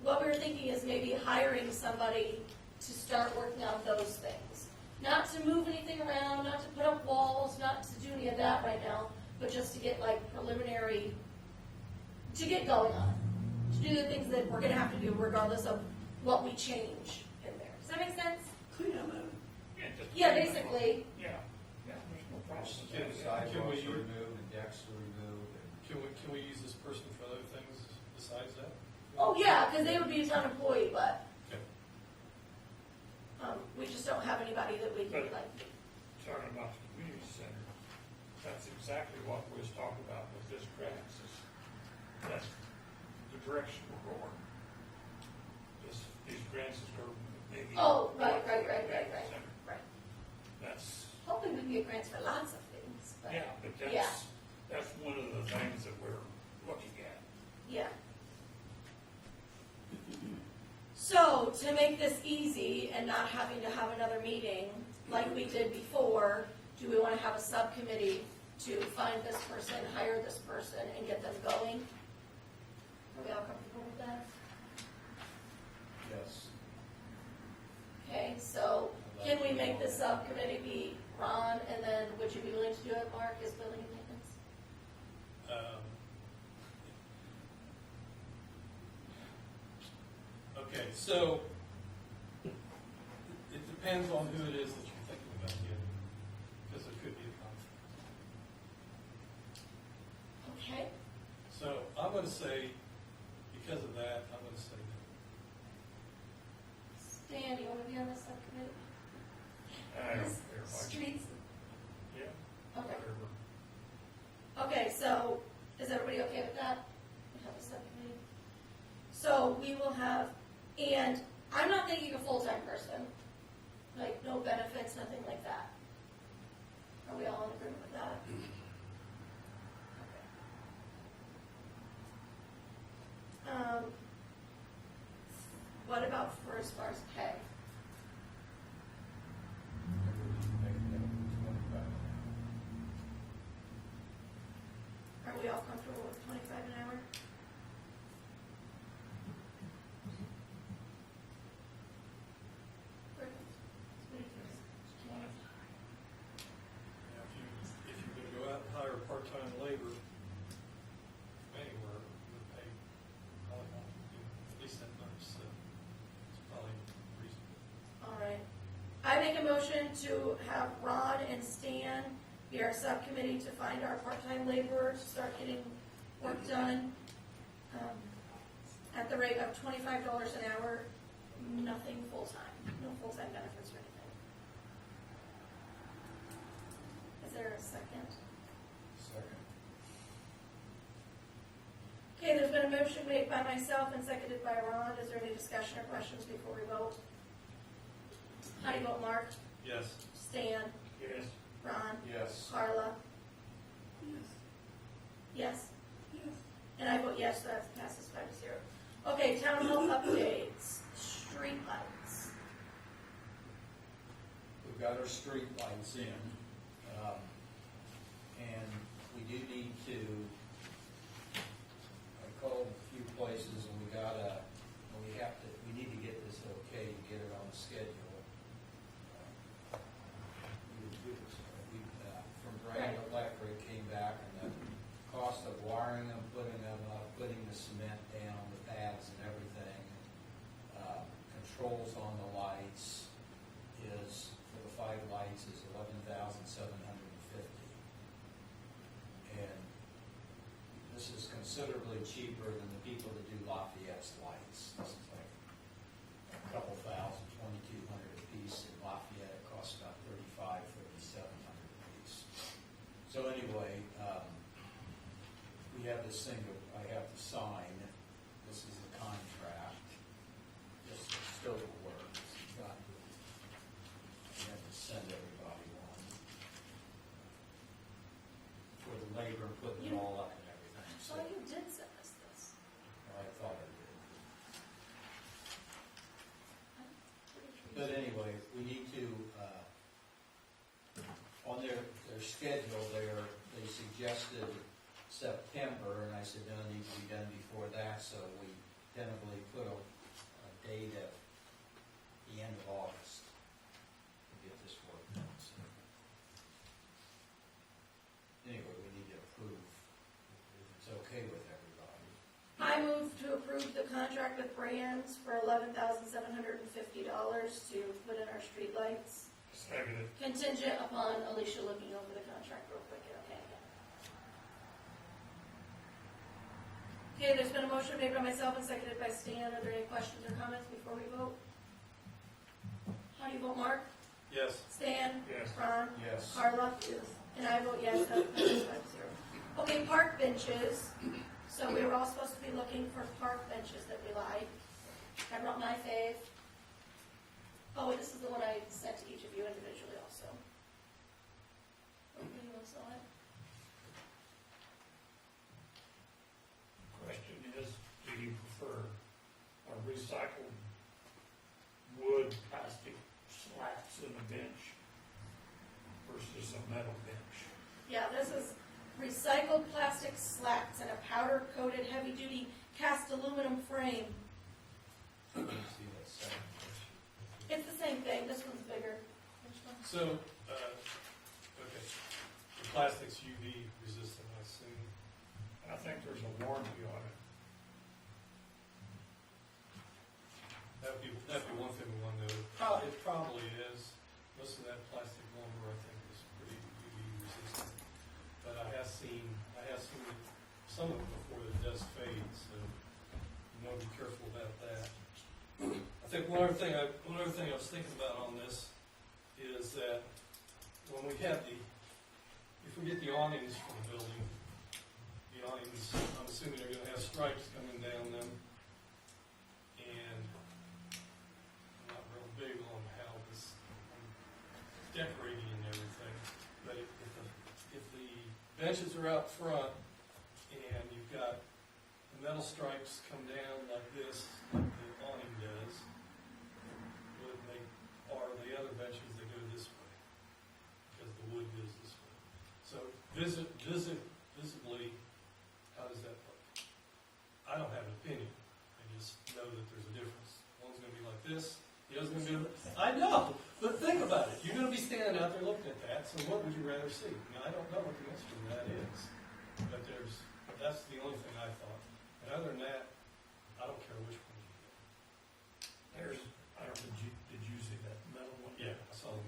S2: what we were thinking is maybe hiring somebody to start working on those things. Not to move anything around, not to put up walls, not to do any of that right now, but just to get like preliminary, to get going on. To do the things that we're gonna have to do regardless of what we change in there. Does that make sense?
S9: Clean up.
S2: Yeah, basically.
S8: Yeah. Yeah, there's no problem.
S5: Can we
S3: Sidewalks
S5: use-
S3: removed and decks were removed.
S5: Can we use this person for other things besides that?
S2: Oh, yeah, because they would be a town employee, but
S5: Okay.
S2: we just don't have anybody that we can like.
S8: Talking about the community center, that's exactly what we was talking about with this grants, is that's the direction we're going. These grants is going to maybe.
S2: Oh, right.
S8: Center.
S2: Right.
S8: That's,
S2: Hoping we can get grants for lots of things, but.
S8: yeah, but
S2: Yeah.
S8: that's one of the things that we're looking at.
S2: Yeah. So, to make this easy and not having to have another meeting like we did before, do we want to have a subcommittee to find this person, hire this person, and get them going? Are we all comfortable with that?
S3: Yes.
S2: Okay, so can we make the subcommittee be Ron, and then would you be willing to do it, Mark, as building and maintenance?
S5: Okay, so it depends on who it is that you're thinking about getting, because there could be a conflict.
S2: Okay,
S5: So I'm going to say, because of that, I'm going to say no.
S2: Stan, do you want to be on the subcommittee?
S8: I don't care much.
S2: Streets,
S8: Yeah,
S2: okay.
S8: whatever.
S2: Okay, so is everybody okay with that? We have a subcommittee. So we will have, and I'm not thinking a full-time person, like no benefits, nothing like that. Are we all in agreement with that? Okay. What about for as far as pay? Are we all comfortable with 25 an hour? make a motion to have Ron and Stan be our subcommittee to find our part-time laborers, start getting work done, at the rate of $25 an hour, nothing full-time, no full-time benefits or anything. Is there a second?
S3: Second.
S2: Okay, there's been a motion made by myself and seconded by Ron. Is there any discussion or questions before we vote? How do you vote, Mark?
S5: Yes.
S2: Stan?
S8: Yes.
S2: Ron?
S3: Yes.
S2: Carla?
S9: Yes.
S2: Yes?
S9: Yes.
S2: And I vote yes, so that passes 5-0. Okay, town hall updates, street lights.
S3: We've got our street lights in, and we do need to, I called a few places and we need to get this okay to get it on the schedule. From Brand Electric came back and the cost of wiring them, putting them up, putting the cement down, the pads and everything, controls on the lights is, for the 5 lights, is $11,750. And this is considerably cheaper than the people that do Lafayette's lights. This is like a couple thousand, $2,200 a piece. In Lafayette, it costs about $3,500, $3,700 a piece. So anyway, we have this thing that I have to sign. This is the contract. This is still the work. It's got to, I have to send everybody one for the labor, putting it all up and everything. So
S2: Oh, you did send us this.
S3: I thought I did.
S2: I'm pretty sure you
S3: But
S2: did.
S3: anyway, we need to, on their schedule there, they suggested September, and I said, no, it needs to be done before that, so we tentatively put a date at the end of August to get this work done. So anyway, we need to approve, if it's okay with everybody.
S2: I move to approve the contract with Brands for $11,750 to put in our streetlights,
S8: Seconded.
S2: contingent upon Alicia looking over the contract real quick and okay again. Okay, there's been a motion made by myself and seconded by Stan. Are there any questions or comments before we vote? How do you vote, Mark?
S5: Yes.
S2: Stan?
S8: Yes.
S2: Ron?
S3: Yes.
S2: Carla? Yes. And I vote yes, that passes 5-0. Okay, park benches. So we were all supposed to be looking for park benches that we like. I brought my fave. Oh, and this is the one I sent to each of you individually also. Anyone saw it?
S8: Question is, do you prefer a recycled wood, plastic slats in a bench versus a metal bench?
S2: Yeah, this is recycled plastic slats and a powder-coated heavy-duty cast aluminum frame.
S3: Let me see that second question.
S2: It's the same thing, this one's bigger. Which one?
S5: So, okay, the plastic's UV resistant, I assume.
S8: I think there's a warranty on it.
S5: That'd be one thing we want to know.
S2: Oh.
S5: It probably is. Most of that plastic lumber, I think, is pretty UV resistant. But I have seen some of it before that does fade, so you want to be careful about that. I think one other thing I was thinking about on this is that when we have if we get the awnings for the building, the awnings, I'm assuming they're going to have stripes coming down them, and I'm not real big on how this decorating and everything, but if the benches are out front and you've got the metal stripes come down like this, like the awning does, would make, or the other benches that go this way, because the wood goes this way. So visibly, how does that look? I don't have an opinion. I just know that there's a difference. One's gonna be like this, the other's gonna be, I know, but think about it. You're gonna be standing out there looking at that, so what would you rather see? Now, I don't know what the answer to that is, but that's the only thing I thought. And other than that, I don't care which one you
S8: I don't know, did you see that metal one?
S5: get. Yeah, I saw the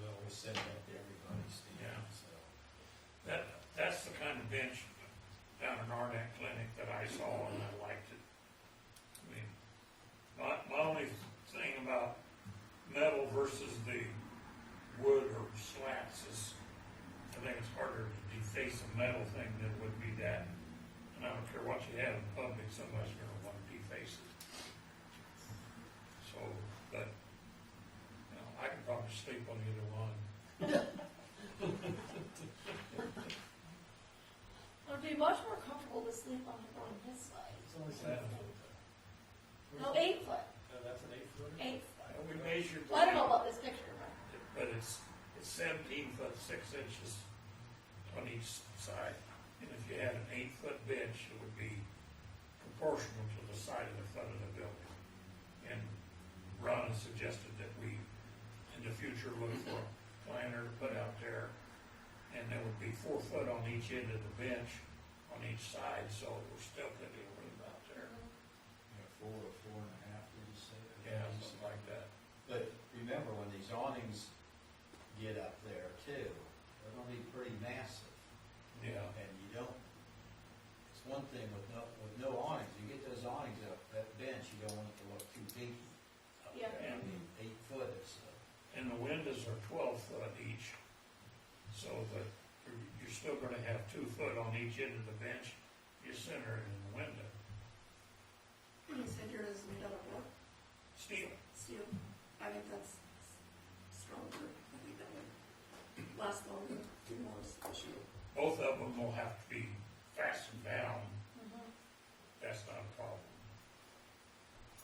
S8: 17 foot 6 inches on each side. And if you had an 8 foot bench, it would be proportional to the side of the front of the building. And Ron has suggested that we, in the future, look for a planter to put out there. And there would be 4 foot on each end of the bench, on each side, so we're still plenty of room out there.
S3: You know, 4 or 4.5, would you say?
S8: Yeah, something like that.
S3: But remember, when these awnings get up there too, they're gonna be pretty massive.
S8: Yeah.
S3: And you don't, it's one thing with no awnings, you get those awnings up, that bench, you don't want it to look too big.
S2: Yeah.
S3: I mean, 8 foot is,
S8: And the windows are 12 foot each, so that you're still gonna have 2 foot on each end of the bench, you center it in the window.
S9: You said yours is made out of what?
S8: Steel.
S9: Steel. I think that's stronger. I think that would last longer, do more issue.
S8: Both of them will have to be fastened down. That's not a problem.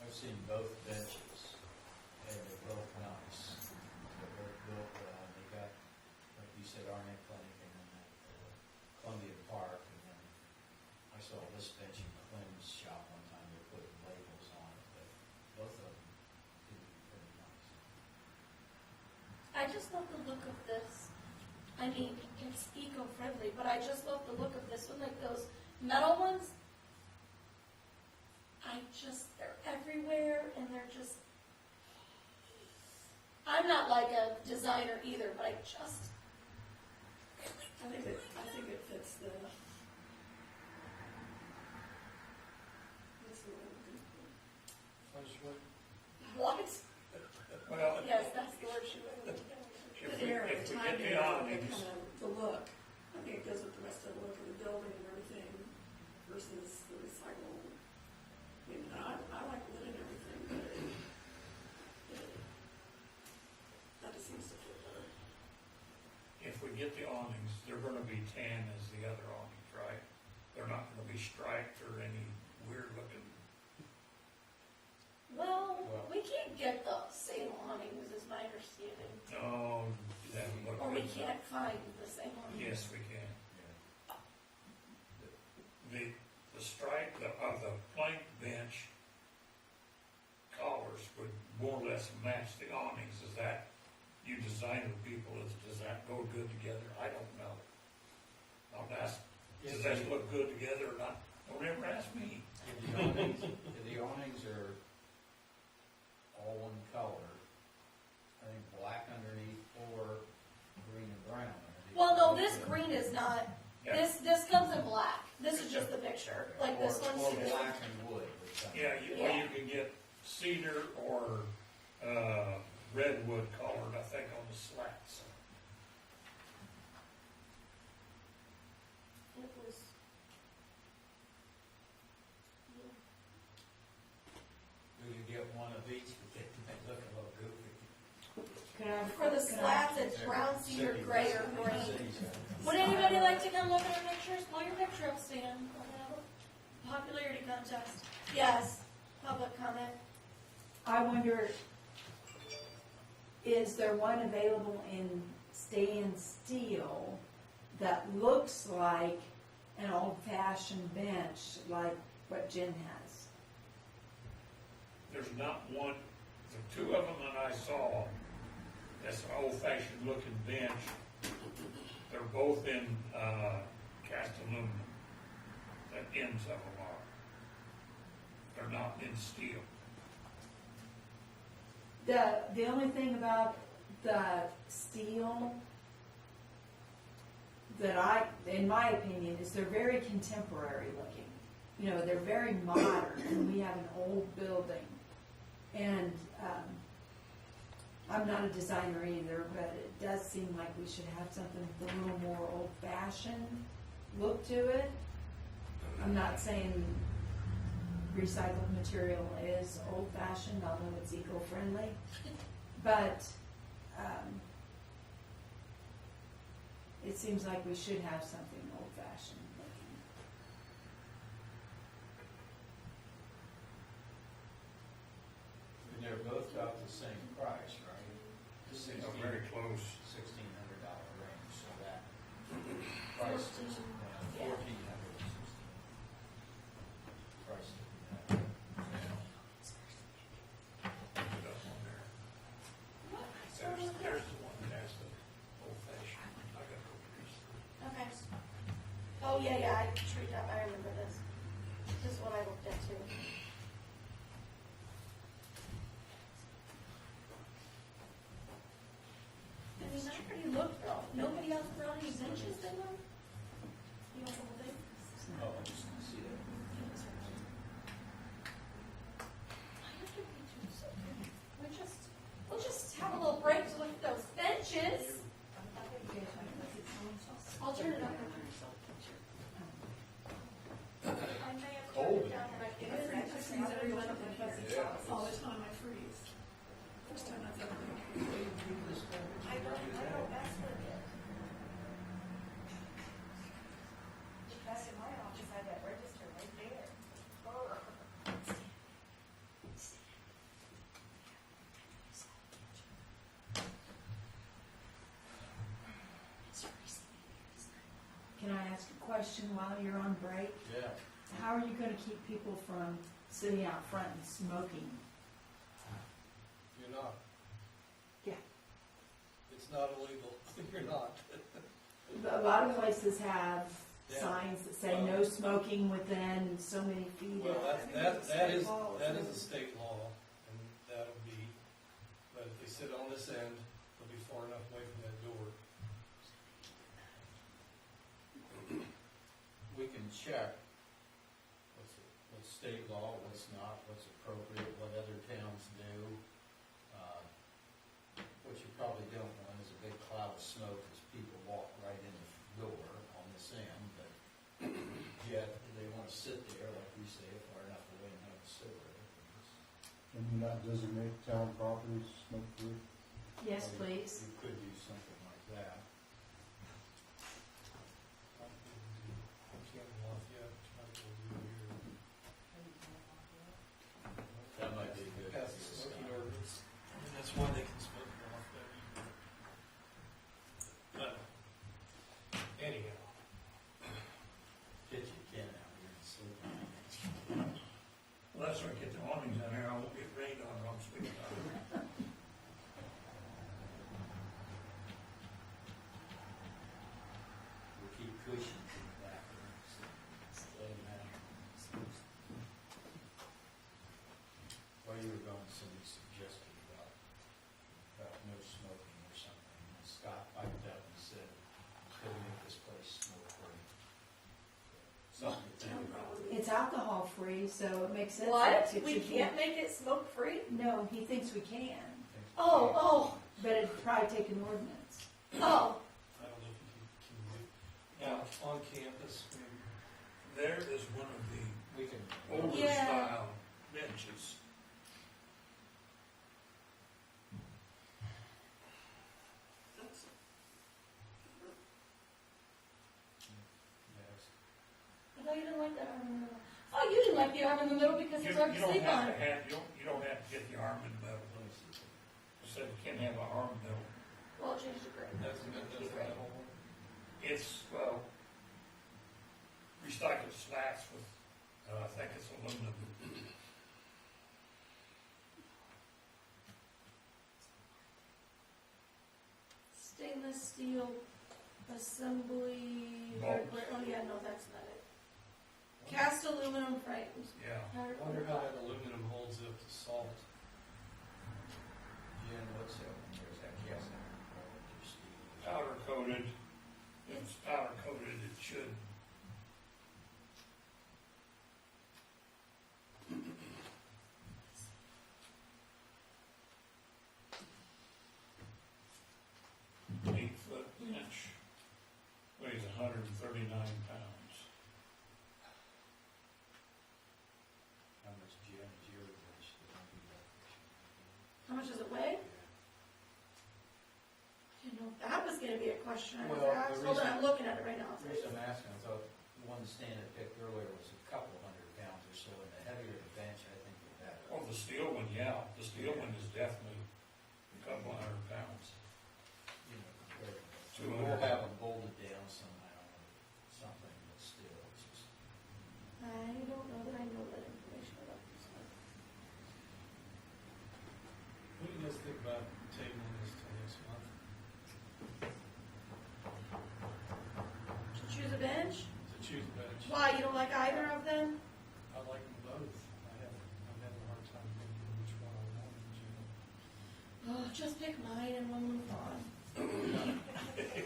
S3: I've seen both benches, and they're both nice. They're both built, they got, like you said, Arnett Clinic and then that Columbia Park, and then I saw this bench in Clem's shop one time, they put labels on it, but both of them do pretty nice.
S2: I just love the look of this. I mean, it's eco-friendly, but I just love the look of this one, like those metal ones. They're everywhere, and they're just, I'm not like a designer either, but I just,
S9: I think it fits the. What's the word I'm looking for?
S2: what?
S8: Well,
S2: Yes, that's the word she was looking for.
S9: The air,
S8: if
S9: the
S8: we
S9: timing,
S8: get the
S9: the
S8: awnings,
S9: kind of, the look. I think it goes with the rest of the look of the building and everything versus the recycle. I mean, I like wood and everything, but that just seems to fit better.
S8: if we get the awnings, they're gonna be tan as the other awnings, right? They're not gonna be striped or any weird looking.
S2: Well, we can't get the same awnings, is my understanding.
S8: No, that would look
S2: Or we
S8: good.
S2: can't find the same awnings.
S8: Yes, we can.
S3: Yeah.
S8: The stripe of the plank bench collars would more or less match the awnings. Is that, you designer people, does that go good together? I don't know. I'll ask, does that look good together or not? Don't ever ask me.
S3: If the awnings are all one color, I think black underneath or green and brown underneath.
S2: Well, no, this green is not,
S8: Yeah.
S2: this comes in black. This is just the picture, like this one.
S3: Or black and wood or something.
S8: Yeah, you can get cedar or, redwood colored, I think, on the slats.
S2: It was.
S3: We could get one of each, but they might look a little goofy.
S12: Could I?
S2: For the
S12: could I-
S2: slats, it's brown, cedar, gray, or green.
S3: Cities have-
S2: Would anybody like to come look at our pictures? Pull your picture up, Stan. We'll have a popularity contest. Yes, public comment.
S12: I wonder, is there one available in stainless steel that looks like an old-fashioned bench, like what Jen has?
S8: There's not one, the two of them that I saw, that's an old-fashioned looking bench. They're both in, cast aluminum. The ends of them are. They're not in steel.
S12: The only thing about the steel that in my opinion, is they're very contemporary looking. You know, they're very modern, and we have an old building. And, I'm not a designer either, but it does seem like we should have something with a little more old-fashioned look to it. I'm not saying recycled material is old-fashioned, although it's eco-friendly, but it seems like we should have something old-fashioned looking.
S3: And they're both about the same price, right?
S8: They're very close.
S3: 1,600.
S2: Yeah.
S3: 1400 or 16. Price to be that.
S8: Put up on there. There's the one that has the old fashioned. I got to go
S2: Okay. Oh, yeah, I remember this. This is what I looked at too. I mean, I already looked, though. Nobody else brought any benches, did they? You want the whole thing?
S3: Oh, I just didn't see that.
S2: We'll just have a little break to look at those benches. I'll turn it up. I may have turned it down right
S9: I
S2: there.
S9: freeze every one of them because all the time I freeze. First time I've ever.
S2: I don't mess with it.
S1: That's in my office, I have that register right there.
S12: Can I ask a question while you're on break?
S3: Yeah.
S12: How are you gonna keep people from sitting out front and smoking?
S5: You're not.
S12: Yeah.
S5: It's not illegal. You're not.
S12: A lot of places have
S5: Yeah.
S12: signs that say no smoking within so many feet.
S5: Well,
S12: of-
S5: that is a state law, and that'll be, but if they sit on this end, they'll be far enough away from that door.
S3: We can check what's state law, what's not, what's appropriate, what other towns do. What you probably don't want is a big cloud of smoke as people walk right in the door on this end, but yet they want to sit there, like we say, far enough away and have a cigarette.
S13: Can you not designate town properties smoke-free?
S12: Yes, please.
S3: You could do something like that. That might be good.
S5: Pass the smoking ordinance, and that's why they can smoke it off there. But anyhow,
S3: Get your can out here and sleep.
S8: Well, that's why I get the awnings down there, I won't get rained on, I'm sleeping on it.
S3: We'll keep cushions in the back room, so lay them out. While you were going, somebody suggested about no smoking or something, and Scott piped up and said, "Could we make this place smoke-free?" Something to think about.
S12: It's alcohol free, so it makes sense.
S2: What?
S12: that it
S2: We
S12: should be-
S2: can't make it smoke-free?
S12: No, he thinks we can,
S2: Oh,
S12: but it'd probably take an ordinance.
S2: oh.
S5: I don't know if you can do, now, on campus,
S8: There is one of the
S3: We can,
S8: older
S2: Yeah.
S8: style benches.
S3: yes.
S2: I thought you didn't like the arm in the middle. Oh, you didn't like the arm in the middle because
S8: You
S2: it's hard to
S8: don't
S2: sleep
S8: have
S2: on.
S8: to have, you don't have to get the arm in the middle.
S3: Let me see.
S8: You said you can't have an arm in the middle.
S2: Well, change the grade.
S5: that's that whole one.
S8: It's, recycled slats with, I think it's aluminum.
S2: Stainless steel assembly.
S8: Bolts.
S2: Oh, yeah, no, that's not it. Cast aluminum frames.
S8: Yeah.
S5: I wonder how that aluminum holds up to salt.
S3: Jen, what's that one? Where's that cast iron? Or steel?
S8: Powder coated. If it's powder coated, it should. Eight-foot bench weighs 139 pounds.
S3: How much Jen is your bench?
S2: How much does it weigh? You know, that was gonna be a question I was
S3: Well, the
S2: asked. Hold on,
S3: reason-
S2: I'm looking at it right now.
S3: The reason I'm asking, I thought the one Stan had picked earlier was a couple hundred pounds or so, and the heavier the bench, I think the better.
S8: Oh, the steel one, yeah. The steel one is definitely a couple hundred pounds.
S3: You know, compared to. So
S8: 200.
S3: we'll have them bolted down somehow.
S2: Why, you don't like either of them?
S8: I like them both. I'm having a hard time thinking which one I want,
S2: Oh, just pick mine and we'll move on.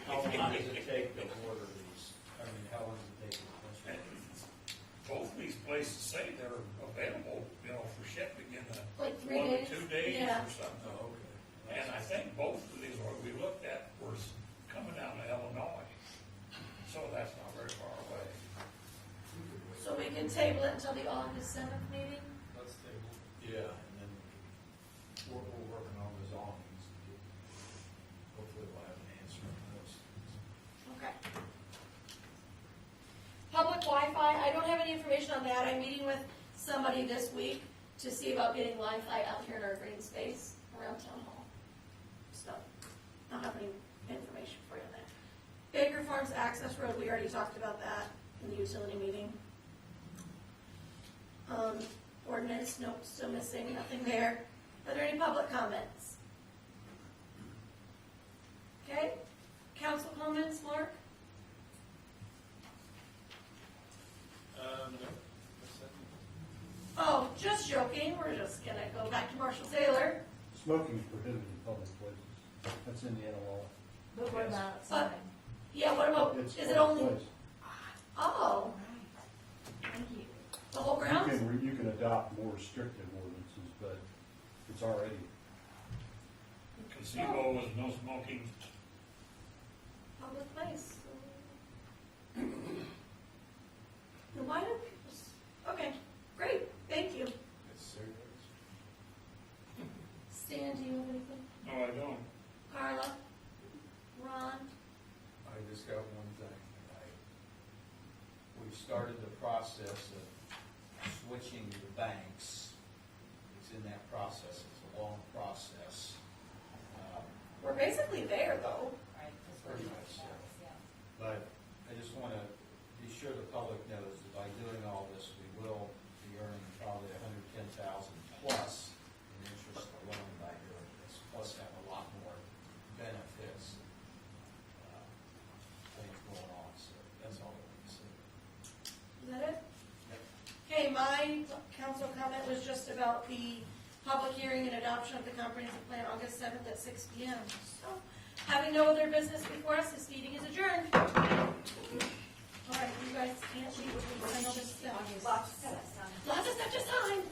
S3: How long does it take to order these? I mean, how long does it take to order?
S8: Both of these places say they're available, for shipping in
S2: Like 3
S8: 1
S2: days?
S8: to 2 days
S2: Yeah.
S8: or something.
S3: Oh, okay.
S8: And I think both of these, what we looked at, were coming down to Illinois. So that's not very far away.
S2: So we can table it until the August 7th meeting?
S5: Let's table.
S3: Yeah, and then we're working on those awnings. Hopefully we'll have an answer on those.
S2: Okay. Public Wi-Fi, I don't have any information on that. I'm meeting with somebody this week to see about getting Wi-Fi out here in our green space around Town Hall. So, I don't have any information for you on that. Baker Farms Access Road, we already talked about that in the utility meeting. Ordinance, nope, still missing, nothing there. Are there any public comments? Okay, council comments, Mark?
S5: No, that's it.
S2: Oh, just joking, we're just gonna go back to Marshall Taylor.
S13: Smoking is prohibited in public places. That's in the NLR.
S12: But what
S8: Yes.
S12: about outside?
S2: Yeah, what about,
S13: It's
S2: is it
S13: public
S2: only,
S13: place.
S2: oh,
S12: Thank you.
S2: the whole grounds?
S13: You can adopt more restrictive ordinances, but it's already,
S8: Gazebo was no smoking.
S2: Public place. Then why don't people, okay, great, thank you.
S3: It's serious.
S2: Stan, do you have anything?
S8: No, I don't.
S2: Carla? Ron?
S3: I just got one thing. We've started the process of switching the banks. It's in that process. It's a long process.
S2: We're basically there, though.
S1: Right, 'cause we're
S3: Pretty much,
S1: yeah.
S3: But I just want to be sure the public knows that by doing all this, we will be earning probably $110,000 plus in interest alone by doing this, plus have a lot more benefits, things going on. So that's all I want to say.
S2: Is that it? Okay, my council comment was just about the public hearing and adoption of the comprehensive plan August 7th at 6 p.m. So, having no other business before us, this meeting is adjourned. All right, you guys can't leave, I know this is lots of stuff to sign.